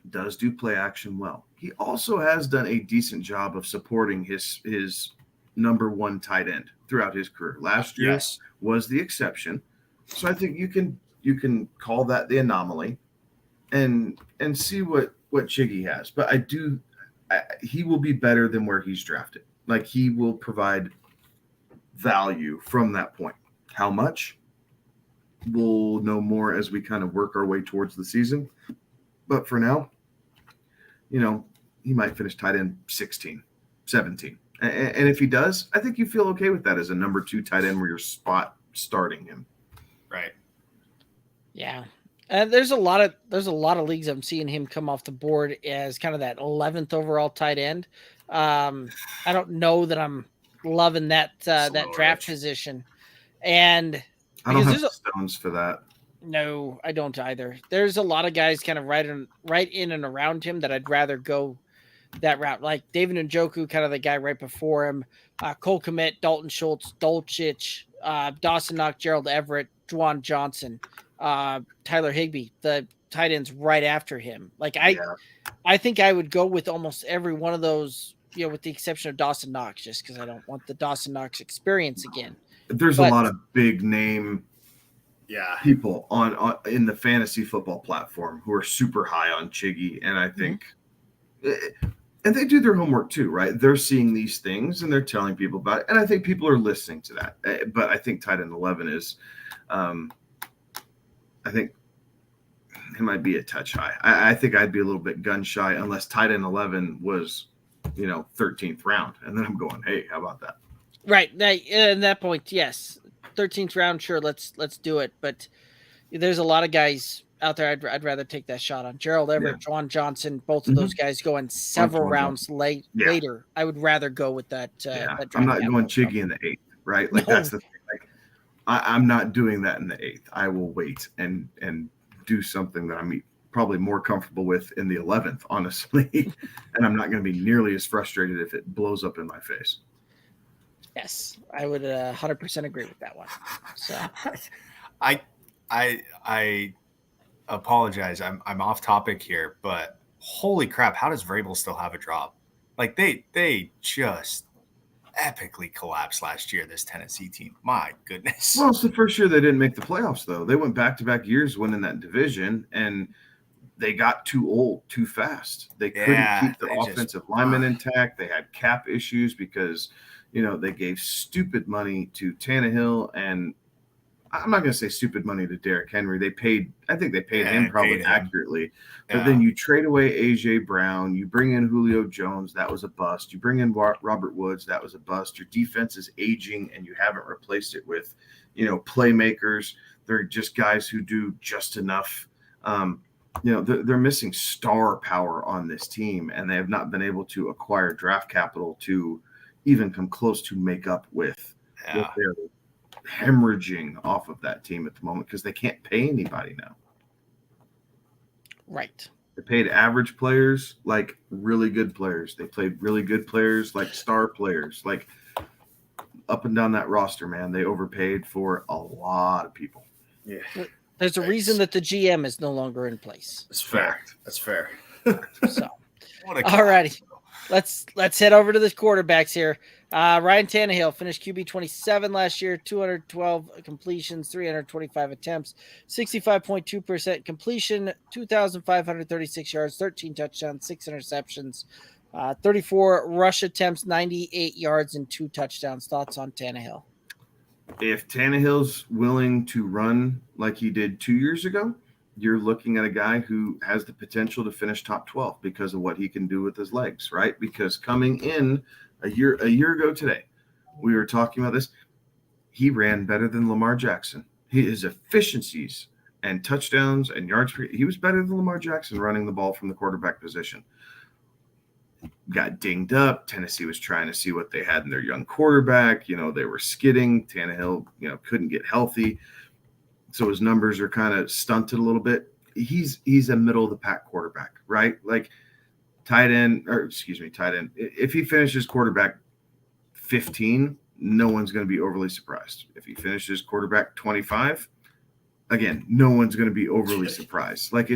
does do play action well. He also has done a decent job of supporting his number 1 tight end throughout his career. Last year was the exception. So I think you can call that the anomaly and see what Chiggy has. But he will be better than where he's drafted. Like he will provide value from that point. How much? We'll know more as we kind of work our way towards the season. But for now, he might finish tight end 16, 17. And if he does, I think you feel okay with that as a number 2 tight end where you're starting him. Right. Yeah. There's a lot of leagues I'm seeing him come off the board as kind of that 11th overall tight end. I don't know that I'm loving that draft position. And I don't have stones for that. No, I don't either. There's a lot of guys kind of right in and around him that I'd rather go that route. Like David Njoku, kind of the guy right before him. Cole Kmet, Dalton Schultz, Dolchich, Dawson Knox, Gerald Everett, Juwan Johnson, Tyler Higbee. The tight ends right after him. Like I think I would go with almost every one of those, with the exception of Dawson Knox, just because I don't want the Dawson Knox experience again. There's a lot of big name people on in the fantasy football platform who are super high on Chiggy, and I think and they do their homework too, right? They're seeing these things and they're telling people about it, and I think people are listening to that. But I think tight end 11 is I think it might be a touch high. I think I'd be a little bit gun shy unless tight end 11 was 13th round, and then I'm going, hey, how about that? Right. At that point, yes. 13th round, sure, let's do it. But there's a lot of guys out there I'd rather take that shot on. Gerald Everett, Juwan Johnson, both of those guys going several rounds later. I would rather go with that. That I'm not going Chiggy in the 8th, right? Like that's the thing. Like I'm not doing that in the 8th. I will wait and do something that I'm probably more comfortable with in the 11th, honestly. And I'm not going to be nearly as frustrated if it blows up in my face. Yes, I would 100% agree with that one. So, I apologize. I'm off topic here, but holy crap, how does Vrabel still have a drop? Like they just epically collapsed last year. This Tennessee team, my goodness. Well, it's the first year they didn't make the playoffs, though. They went back-to-back years winning that division, and they got too old too fast. They couldn't keep their offensive linemen intact. They had cap issues because they gave stupid money to Tannehill, and I'm not going to say stupid money to Derrick Henry. I think they paid him probably accurately. But then you trade away A.J. Brown. You bring in Julio Jones. That was a bust. You bring in Robert Woods. That was a bust. Your defense is aging, and you haven't replaced it with, playmakers. They're just guys who do just enough. They're missing star power on this team, and they have not been able to acquire draft capital to even come close to make up with what they're hemorrhaging off of that team at the moment because they can't pay anybody now. Right. They paid average players like really good players. They played really good players like star players. Like up and down that roster, man, they overpaid for a lot of people. Yeah. There's a reason that the GM is no longer in place. That's fair. That's fair. So, all righty. Let's head over to the quarterbacks here. Ryan Tannehill finished QB 27 last year, 212 completions, 325 attempts, 65.2% completion, 2,536 yards, 13 touchdowns, 6 interceptions, 34 rush attempts, 98 yards, and 2 touchdowns. Thoughts on Tannehill? If Tannehill's willing to run like he did 2 years ago, you're looking at a guy who has the potential to finish top 12 because of what he can do with his legs, right? Because coming in a year ago today, we were talking about this. He ran better than Lamar Jackson. His efficiencies and touchdowns and yards he was better than Lamar Jackson running the ball from the quarterback position. Got dinged up. Tennessee was trying to see what they had in their young quarterback. They were skidding. Tannehill, couldn't get healthy. So his numbers are kind of stunted a little bit. He's a middle of the pack quarterback, right? Like tight end. If he finishes quarterback 15, no one's going to be overly surprised. If he finishes quarterback 25, again, no one's going to be overly surprised. Like he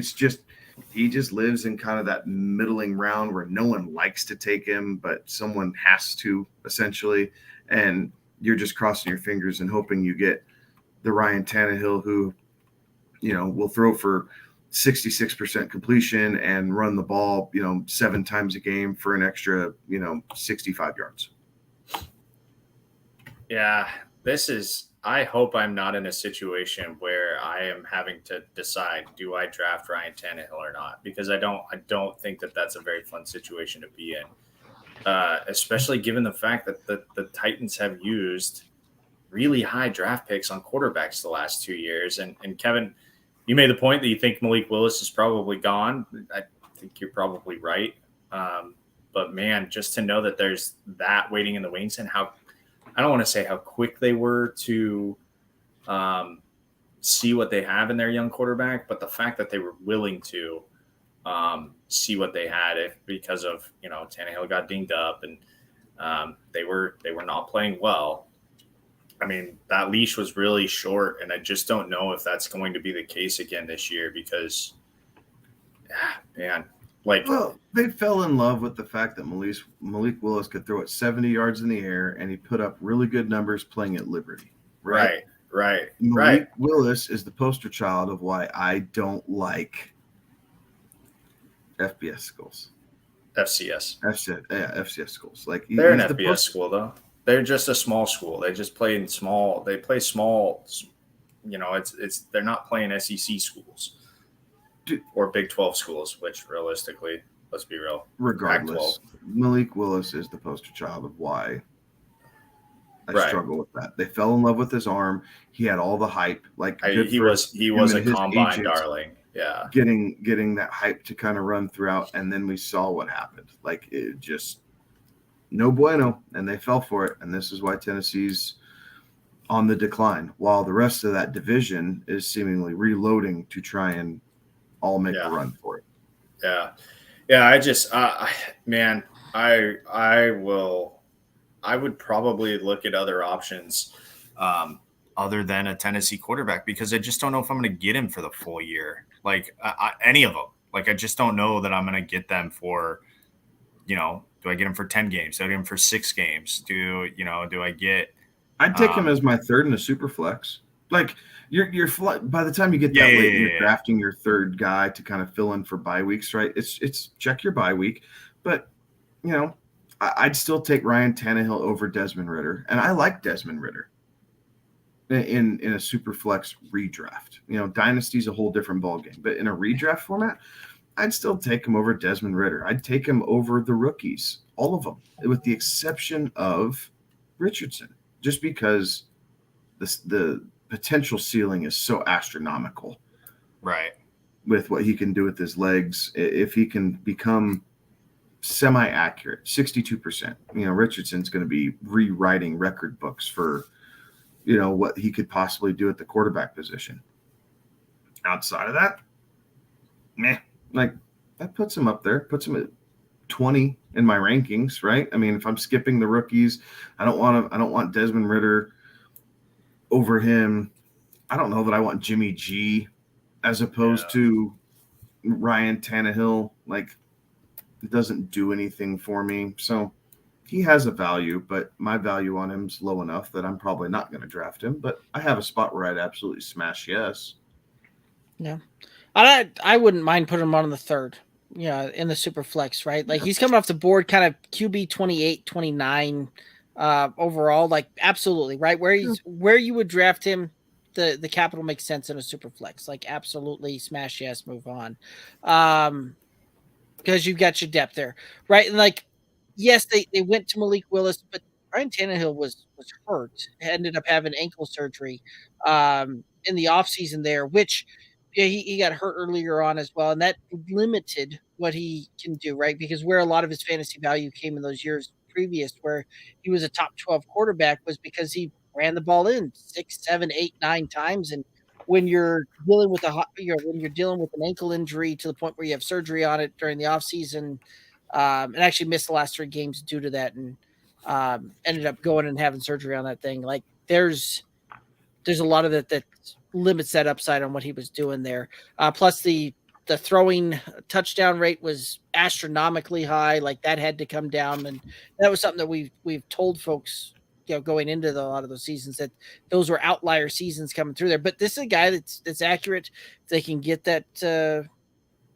just lives in kind of that middling round where no one likes to take him, but someone has to essentially. And you're just crossing your fingers and hoping you get the Ryan Tannehill who, will throw for 66% completion and run the ball, 7 times a game for an extra, 65 yards. Yeah, I hope I'm not in a situation where I am having to decide, do I draft Ryan Tannehill or not? Because I don't think that that's a very fun situation to be in, especially given the fact that the Titans have used really high draft picks on quarterbacks the last 2 years. And Kevin, you made the point that you think Malik Willis is probably gone. I think you're probably right. But man, just to know that there's that waiting in the wings and how, I don't want to say how quick they were to see what they have in their young quarterback, but the fact that they were willing to see what they had because of, Tannehill got dinged up and they were not playing well. I mean, that leash was really short, and I just don't know if that's going to be the case again this year because man, well, they fell in love with the fact that Malik Willis could throw it 70 yards in the air, and he put up really good numbers playing at Liberty. Right. Malik Willis is the poster child of why I don't like FBS schools. FCS schools. Like they're an FBS school though. They're just a small school. They just play in small. They play small. They're not playing SEC schools or Big 12 schools, which realistically, let's be real. Regardless, Malik Willis is the poster child of why I struggle with that. They fell in love with his arm. He had all the hype. He was a combine darling. Yeah, getting that hype to kind of run throughout, and then we saw what happened. Like it just no bueno, and they fell for it. And this is why Tennessee's on the decline, while the rest of that division is seemingly reloading to try and all make a run for it. Yeah. I just, man, I would probably look at other options other than a Tennessee quarterback, because I just don't know if I'm going to get him for the full year. Like any of them. Like, I just don't know that I'm going to get them for, do I get him for 10 games? Do I get him for 6 games? Do I get, I'd take him as my third in a super flex. Like you're by the time you get that late, you're drafting your third guy to kind of fill in for bye weeks, right? It's check your bye week, but I'd still take Ryan Tannehill over Desmond Ridder, and I like Desmond Ridder in a super flex redraft. Dynasty's a whole different ballgame, but in a redraft format, I'd still take him over Desmond Ridder. I'd take him over the rookies, all of them, with the exception of Richardson, just because the potential ceiling is so astronomical, right? With what he can do with his legs, if he can become semi-accurate, 62%. Richardson's going to be rewriting record books for, what he could possibly do at the quarterback position. Outside of that, that puts him up there, puts him at 20 in my rankings, right? I mean, if I'm skipping the rookies, I don't want Desmond Ridder over him. I don't know that I want Jimmy G as opposed to Ryan Tannehill. Like, it doesn't do anything for me. So he has a value, but my value on him is low enough that I'm probably not going to draft him. But I have a spot where I'd absolutely smash yes. Yeah. I wouldn't mind putting him on the third, in the super flex, right? Like, he's coming off the board kind of QB 28, 29 overall, like, absolutely, right? Where you would draft him, the capital makes sense in a super flex. Like, absolutely smash yes, move on. Because you've got your depth there, right? And like, yes, they went to Malik Willis, but Ryan Tannehill was hurt, ended up having ankle surgery in the offseason there, which he got hurt earlier on as well, and that limited what he can do, right? Because where a lot of his fantasy value came in those years previous, where he was a top 12 quarterback, was because he ran the ball in 6, 7, 8, 9 times. And when you're dealing with an ankle injury to the point where you have surgery on it during the offseason, and actually missed the last 3 games due to that, and ended up going and having surgery on that thing. Like, there's a lot of that limits that upside on what he was doing there. Plus the throwing touchdown rate was astronomically high. Like, that had to come down, and that was something that we've told folks, going into a lot of those seasons, that those were outlier seasons coming through there. But this is a guy that's accurate. If they can get that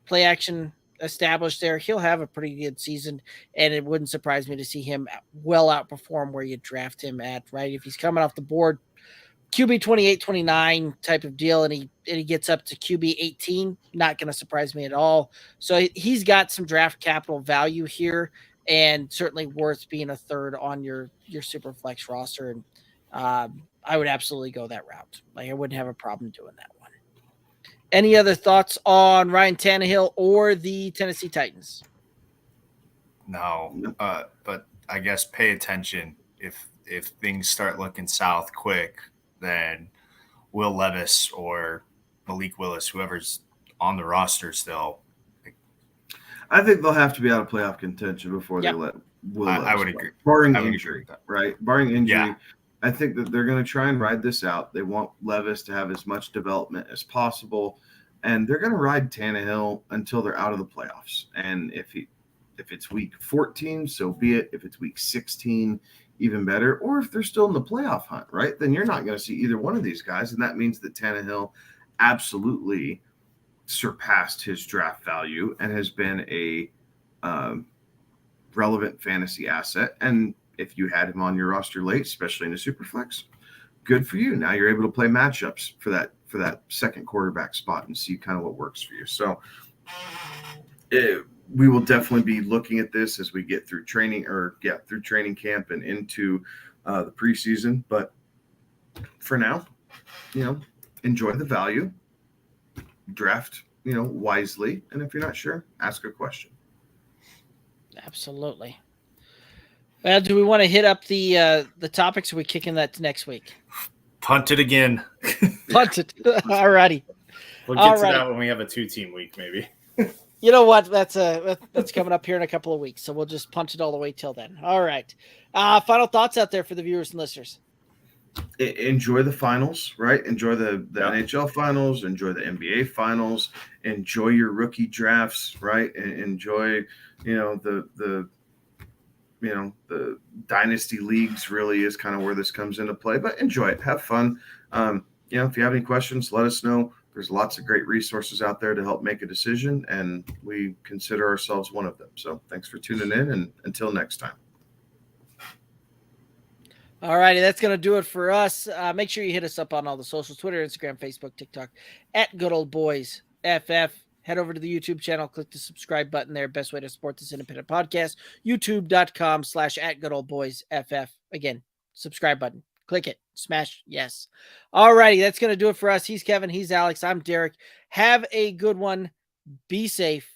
play action established there, he'll have a pretty good season, and it wouldn't surprise me to see him well outperform where you draft him at, right? If he's coming off the board QB 28, 29 type of deal, and he gets up to QB 18, not going to surprise me at all. So he's got some draft capital value here, and certainly worth being a third on your super flex roster. And I would absolutely go that route. Like, I wouldn't have a problem doing that one. Any other thoughts on Ryan Tannehill or the Tennessee Titans? No, but I guess pay attention. If things start looking south quick, then Will Levis or Malik Willis, whoever's on the roster still, I think they'll have to be out of playoff contention before they let Will Levis. I would agree. Barring injury, right? Barring injury, I think that they're going to try and ride this out. They want Levis to have as much development as possible. and they're going to ride Tannehill until they're out of the playoffs. And if it's week 14, so be it. If it's week 16, even better. Or if they're still in the playoff hunt, right? Then you're not going to see either one of these guys, and that means that Tannehill absolutely surpassed his draft value and has been a relevant fantasy asset. And if you had him on your roster late, especially in the Superflex, good for you. Now you're able to play matchups for that second quarterback spot and see kind of what works for you. So we will definitely be looking at this as we get through training camp and into the preseason. But for now, enjoy the value, draft, wisely. And if you're not sure, ask a question. Absolutely. Well, do we want to hit up the topics, or are we kicking that to next week? Punt it again. Punt it. All righty. We'll get to that when we have a 2-team week, maybe. You know what? That's coming up here in a couple of weeks, so we'll just punch it all the way till then. All right. Final thoughts out there for the viewers and listeners. Enjoy the finals, right? Enjoy the NHL finals. Enjoy the NBA finals. Enjoy your rookie drafts, right? And enjoy, the dynasty leagues really is kind of where this comes into play. But enjoy it. Have fun. If you have any questions, let us know. There's lots of great resources out there to help make a decision, and we consider ourselves one of them. So thanks for tuning in, and until next time. All righty, that's going to do it for us. Make sure you hit us up on all the socials, Twitter, Instagram, Facebook, TikTok, at Good Old Boys FF. Head over to the YouTube channel, click the subscribe button there. Best way to support this independent podcast, youtube.com/@goodoldboysff. Again, subscribe button. Click it. Smash yes. All righty, that's going to do it for us. He's Kevin. He's Alex. I'm Derek. Have a good one. Be safe.